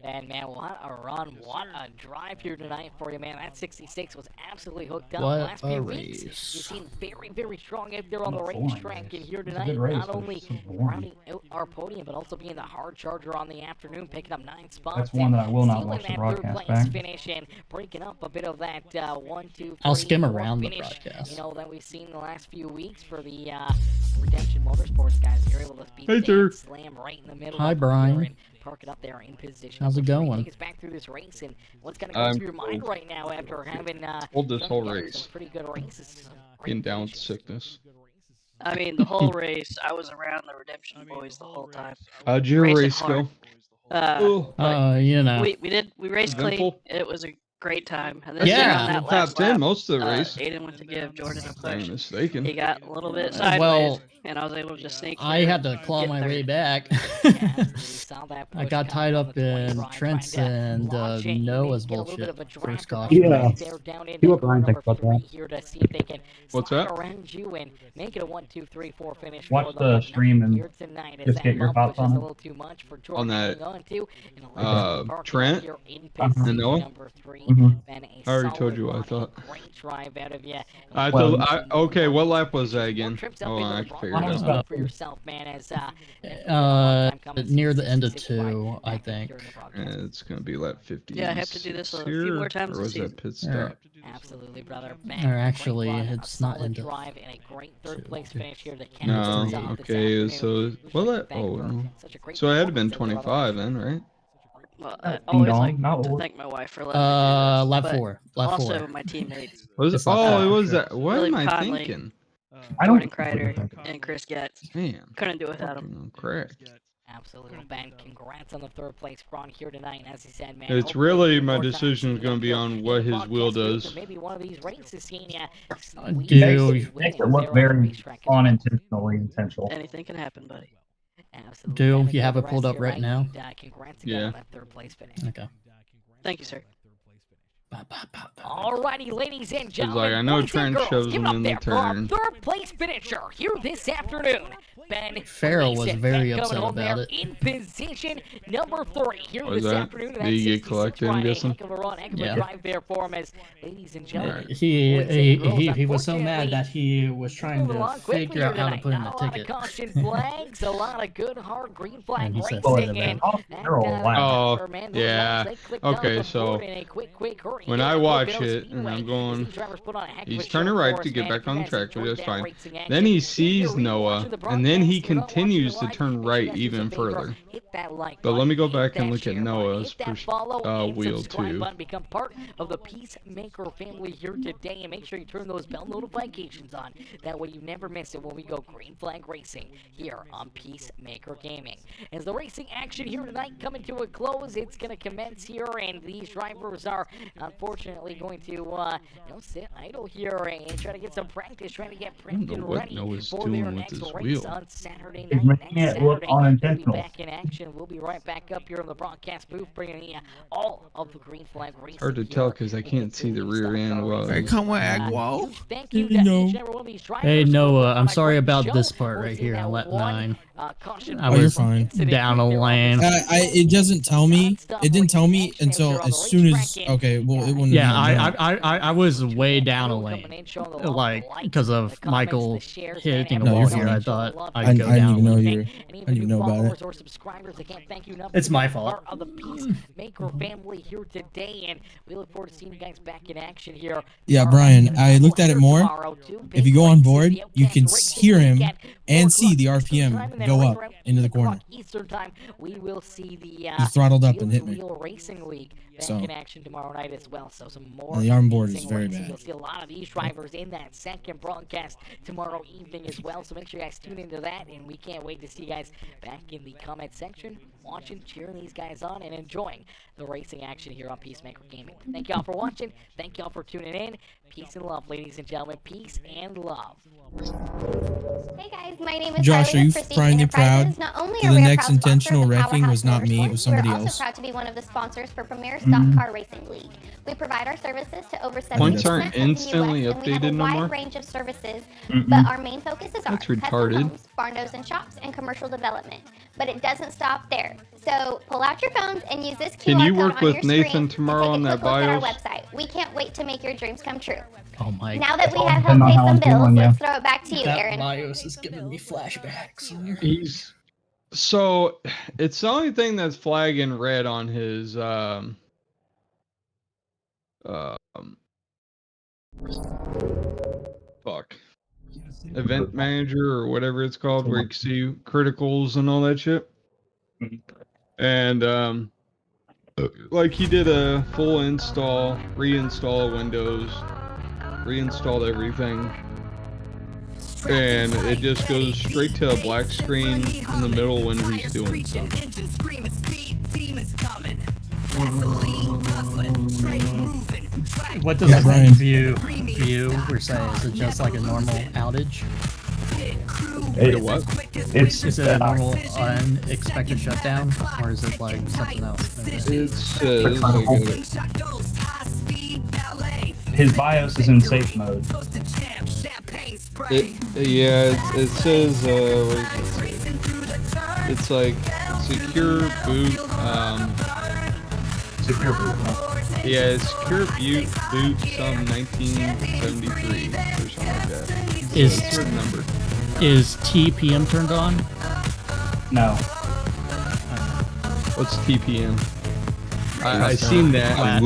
Speaker 10: And, man, what a run, what a drive here tonight for you, man. That 66 was absolutely hooked up.
Speaker 5: What
Speaker 10: Last
Speaker 5: a
Speaker 10: few
Speaker 5: race.
Speaker 10: weeks, you've seen very, very strong up there on the racetrack. And here tonight, not only rounding out our podium, but also being the hard charger on the afternoon, picking up 9 spots.
Speaker 14: That's one that I will not watch the broadcast
Speaker 10: third place
Speaker 14: back.
Speaker 10: finish and breaking up a bit of that 1, 2, 3,
Speaker 5: I'll skim
Speaker 10: 4
Speaker 5: around the
Speaker 10: finish,
Speaker 5: broadcast.
Speaker 10: you know, that we've seen the last few weeks for the Redemption Motorsports guys. You're able to beat
Speaker 5: Hey, sir.
Speaker 10: slam right in the middle.
Speaker 5: Hi,
Speaker 10: of
Speaker 5: Brian.
Speaker 10: and park it up there in position.
Speaker 5: How's it going?
Speaker 10: Take us back through this race and what's going to go through your mind right now after having
Speaker 4: Hold this whole
Speaker 10: some
Speaker 4: race.
Speaker 10: pretty good races.
Speaker 4: Getting down with sickness.
Speaker 12: I mean, the whole race, I was around the Redemption boys the whole time.
Speaker 4: How'd your
Speaker 12: Racing
Speaker 4: race go?
Speaker 12: hard.
Speaker 5: You know.
Speaker 12: We raced clean.
Speaker 4: Eventful?
Speaker 12: It was a great time. And
Speaker 5: Yeah.
Speaker 12: on that
Speaker 4: Top
Speaker 12: last
Speaker 4: 10
Speaker 12: lap,
Speaker 4: most of the race.
Speaker 12: Aiden went to give Jordan a
Speaker 4: If I'm
Speaker 12: push.
Speaker 4: mistaken.
Speaker 12: He got a little bit sideways,
Speaker 5: Well,
Speaker 12: and I was able to just sneak
Speaker 5: I
Speaker 12: through
Speaker 5: had to
Speaker 12: and
Speaker 5: claw
Speaker 12: get
Speaker 5: my
Speaker 12: third.
Speaker 5: way back. I got tied up in Trent's and Noah's bullshit. First caution.
Speaker 14: Yeah. See what Brian thinks about that.
Speaker 10: Here to see if they can
Speaker 4: What's
Speaker 10: slide
Speaker 4: that?
Speaker 10: around you and make it a 1, 2, 3, 4 finish.
Speaker 14: Watch
Speaker 10: for
Speaker 14: the
Speaker 10: them.
Speaker 14: stream and
Speaker 10: Here tonight, as
Speaker 14: just
Speaker 10: that
Speaker 14: get your
Speaker 10: bump
Speaker 14: thoughts
Speaker 10: was
Speaker 14: on
Speaker 10: just
Speaker 14: it.
Speaker 10: a little too much for
Speaker 4: On
Speaker 10: Jordan
Speaker 4: that,
Speaker 10: to hang on to, and a little bit of
Speaker 4: Trent
Speaker 10: here in
Speaker 4: and
Speaker 10: position
Speaker 4: Noah?
Speaker 10: number 3.
Speaker 14: Mhm.
Speaker 10: And a
Speaker 4: I already told
Speaker 10: solid
Speaker 4: you what I
Speaker 10: run, a
Speaker 4: thought.
Speaker 10: great drive out of you.
Speaker 4: Okay, what lap was that again? Oh, I can figure it out.
Speaker 10: For yourself, man, as
Speaker 5: Near the end of 2, I think.
Speaker 4: It's gonna be lap 50.
Speaker 12: Yeah, I have to do this a few
Speaker 4: here,
Speaker 12: more times
Speaker 4: or
Speaker 12: this
Speaker 4: was that pit stop?
Speaker 5: Or-
Speaker 10: Absolutely, brother.
Speaker 5: Or actually, it's not
Speaker 10: solid
Speaker 5: into
Speaker 10: drive and a great third place finish here to cap
Speaker 4: No,
Speaker 10: things off this
Speaker 4: okay,
Speaker 10: afternoon.
Speaker 4: so well, that oh no. So I had to been 25 then, right?
Speaker 12: Well, I
Speaker 14: Ding
Speaker 12: always
Speaker 14: dong,
Speaker 12: like
Speaker 14: not
Speaker 12: to
Speaker 14: what-
Speaker 12: thank my wife for letting me do this,
Speaker 5: lap
Speaker 12: but
Speaker 5: 4. Lap
Speaker 12: also
Speaker 5: 4.
Speaker 12: my teammates.
Speaker 4: Was it?
Speaker 5: It's not
Speaker 4: Oh,
Speaker 5: that,
Speaker 4: it was
Speaker 5: sure.
Speaker 4: that. What
Speaker 12: Billy
Speaker 4: am I
Speaker 12: Conley.
Speaker 4: thinking?
Speaker 14: I don't
Speaker 12: Jordan Kreider and Chris Getz.
Speaker 4: Damn.
Speaker 12: Couldn't do without him.
Speaker 4: Fucking correct.
Speaker 10: Absolutely, Ben. Congrats on the third place run here tonight. As he said, man.
Speaker 4: It's
Speaker 10: hopefully
Speaker 4: really my
Speaker 10: more
Speaker 4: decision is
Speaker 10: times
Speaker 4: gonna be on what his wheel
Speaker 10: broadcast booth,
Speaker 4: does.
Speaker 10: or maybe one of these races seeing ya
Speaker 5: Dude.
Speaker 14: Makes it look very unintentionally intentional.
Speaker 12: Anything can happen, buddy.
Speaker 10: Absolutely.
Speaker 5: Do
Speaker 10: Ben,
Speaker 5: you have it
Speaker 10: congrats
Speaker 5: pulled up
Speaker 10: here,
Speaker 5: right now?
Speaker 10: and, congrats again
Speaker 4: Yeah.
Speaker 10: on that third place finish.
Speaker 5: Okay.
Speaker 12: Thank you, sir.
Speaker 10: Alrighty, ladies and gentlemen,
Speaker 4: like, I know
Speaker 10: boys and
Speaker 4: Trent
Speaker 10: girls,
Speaker 4: shoves
Speaker 10: give it
Speaker 4: him
Speaker 10: up
Speaker 4: in the
Speaker 10: there for our
Speaker 4: turn.
Speaker 10: third place finisher here this afternoon. Ben
Speaker 5: Farrell was
Speaker 10: Gleason,
Speaker 5: very
Speaker 10: Ben
Speaker 5: upset
Speaker 10: coming home
Speaker 5: about
Speaker 10: there
Speaker 5: it.
Speaker 10: In position number 3 here
Speaker 4: What was
Speaker 10: this
Speaker 4: that?
Speaker 10: afternoon.
Speaker 4: Did he get collected, I'm guessing?
Speaker 10: Heck of a run, heck of a
Speaker 5: Yeah.
Speaker 10: drive there for him as, ladies and gentlemen.
Speaker 5: He was so mad that he was trying
Speaker 10: moving
Speaker 5: to
Speaker 10: along quickly
Speaker 5: figure out
Speaker 10: here
Speaker 5: how to
Speaker 10: tonight.
Speaker 5: put in
Speaker 10: Not
Speaker 5: a
Speaker 10: a lot of
Speaker 5: ticket.
Speaker 10: caution flags, a lot of good hard green flag
Speaker 5: And he said,
Speaker 10: racing,
Speaker 5: "Fuck it,
Speaker 10: and
Speaker 5: man."
Speaker 10: that,
Speaker 4: Oh,
Speaker 10: man, those
Speaker 4: yeah.
Speaker 10: lines, they clicked on
Speaker 4: Okay,
Speaker 10: the
Speaker 4: so
Speaker 10: board in a quick hurry
Speaker 4: when
Speaker 10: here
Speaker 4: I
Speaker 10: at
Speaker 4: watch
Speaker 10: Pocono
Speaker 4: it and
Speaker 10: Speedway.
Speaker 4: I'm going,
Speaker 10: These drivers put on a heck of
Speaker 4: he's
Speaker 10: a
Speaker 4: turning
Speaker 10: show
Speaker 4: right
Speaker 10: for
Speaker 4: to
Speaker 10: us,
Speaker 4: get
Speaker 10: man.
Speaker 4: back on the
Speaker 10: If you
Speaker 4: track,
Speaker 10: guys
Speaker 4: but that's
Speaker 10: enjoyed
Speaker 4: fine.
Speaker 10: that racing action,
Speaker 4: Then he
Speaker 10: if
Speaker 4: sees
Speaker 10: you're
Speaker 4: Noah,
Speaker 10: rewatching the
Speaker 4: and then he
Speaker 10: broadcast, you're not watching
Speaker 4: continues
Speaker 10: it
Speaker 4: to
Speaker 10: live,
Speaker 4: turn
Speaker 10: make sure
Speaker 4: right
Speaker 10: you guys do
Speaker 4: even
Speaker 10: us a favor,
Speaker 4: further.
Speaker 10: hit that like
Speaker 4: But let
Speaker 10: button,
Speaker 4: me go back
Speaker 10: hit
Speaker 4: and
Speaker 10: that
Speaker 4: look at
Speaker 10: share button,
Speaker 4: Noah's
Speaker 10: hit that follow and
Speaker 4: wheel
Speaker 10: subscribe
Speaker 4: too.
Speaker 10: button, become part of the Peacemaker family here today, and make sure you turn those bell notifications on. That way you never miss it when we go green flag racing here on Peacemaker Gaming. As the racing action here tonight coming to a close, it's going to commence here, and these drivers are unfortunately going to sit idle here and try to get some practice, trying to get prepped and
Speaker 4: what
Speaker 10: ready
Speaker 4: Noah's
Speaker 10: for
Speaker 4: doing
Speaker 10: their
Speaker 4: with
Speaker 10: next
Speaker 4: his
Speaker 10: race
Speaker 4: wheel.
Speaker 10: on Saturday
Speaker 14: He's
Speaker 10: night.
Speaker 14: making it look
Speaker 10: We'll be
Speaker 14: unintentional.
Speaker 10: back in action. We'll be right back up here in the broadcast booth, bringing you all of the green flag racing.
Speaker 4: Hard to tell because I can't see the rear end well.
Speaker 10: Thank you to
Speaker 5: You know.
Speaker 10: each and every one of these drivers.
Speaker 5: Hey
Speaker 10: for
Speaker 5: Noah,
Speaker 10: putting
Speaker 5: I'm
Speaker 10: on a
Speaker 5: sorry
Speaker 10: great
Speaker 5: about
Speaker 10: show.
Speaker 5: this part
Speaker 10: We'll
Speaker 5: right
Speaker 10: see
Speaker 5: here
Speaker 10: that
Speaker 5: on lap
Speaker 10: one,
Speaker 5: 9.
Speaker 10: caution
Speaker 5: I
Speaker 6: Oh, you're
Speaker 5: was
Speaker 6: fine.
Speaker 5: down a lane.
Speaker 6: It doesn't tell me. It didn't tell me until as soon as. Okay, well, it wouldn't.
Speaker 5: Yeah,
Speaker 6: have
Speaker 5: I was way down a lane, like because of Michael hitting the
Speaker 6: No,
Speaker 5: wall
Speaker 6: you're
Speaker 5: here.
Speaker 6: fine.
Speaker 5: I thought
Speaker 6: I
Speaker 5: I'd go
Speaker 6: didn't
Speaker 5: down.
Speaker 6: even know
Speaker 5: a
Speaker 6: you
Speaker 5: lane.
Speaker 6: were. I didn't even know about it.
Speaker 10: Or subscribers, I can't thank you enough.
Speaker 5: It's
Speaker 10: for
Speaker 5: my
Speaker 10: being
Speaker 5: fault.
Speaker 10: Part of the Peacemaker family here today, and we look forward to seeing you guys back in action here.
Speaker 6: Yeah, Brian, I looked at it more. If you go on board, you can hear him and see the RPM go up into the corner.
Speaker 10: Eastern time, we will see the
Speaker 6: he throttled up and hit me.
Speaker 10: Racing League back
Speaker 6: So,
Speaker 10: in action tomorrow night as well. So some more.
Speaker 6: The arm board is very bad.
Speaker 10: You'll see a lot of these drivers in that second broadcast tomorrow evening as well. So make sure you guys tune into that, and we can't wait to see you guys back in the comment section, watching, cheering these guys on, and enjoying the racing action here on Peacemaker Gaming. Thank y'all for watching. Thank y'all for tuning in. Peace and love, ladies and gentlemen. Peace and love.
Speaker 15: Hey guys, my name is
Speaker 6: Josh, are you finally proud
Speaker 15: that
Speaker 6: the next intentional wrecking was not me, it was somebody else?
Speaker 15: We're also proud to be one of the sponsors for Premier Stock Car Racing League. We provide our services to over 70%
Speaker 4: Points aren't instantly
Speaker 15: of the US,
Speaker 4: updated
Speaker 15: and we
Speaker 4: no
Speaker 15: have a
Speaker 4: more?
Speaker 15: wide range of services, but our main focus is
Speaker 4: That's
Speaker 15: custom
Speaker 4: retarded.
Speaker 15: homes, barnos and shops, and commercial development. But it doesn't stop there. So pull out your phones and use this QR
Speaker 4: Can you
Speaker 15: code
Speaker 4: work
Speaker 15: on
Speaker 4: with
Speaker 15: your
Speaker 4: Nathan
Speaker 15: screen
Speaker 4: tomorrow on
Speaker 15: and
Speaker 4: that
Speaker 15: take a quick look at our
Speaker 4: BIOS?
Speaker 15: website. We can't wait to make your dreams come true.
Speaker 5: Oh my
Speaker 15: Now that we have
Speaker 14: Depends
Speaker 15: helped
Speaker 14: on
Speaker 15: pay
Speaker 14: how
Speaker 15: some
Speaker 14: I'm feeling,
Speaker 15: bills,
Speaker 14: yeah.
Speaker 15: let's throw it back to you,
Speaker 5: That
Speaker 15: Aaron.
Speaker 5: BIOS is giving me flashbacks.
Speaker 4: He's so it's the only thing that's flagging red on his fuck event manager or whatever it's called, where you can see criticals and all that shit. And like he did a full install, reinstall Windows, reinstalled everything, and it just goes straight to a black screen in the middle when he's doing stuff.
Speaker 5: What does the
Speaker 6: Brian.
Speaker 5: view we're saying? Is it just like a normal outage?
Speaker 4: What?
Speaker 5: Is it a normal unexpected shutdown, or is it like something else?
Speaker 4: It's
Speaker 14: His BIOS is in safe mode.
Speaker 4: it says what does it say? It's like secure boot.
Speaker 14: Secure boot. Huh?
Speaker 4: Yeah, it's secure boot some 1973 or something like that.
Speaker 5: Is
Speaker 4: it's a certain number.
Speaker 5: Is TPM turned on?
Speaker 14: No.
Speaker 4: What's TPM? I seen that. I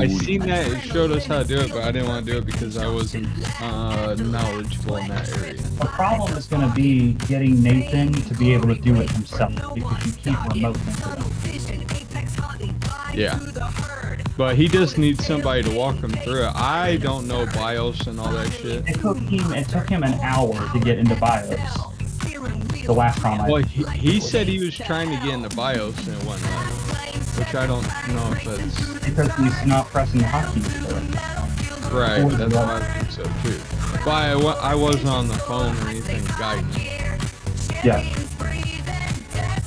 Speaker 4: seen that. It showed us how to do it, but I didn't want to do it because I wasn't knowledgeable in that area.
Speaker 14: The problem is going to be getting Nathan to be able to do it himself because you keep remote control.
Speaker 4: Yeah. But he just needs somebody to walk him through it. I don't know BIOS and all that shit.
Speaker 14: It took him an hour to get into BIOS. The last time
Speaker 4: Well, he said he was trying to get into BIOS and it wouldn't let him, which I don't know if that's...
Speaker 14: Because he's not pressing the hotkey for it.
Speaker 4: Right, that's why I think so too. But I wasn't on the phone or anything guiding him.
Speaker 14: Yeah.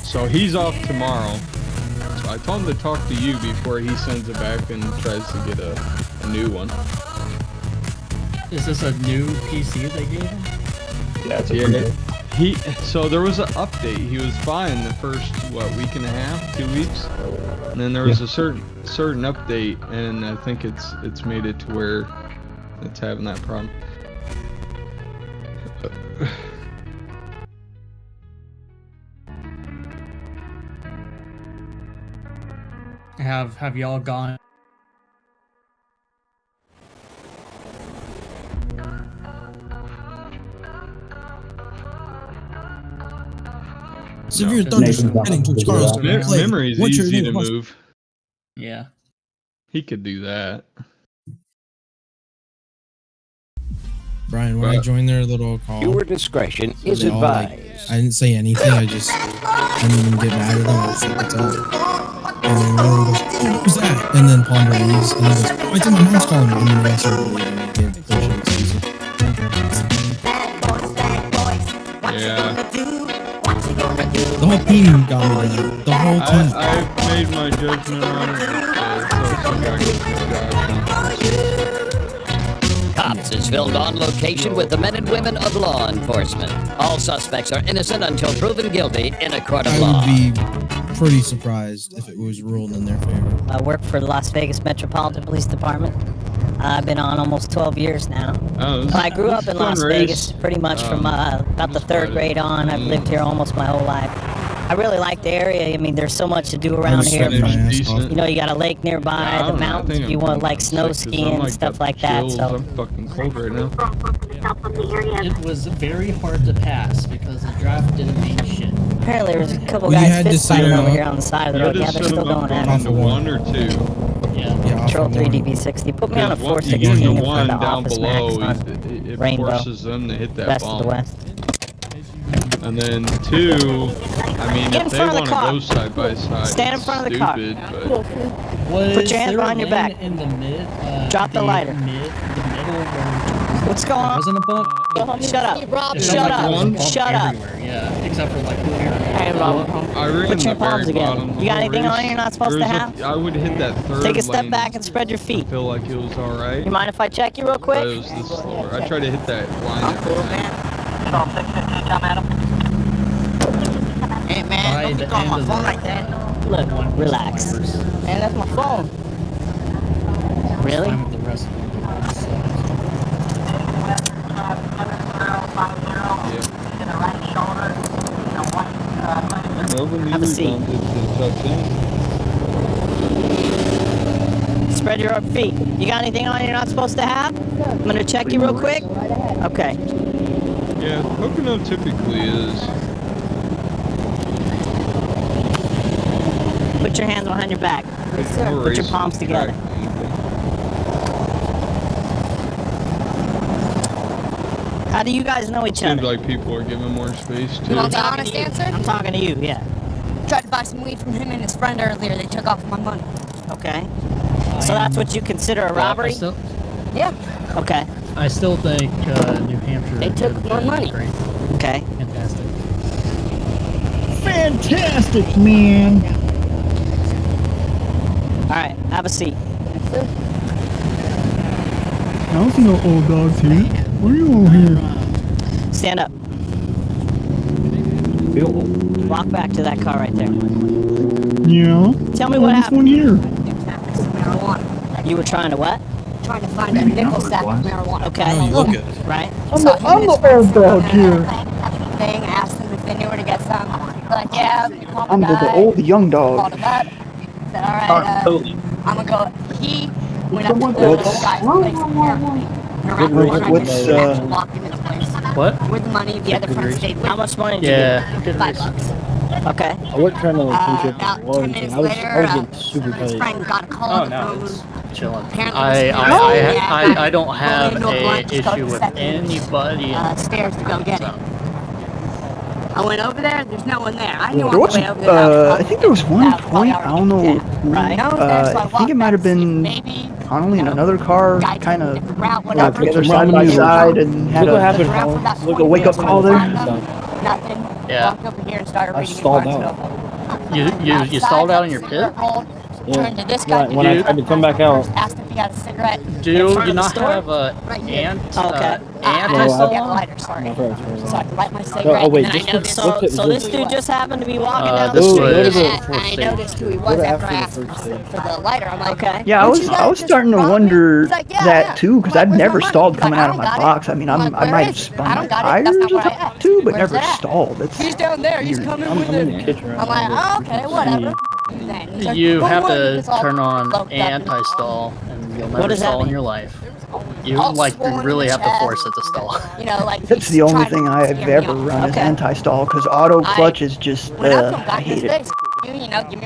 Speaker 4: So he's off tomorrow. So I told him to talk to you before he sends it back and tries to get a new one.
Speaker 5: Is this a new PC they gave him?
Speaker 14: Yeah, it's a
Speaker 4: So there was an update. He was fine the first week and a half, 2 weeks, and then there was a certain update, and I think it's made it to where it's having that problem.
Speaker 5: Have y'all gone?
Speaker 6: Severe thunderstorm heading towards Carlston.
Speaker 4: Memory's easy to move.
Speaker 5: Yeah.
Speaker 4: He could do that.
Speaker 6: Brian, when I joined their little call,
Speaker 16: your discretion is advised.
Speaker 6: I didn't say anything. I didn't even get mad at them. I was like, what's up? And then Rowan goes, oh, what was that? And then Ponder leaves, and he goes, oh, I think my mom's calling me. And then he answered and gave bullshit excuses.
Speaker 4: Yeah.
Speaker 6: The whole team got me there. The whole team.
Speaker 4: I've made my judgment on it.
Speaker 10: Cops is filmed on location with the men and women of law enforcement. All suspects are innocent until proven guilty in a court of law.
Speaker 6: I would be pretty surprised if it was ruled in their favor.
Speaker 17: I work for the Las Vegas Metropolitan Police Department. I've been on almost 12 years now. I grew up in Las Vegas pretty much from about the 3rd grade on. I've lived here almost my whole life. I really like the area. I mean, there's so much to do around here. You know, you got a lake nearby, the mountains. If you want like snow skiing and stuff like that. So
Speaker 4: I'm fucking cold right now.
Speaker 5: It was very hard to pass because the draft didn't mean shit.
Speaker 17: Apparently, there was a couple guys fist fighting over here on the side of the road. Yeah, they're still going at it.
Speaker 4: 1 or 2.
Speaker 5: Yeah.
Speaker 17: Control 3 DB60. Put me on a 416 in front of the office
Speaker 4: below,
Speaker 17: max on
Speaker 4: it
Speaker 17: Rainbow.
Speaker 4: forces them to hit that
Speaker 17: Best
Speaker 4: bomb.
Speaker 17: of the West.
Speaker 4: And then 2, I mean,
Speaker 17: Get in
Speaker 4: if they
Speaker 17: front of the
Speaker 4: want to
Speaker 17: car.
Speaker 4: go side by side,
Speaker 17: Stand in
Speaker 4: it's
Speaker 17: front of the car.
Speaker 4: stupid,
Speaker 17: Put your hands behind your back.
Speaker 5: In the mid,
Speaker 17: Drop the lighter.
Speaker 5: The middle
Speaker 17: What's going on?
Speaker 5: Wasn't a bump.
Speaker 17: Shut up. Shut up. Shut up.
Speaker 5: Yeah, except for like here.
Speaker 4: I ran
Speaker 17: Put your
Speaker 4: the
Speaker 17: palms
Speaker 4: very
Speaker 17: together.
Speaker 4: bottom
Speaker 17: You got
Speaker 4: of the
Speaker 17: anything on
Speaker 4: race.
Speaker 17: you're not supposed to have?
Speaker 4: I would hit that third
Speaker 17: Take a step
Speaker 4: lane
Speaker 17: back and spread your feet.
Speaker 4: I feel like it was alright.
Speaker 17: You mind if I check you real quick?
Speaker 4: But it was this slower. I tried to hit that line at the time.
Speaker 10: Hey man, don't be calling my phone like that.
Speaker 17: Look, relax.
Speaker 10: Man, that's my phone.
Speaker 17: Really?
Speaker 5: The rest of
Speaker 17: Have a seat. Spread your feet. You got anything on you're not supposed to have? I'm gonna check you real quick. Okay.
Speaker 4: Yeah, Pocono typically is.
Speaker 17: Put your hands behind your back. Put your palms together. How do you guys know each
Speaker 4: Seems
Speaker 17: other?
Speaker 4: like people are giving more space too.
Speaker 10: You want the honest answer?
Speaker 17: I'm talking to you, yeah.
Speaker 10: Tried to buy some weed from him and his friend earlier. They took off my money.
Speaker 17: Okay. So that's what you consider a robbery?
Speaker 10: Yeah.
Speaker 17: Okay.
Speaker 5: I still think New Hampshire.
Speaker 10: They took my money.
Speaker 5: Great.
Speaker 17: Okay.
Speaker 5: Fantastic.
Speaker 9: Fantastic, man.
Speaker 17: Alright, have a seat.
Speaker 9: I don't see no old dogs here. What are you all here?
Speaker 17: Stand up. Walk back to that car right there.
Speaker 9: Yeah.
Speaker 17: Tell me what
Speaker 9: This
Speaker 17: happened.
Speaker 9: one here.
Speaker 10: Marijuana.
Speaker 17: You were trying to what?
Speaker 10: Trying to find a nickel sack of marijuana.
Speaker 17: Okay.
Speaker 10: Right?
Speaker 9: I'm the old dog here.
Speaker 10: Thing, asked them if they knew where to get some. Like, yeah,
Speaker 9: I'm the old young dog.
Speaker 10: Called him up. Said, all right, I'm gonna go. He went up to the guy's place apparently.
Speaker 5: What?
Speaker 10: With money, the other friend stayed with.
Speaker 17: How much money did you get?
Speaker 10: $5.
Speaker 17: Okay.
Speaker 9: I wasn't trying to
Speaker 10: About 10 minutes later, his friend got a call on the phone.
Speaker 5: Chilling.
Speaker 10: Apparently
Speaker 5: I don't have
Speaker 10: into a
Speaker 5: an
Speaker 10: blunt, just
Speaker 5: issue
Speaker 10: go
Speaker 5: with
Speaker 10: second,
Speaker 5: anybody.
Speaker 10: Stairs to go get it. I went over there, there's no one there. I knew
Speaker 9: There
Speaker 10: on the way
Speaker 9: was,
Speaker 10: over there.
Speaker 9: I think there was one point, I don't know who, I think it might have been, I don't know, in another car, kind of, together side by side, and had a wake-up call there.
Speaker 10: Nothing.
Speaker 5: Yeah.
Speaker 10: Walked over here and started reading
Speaker 9: stalled
Speaker 10: his
Speaker 9: out.
Speaker 5: You stalled out in your pit?
Speaker 10: Turned to this guy.
Speaker 9: When I tried to come back out.
Speaker 10: Asked if he had a cigarette.
Speaker 5: Do you not have a
Speaker 10: I got a lighter, sorry. So I could light my cigarette.
Speaker 9: wait,
Speaker 10: and I noticed.
Speaker 17: So this dude just happened to be walking down the
Speaker 5: this
Speaker 17: street.
Speaker 5: was-
Speaker 10: I noticed who he was after I asked for the lighter. I'm like,
Speaker 17: Okay.
Speaker 9: Yeah, I was starting to wonder that too, because I'd never stalled coming out of my box. I mean, I might have spun my tires a time too, but never stalled.
Speaker 10: He's down there. He's coming with it. I'm like, oh, okay, whatever.
Speaker 5: You have to turn on anti-stall, and you'll
Speaker 17: What
Speaker 5: never
Speaker 17: does that
Speaker 5: stall in
Speaker 17: mean?
Speaker 5: your life. You really have to force it to stall.
Speaker 10: You know, like
Speaker 9: That's the only thing I have ever run is anti-stall, because auto clutch is just, I hate it.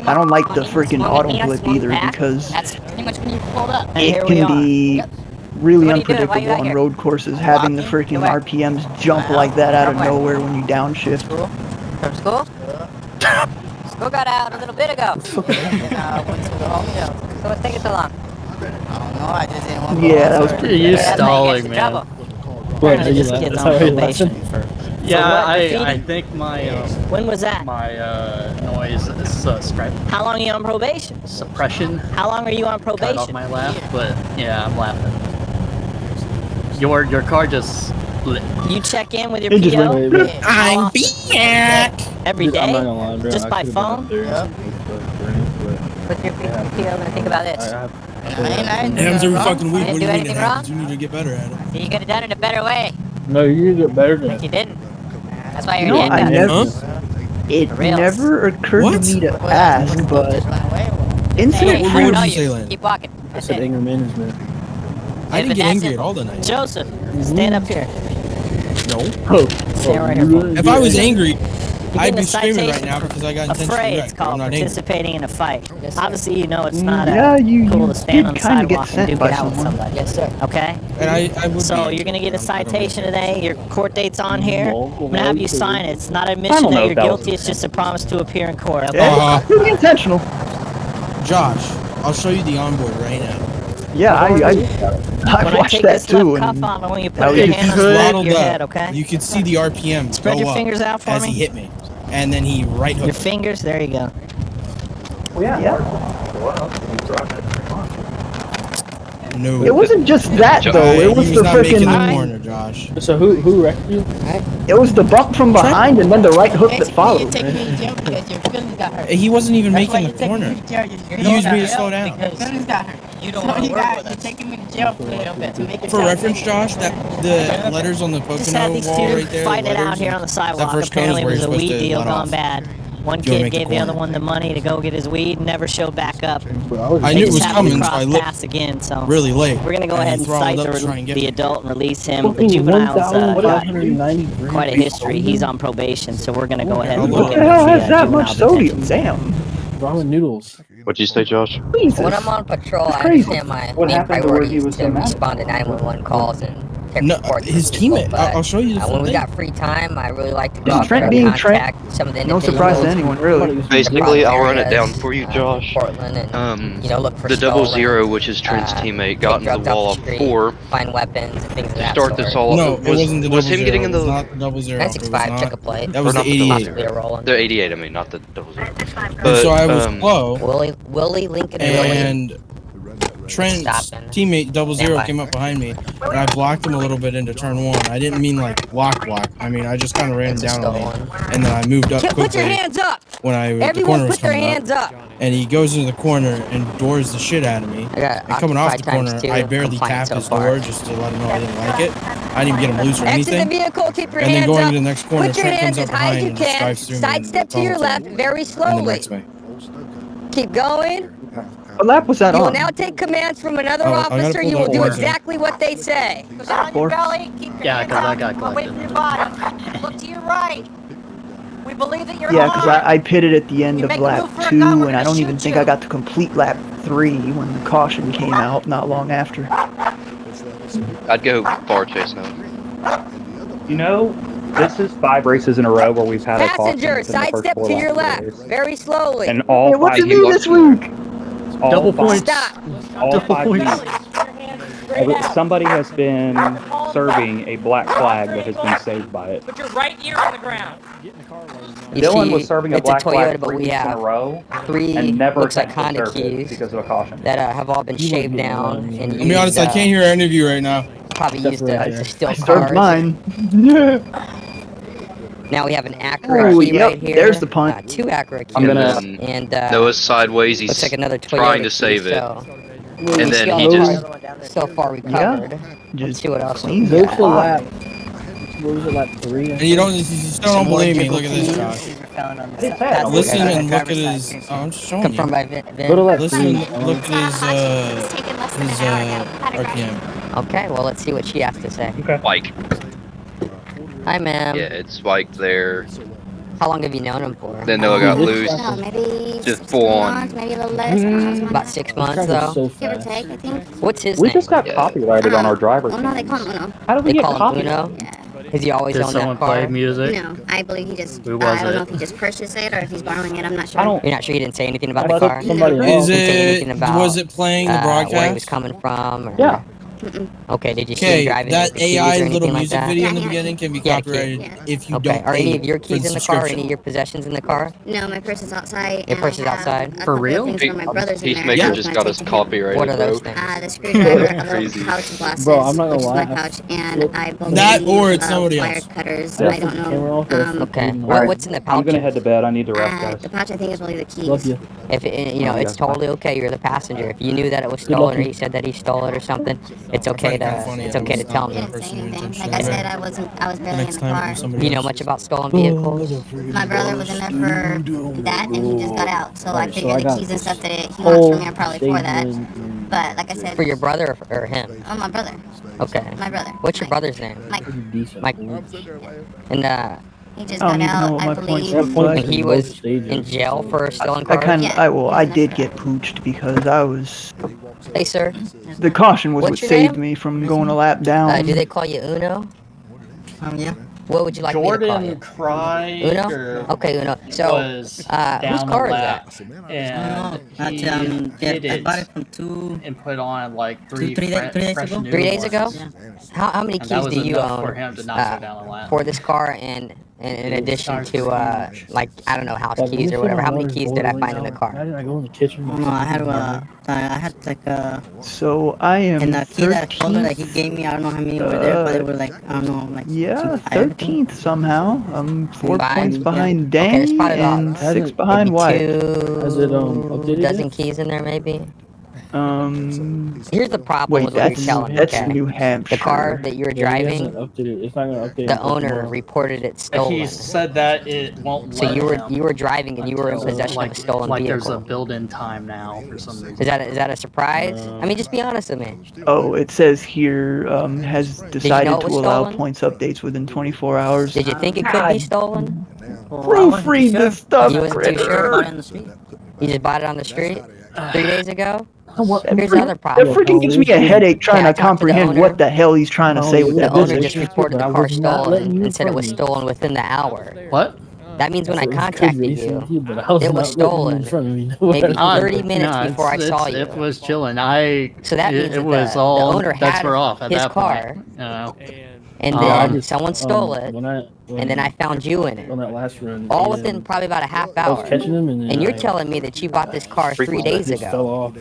Speaker 9: I don't like the freaking auto flip either, because
Speaker 10: that's pretty much when you pulled up.
Speaker 9: it can be really
Speaker 10: What are you doing? Why you
Speaker 9: unpredictable
Speaker 10: out
Speaker 9: on
Speaker 10: here?
Speaker 9: road courses, having the freaking RPMs jump like that out of nowhere when you downshift.
Speaker 10: From school? School got out a little bit ago. Went to the home show. So what's taking so long? I don't know, I just didn't want to
Speaker 9: Yeah, that was pretty
Speaker 5: You
Speaker 9: bad.
Speaker 5: stalling, man.
Speaker 17: Apparently this kid's on probation.
Speaker 5: Yeah,
Speaker 17: So what,
Speaker 5: I
Speaker 17: graffiti?
Speaker 5: think my
Speaker 17: When was that?
Speaker 5: my noise
Speaker 17: How long are you on probation?
Speaker 5: suppression
Speaker 17: How long are you on
Speaker 5: cut off
Speaker 17: probation?
Speaker 5: my laugh, but yeah, I'm laughing. Your car just split.
Speaker 17: You check in with your
Speaker 9: It just
Speaker 17: PO?
Speaker 9: went blip.
Speaker 17: I'm back! Every
Speaker 9: Dude, I'm not
Speaker 17: day?
Speaker 9: gonna lie, bro.
Speaker 17: Just
Speaker 9: I
Speaker 17: by
Speaker 9: could've been
Speaker 17: phone?
Speaker 9: up there and
Speaker 10: What's your PO gonna think about this?
Speaker 6: Happens every fucking week. What do you mean it happens? You need to get better at it.
Speaker 10: You could have done it a better way.
Speaker 9: No, you get better than
Speaker 10: But you didn't. That's why you're
Speaker 9: No,
Speaker 10: in
Speaker 9: I
Speaker 10: handcuffs.
Speaker 9: never. It never occurred to me to ask, but incident
Speaker 11: Hey,
Speaker 9: free.
Speaker 11: keep walking.
Speaker 6: I said anger management.
Speaker 11: I didn't get angry at all tonight. Joseph, stand up here.
Speaker 6: No.
Speaker 11: Stand right here.
Speaker 6: If I was angry,
Speaker 11: I'd
Speaker 6: be screaming right now because I got intentionally
Speaker 11: Afraid,
Speaker 6: wrecked.
Speaker 11: it's called
Speaker 6: I'm not angry.
Speaker 11: participating in a fight. Obviously, you know it's not cool to stand on the sidewalk and duke it out with somebody. Yes, sir. Okay?
Speaker 6: And I would
Speaker 11: So
Speaker 6: be
Speaker 11: you're gonna get a citation today. Your court date's on here. I'm gonna have you sign it. It's not
Speaker 14: I
Speaker 11: admission
Speaker 14: don't know
Speaker 11: that
Speaker 14: if
Speaker 11: you're
Speaker 14: that was
Speaker 11: guilty. It's just a promise to appear in court. Okay?
Speaker 9: Completely intentional.
Speaker 6: Josh, I'll show you the onboard right now.
Speaker 9: Yeah, I
Speaker 11: When I
Speaker 9: watched
Speaker 11: take
Speaker 9: that
Speaker 11: this
Speaker 9: too.
Speaker 11: left
Speaker 9: And
Speaker 11: cuff on, I want you to
Speaker 9: that
Speaker 11: put
Speaker 9: was
Speaker 11: your hand on the back of your
Speaker 6: Throttled
Speaker 11: head,
Speaker 6: up.
Speaker 11: okay?
Speaker 6: You could see the RPM
Speaker 11: Spread
Speaker 6: go
Speaker 11: your
Speaker 6: up
Speaker 11: fingers out for
Speaker 6: as
Speaker 11: me.
Speaker 6: he hit me, and then he right hooked
Speaker 11: Your
Speaker 6: me.
Speaker 11: fingers, there you go.
Speaker 6: No.
Speaker 9: It wasn't just that though. It was
Speaker 6: he
Speaker 9: the
Speaker 6: was not making the
Speaker 9: freaking.
Speaker 6: corner, Josh.
Speaker 14: So who wrecked you?
Speaker 9: It was the bump from behind and then the right hook that followed.
Speaker 6: He wasn't even making the corner. He used me to slow down.
Speaker 18: You don't want to work with us. You're taking me to jail for a little bit to make it
Speaker 6: For reference, Josh, that the letters on the
Speaker 11: Just had
Speaker 6: Pocono
Speaker 11: these
Speaker 6: wall
Speaker 11: two
Speaker 6: right there.
Speaker 11: fight
Speaker 6: the
Speaker 11: it out
Speaker 6: letters,
Speaker 11: here on the
Speaker 6: that
Speaker 11: sidewalk.
Speaker 6: first cone is
Speaker 11: Apparently, it
Speaker 6: where
Speaker 11: was
Speaker 6: you're
Speaker 11: a
Speaker 6: supposed
Speaker 11: weed
Speaker 6: to
Speaker 11: deal
Speaker 6: let
Speaker 11: gone
Speaker 6: off.
Speaker 11: bad. One
Speaker 6: You wanna
Speaker 11: kid
Speaker 6: make the
Speaker 11: gave the other
Speaker 6: corner.
Speaker 11: one the money to go get his weed, never showed back up.
Speaker 6: I knew it was coming, so I looked
Speaker 11: pass again. So
Speaker 6: really late.
Speaker 11: we're gonna go
Speaker 6: and
Speaker 11: ahead
Speaker 6: he
Speaker 11: and
Speaker 6: throttled
Speaker 11: cite
Speaker 6: up to try and get
Speaker 11: the
Speaker 6: me.
Speaker 11: adult and release him. The juvenile's got quite a history. He's
Speaker 14: on.
Speaker 11: on probation, so we're gonna go ahead and
Speaker 6: What
Speaker 11: look
Speaker 9: What
Speaker 11: at
Speaker 9: the hell
Speaker 11: the
Speaker 9: has that much
Speaker 11: juvenile
Speaker 9: sodium?
Speaker 11: detention.
Speaker 9: Damn.
Speaker 14: Ramen noodles.
Speaker 7: What'd you say, Josh?
Speaker 9: Jesus.
Speaker 10: When I'm on patrol, I
Speaker 9: crazy.
Speaker 10: understand my
Speaker 14: What
Speaker 10: main
Speaker 14: happened to where
Speaker 10: priority
Speaker 14: he
Speaker 10: is
Speaker 14: was
Speaker 10: to
Speaker 14: so mad?
Speaker 10: respond to 911 calls and take
Speaker 6: No,
Speaker 10: reports.
Speaker 6: his
Speaker 10: from people,
Speaker 6: teammate.
Speaker 10: but,
Speaker 6: I'll show you the
Speaker 10: when
Speaker 6: full
Speaker 10: we
Speaker 6: thing.
Speaker 10: got free time, I really like to go
Speaker 9: Yeah,
Speaker 10: out
Speaker 9: Trent
Speaker 10: there
Speaker 9: being
Speaker 10: and
Speaker 9: Trent,
Speaker 10: contact some of the
Speaker 9: no
Speaker 10: individuals.
Speaker 9: surprise to anyone, really.
Speaker 7: Basically, I'll run it down
Speaker 10: areas,
Speaker 7: for you, Josh.
Speaker 10: Portland and, you know, look for
Speaker 7: The double
Speaker 10: stolen,
Speaker 7: zero, which is Trent's teammate, got
Speaker 10: take
Speaker 7: into the
Speaker 10: drugs off
Speaker 7: wall
Speaker 10: the street,
Speaker 7: before.
Speaker 10: find weapons and things of
Speaker 7: To
Speaker 10: that
Speaker 7: start
Speaker 10: sort.
Speaker 7: this all
Speaker 6: No,
Speaker 7: up,
Speaker 6: it wasn't the
Speaker 7: was
Speaker 6: double
Speaker 7: him getting
Speaker 6: zero.
Speaker 7: into
Speaker 6: It was
Speaker 7: the
Speaker 6: not the double zero. It was
Speaker 10: 965
Speaker 6: not.
Speaker 10: took a plate.
Speaker 6: That was
Speaker 7: or
Speaker 6: the
Speaker 7: not the double
Speaker 6: 88.
Speaker 7: zero. The 88, I mean, not the double zero.
Speaker 6: And
Speaker 7: But,
Speaker 6: so I was slow,
Speaker 10: Willie, Lincoln,
Speaker 6: and Trent's
Speaker 10: Stopping.
Speaker 6: teammate double zero
Speaker 10: Standby.
Speaker 6: came up behind me, and I blocked him a little bit into turn one. I didn't mean like block. I mean I just kind of ran him down a lane, and then I moved up
Speaker 10: Put your
Speaker 6: quickly
Speaker 10: hands up!
Speaker 6: when the
Speaker 10: Everyone
Speaker 6: corner was
Speaker 10: put their
Speaker 6: coming
Speaker 10: hands up!
Speaker 6: and he goes into the corner and doors the shit out of me.
Speaker 10: I got
Speaker 6: And coming off the
Speaker 10: occupied times
Speaker 6: corner,
Speaker 10: two,
Speaker 6: I barely
Speaker 10: compliant
Speaker 6: tapped
Speaker 10: so
Speaker 6: his
Speaker 10: far.
Speaker 6: door just to let him know I didn't like it. I didn't even get him loose or
Speaker 10: Exit the
Speaker 6: anything.
Speaker 10: vehicle, keep your
Speaker 6: And then
Speaker 10: hands
Speaker 6: going
Speaker 10: up.
Speaker 6: to the next corner,
Speaker 10: Put your
Speaker 6: Trent
Speaker 10: hands
Speaker 6: comes
Speaker 10: as
Speaker 6: up
Speaker 10: high as
Speaker 6: behind
Speaker 10: you
Speaker 6: and just
Speaker 10: can.
Speaker 6: drives through me.
Speaker 10: Sidestep to your left, very
Speaker 6: And then
Speaker 10: slowly.
Speaker 6: wrecks me.
Speaker 10: Keep going.
Speaker 9: What lap was that
Speaker 10: You will
Speaker 9: on?
Speaker 10: now take commands from another
Speaker 6: Oh, I gotta
Speaker 10: officer.
Speaker 6: pull
Speaker 10: You will
Speaker 6: that
Speaker 10: do
Speaker 6: over.
Speaker 10: exactly what they say.
Speaker 18: Go down on your belly. Keep your hands up.
Speaker 5: I got
Speaker 18: Away from your body. Look to your right. We believe that you're
Speaker 9: Yeah, because
Speaker 18: armed.
Speaker 9: I pitted at the end
Speaker 18: You
Speaker 9: of
Speaker 18: make a
Speaker 9: lap
Speaker 18: move for a
Speaker 9: 2,
Speaker 18: gun, we're
Speaker 9: and I
Speaker 18: gonna
Speaker 9: don't even
Speaker 18: shoot
Speaker 9: think
Speaker 18: you.
Speaker 9: I got to complete lap 3 when the caution came out not long after.
Speaker 7: I'd go far chase now.
Speaker 14: You know, this is 5 races in a row where we've had a caution
Speaker 10: Passenger,
Speaker 14: within the first
Speaker 10: sidestep
Speaker 14: 4
Speaker 10: to your
Speaker 14: laps of
Speaker 10: left,
Speaker 14: the race.
Speaker 10: very slowly.
Speaker 14: And all
Speaker 9: Hey, what's
Speaker 14: 5
Speaker 9: it mean this week?
Speaker 14: all
Speaker 9: Double
Speaker 14: 5
Speaker 9: points.
Speaker 10: Stop.
Speaker 14: all
Speaker 9: Double
Speaker 14: 5
Speaker 9: points.
Speaker 14: weeks, somebody has been serving a black flag that has been saved by it.
Speaker 18: Put your right ear on the ground.
Speaker 10: You
Speaker 14: Dylan
Speaker 10: see,
Speaker 14: was serving a
Speaker 10: it's a
Speaker 14: black flag
Speaker 10: Toyota, but
Speaker 14: 3
Speaker 10: we
Speaker 14: weeks in a
Speaker 10: have
Speaker 14: row
Speaker 10: 3
Speaker 14: and never
Speaker 10: looks like
Speaker 14: attempted to
Speaker 10: Honda
Speaker 14: serve it
Speaker 10: keys
Speaker 14: because of a caution.
Speaker 10: that have all been shaved down and
Speaker 6: I'll be honest, I can't hear any of you right now.
Speaker 10: Probably used to steal
Speaker 9: I started
Speaker 10: cars.
Speaker 9: mine.
Speaker 10: Now we have an Acura
Speaker 9: Oh,
Speaker 10: key
Speaker 9: yep,
Speaker 10: right here.
Speaker 9: there's the punt.
Speaker 10: 2 Acura keys.
Speaker 14: I'm gonna-
Speaker 10: and
Speaker 7: Noah's sideways, he's
Speaker 10: looks like another Toyota
Speaker 7: trying to
Speaker 10: key,
Speaker 7: save it.
Speaker 10: so
Speaker 7: And then
Speaker 10: see
Speaker 7: he
Speaker 10: all the
Speaker 7: just...
Speaker 10: cars so far we covered. Let's see what else we
Speaker 9: Cleans
Speaker 10: got.
Speaker 9: it up.
Speaker 14: What was it, lap 3?
Speaker 6: And you still don't believe me. Look at this, Josh.
Speaker 10: That's
Speaker 6: Listen
Speaker 10: okay.
Speaker 6: and look at his. Oh, I'm just showing
Speaker 10: Confirmed
Speaker 6: you.
Speaker 10: by Vin.
Speaker 14: Go to lap
Speaker 6: Listen,
Speaker 14: 3.
Speaker 6: look at his RPM.
Speaker 10: Okay, well let's see what she has to say.
Speaker 7: Spike.
Speaker 10: Hi, ma'am.
Speaker 7: Yeah, it's spiked there.
Speaker 10: How long have you known him for?
Speaker 7: Then Noah got loose.
Speaker 15: Oh, maybe
Speaker 7: Just full on.
Speaker 15: months, maybe a little less.
Speaker 10: About 6 months, though.
Speaker 14: So
Speaker 15: Give or
Speaker 14: fast.
Speaker 15: take, I think.
Speaker 10: What's his
Speaker 14: We
Speaker 10: name?
Speaker 14: just got
Speaker 7: Yeah.
Speaker 14: copyrighted on our driver's
Speaker 15: Oh no, they
Speaker 14: license.
Speaker 15: call him Uno.
Speaker 14: How did we
Speaker 10: They
Speaker 14: get
Speaker 10: call him
Speaker 14: copyrighted?
Speaker 10: Uno?
Speaker 15: Yeah.
Speaker 10: Because he always
Speaker 5: Did
Speaker 10: owned
Speaker 5: someone
Speaker 10: that car.
Speaker 5: play music?
Speaker 15: No, I believe he just.
Speaker 5: Who was
Speaker 15: I don't know
Speaker 5: it?
Speaker 15: if he just purchased it or if he's borrowing it. I'm not sure.
Speaker 14: I don't.
Speaker 10: You're not sure he didn't say anything about
Speaker 14: Unless
Speaker 10: the car?
Speaker 14: it's somebody
Speaker 10: He
Speaker 14: else.
Speaker 6: Is
Speaker 10: didn't say
Speaker 6: it?
Speaker 10: anything about,
Speaker 6: Was it playing the
Speaker 10: where he was
Speaker 6: broadcast?
Speaker 10: coming from? Or,
Speaker 14: Yeah.
Speaker 10: Okay, did you see him
Speaker 6: Okay,
Speaker 10: driving
Speaker 6: that
Speaker 10: with the keys or
Speaker 6: AI
Speaker 10: anything
Speaker 6: little
Speaker 10: like
Speaker 6: music
Speaker 10: that?
Speaker 6: video in the
Speaker 15: Yeah,
Speaker 6: beginning can be
Speaker 10: Yeah,
Speaker 6: copyrighted
Speaker 15: yeah.
Speaker 6: if you
Speaker 10: Okay,
Speaker 6: don't
Speaker 10: are any
Speaker 6: pay
Speaker 10: of your
Speaker 6: for
Speaker 10: keys
Speaker 6: the
Speaker 10: in the car? Or any
Speaker 6: subscription.
Speaker 10: of your possessions in the car?
Speaker 15: No, my purse is outside.
Speaker 10: Your
Speaker 15: and
Speaker 10: purse
Speaker 15: I
Speaker 10: is
Speaker 15: have
Speaker 10: outside?
Speaker 15: a
Speaker 5: For
Speaker 15: couple of
Speaker 5: real?
Speaker 15: things from my brother's in there.
Speaker 7: Peacemaker
Speaker 15: That was
Speaker 7: just
Speaker 15: my
Speaker 7: got us
Speaker 15: tape to him.
Speaker 7: copyrighted,
Speaker 10: What are those
Speaker 7: bro.
Speaker 10: things?
Speaker 15: The screwdriver, a
Speaker 7: Crazy.
Speaker 15: little pouch of glasses,
Speaker 14: Bro, I'm not gonna
Speaker 15: which is my
Speaker 14: lie.
Speaker 15: pouch, and I believe
Speaker 6: That or it's somebody
Speaker 15: wire
Speaker 6: else.
Speaker 15: cutters.
Speaker 14: Yeah.
Speaker 15: I don't know.
Speaker 10: Okay.
Speaker 14: Alright,
Speaker 10: What's in the pouch?
Speaker 14: I'm gonna head to bed. I need to rest, guys.
Speaker 15: The pouch I think is really the keys.
Speaker 14: Love you.
Speaker 10: If it, you know,
Speaker 14: Love you
Speaker 10: it's
Speaker 14: guys. Bye.
Speaker 10: totally okay. You're the passenger. If you knew that it was
Speaker 14: Good
Speaker 10: stolen, or
Speaker 14: luck.
Speaker 10: he said that he stole it or something,
Speaker 11: it's okay to tell me.
Speaker 15: Didn't say anything. Like I said, I was barely in the car.
Speaker 11: You know much about stolen vehicles?
Speaker 15: My brother was in there for that, and he just got out. So I figured the keys and stuff that he wants from me are probably for that. But like I said,
Speaker 11: For your brother or him?
Speaker 15: Oh, my brother.
Speaker 11: Okay.
Speaker 15: My brother.
Speaker 11: What's your brother's name?
Speaker 15: Mike.
Speaker 11: Mike. And
Speaker 15: he just got out, I believe.
Speaker 11: And he was in jail for stealing cars?
Speaker 9: I did get pooched because I was.
Speaker 11: Hey, sir.
Speaker 9: The caution was
Speaker 11: What's
Speaker 9: what
Speaker 11: your
Speaker 9: saved
Speaker 11: name?
Speaker 9: me from going a lap down.
Speaker 11: Do they call you Uno?
Speaker 9: Yeah.
Speaker 11: What would you like me to call you?
Speaker 19: Jordan Craig
Speaker 11: Uno? Okay, Uno. So, whose car is that?
Speaker 19: And I bought it from and put on like three days ago.
Speaker 11: 3 days ago?
Speaker 19: Yeah.
Speaker 11: How many keys do you own
Speaker 19: for him to not go down the lap.
Speaker 11: for this car and in addition to like I don't know house keys or whatever? How many keys did I find in the car?
Speaker 14: I go in the kitchen?
Speaker 20: No, I had like
Speaker 9: So I am.
Speaker 20: and the key that folder that he gave me, I don't know how many were there, but they were like I don't know, like
Speaker 9: Yeah, 13th somehow. I'm 4 points
Speaker 11: Yeah.
Speaker 9: behind
Speaker 11: Okay,
Speaker 9: Danny
Speaker 11: there's probably
Speaker 9: and
Speaker 11: about
Speaker 9: 6 behind White.
Speaker 14: Has it updated
Speaker 11: dozen
Speaker 14: yet?
Speaker 11: keys in there maybe.
Speaker 9: Wait,
Speaker 11: Here's the problem with what you're telling me.
Speaker 9: that's
Speaker 11: Okay?
Speaker 9: New Hampshire.
Speaker 11: The car that you were driving,
Speaker 14: It's not gonna update.
Speaker 11: the owner reported it stolen.
Speaker 19: He said that it won't.
Speaker 11: So
Speaker 19: let him.
Speaker 11: you were driving and you were in possession of a stolen
Speaker 19: like
Speaker 11: vehicle.
Speaker 19: there's a build-in time now for some reason.
Speaker 11: Is that a surprise? I mean, just be honest with me.
Speaker 9: Oh, it says here has
Speaker 11: know
Speaker 9: decided
Speaker 11: it
Speaker 9: to
Speaker 11: was
Speaker 9: allow
Speaker 11: stolen?
Speaker 9: points updates within 24 hours.
Speaker 11: Did you think it could be stolen?
Speaker 9: Proofread this stuff,
Speaker 11: You wasn't too sure?
Speaker 9: critter.
Speaker 11: You just bought it on the street 3 days ago?
Speaker 9: That
Speaker 11: Here's the other problem.
Speaker 9: freaking gives me a headache trying to comprehend what the hell he's trying to say with
Speaker 11: The
Speaker 9: that
Speaker 11: owner
Speaker 9: business.
Speaker 11: just reported the car stolen and said it was stolen within the hour.
Speaker 19: What?
Speaker 11: That means when I contacted you, it was stolen. Maybe 30 minutes before I saw you.
Speaker 19: It was chilling.
Speaker 11: So that means
Speaker 19: it was
Speaker 11: the
Speaker 19: all
Speaker 11: owner
Speaker 19: bets
Speaker 11: had
Speaker 19: were off at
Speaker 11: his
Speaker 19: that
Speaker 11: car,
Speaker 19: point.
Speaker 11: and then someone stole it, and then I found you in it.
Speaker 14: On that last run.
Speaker 11: All within probably about a half
Speaker 14: I
Speaker 11: hour.
Speaker 14: was catching him
Speaker 11: And you're telling me that you bought this car 3 days
Speaker 14: Fell
Speaker 11: ago.
Speaker 14: off.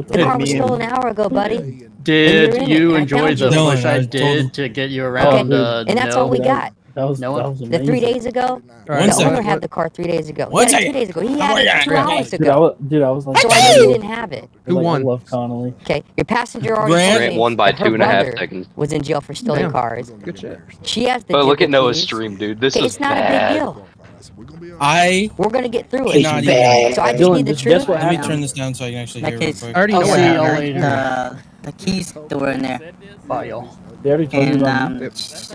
Speaker 11: The car was stolen an hour ago, buddy.
Speaker 19: Did you enjoy the
Speaker 14: No,
Speaker 19: push
Speaker 14: I
Speaker 19: I
Speaker 14: told
Speaker 19: did to get you around?
Speaker 11: And that's all we got.
Speaker 14: That was
Speaker 11: The 3 days ago,
Speaker 14: One
Speaker 11: the
Speaker 14: second.
Speaker 11: owner had the car 3 days ago.
Speaker 14: One
Speaker 11: He had it
Speaker 14: second.
Speaker 11: 2 days ago. He had it 2 hours
Speaker 14: Dude,
Speaker 11: ago.
Speaker 14: I was like,
Speaker 11: So I know you didn't have it.
Speaker 14: Who won? I love Connolly.
Speaker 11: Okay, your passenger already
Speaker 14: Grant
Speaker 11: told me
Speaker 7: won by
Speaker 11: that her
Speaker 7: 2.5
Speaker 11: brother
Speaker 7: seconds.
Speaker 11: was in jail for stealing
Speaker 7: Damn.
Speaker 11: cars.
Speaker 7: Good shit.
Speaker 11: She has the
Speaker 7: But look at
Speaker 11: duplicate
Speaker 7: Noah's
Speaker 11: keys.
Speaker 7: stream, dude. This
Speaker 11: Okay,
Speaker 7: is
Speaker 11: it's not
Speaker 7: bad.
Speaker 11: a big deal.
Speaker 2: We're
Speaker 11: gonna get through
Speaker 2: It's
Speaker 11: it.
Speaker 2: not even-
Speaker 11: So I just need the truth.
Speaker 2: Let me turn this down so I can actually hear real quick.
Speaker 20: I already know
Speaker 19: what happened.
Speaker 20: the keys that were in there.
Speaker 19: File.
Speaker 14: They already told you
Speaker 20: And
Speaker 14: about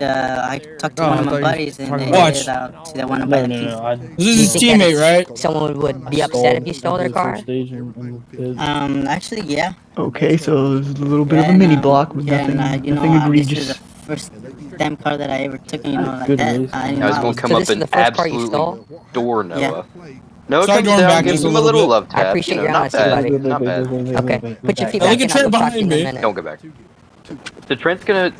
Speaker 20: I talked to one of my buddies and they
Speaker 2: Watch.
Speaker 20: said they want to buy the keys.
Speaker 2: This is his teammate, right?
Speaker 11: Someone would be upset if you stole their car?
Speaker 20: Actually, yeah.
Speaker 9: Okay, so there's a little bit of a mini block with nothing,
Speaker 20: and,
Speaker 9: nothing
Speaker 20: this is
Speaker 9: egregious.
Speaker 20: the first damn car that I ever took, like
Speaker 9: Good
Speaker 20: that.
Speaker 9: news.
Speaker 20: I
Speaker 7: Now he's gonna come up and absolutely door Noah.
Speaker 20: Yeah.
Speaker 7: Noah
Speaker 2: Start
Speaker 7: comes
Speaker 2: going
Speaker 7: down,
Speaker 2: back
Speaker 7: gives
Speaker 2: just a
Speaker 7: him a
Speaker 2: little
Speaker 7: little
Speaker 2: bit.
Speaker 7: love tap.
Speaker 11: I appreciate
Speaker 7: you know,
Speaker 11: your
Speaker 7: not
Speaker 11: honesty,
Speaker 7: bad,
Speaker 11: buddy.
Speaker 7: not bad.
Speaker 11: Okay, put your feet
Speaker 2: Look
Speaker 11: back
Speaker 2: at
Speaker 11: in. I'll
Speaker 2: Trent
Speaker 11: talk to you in
Speaker 2: behind
Speaker 11: a
Speaker 2: me.
Speaker 11: minute.
Speaker 7: Don't go back. The Trent's gonna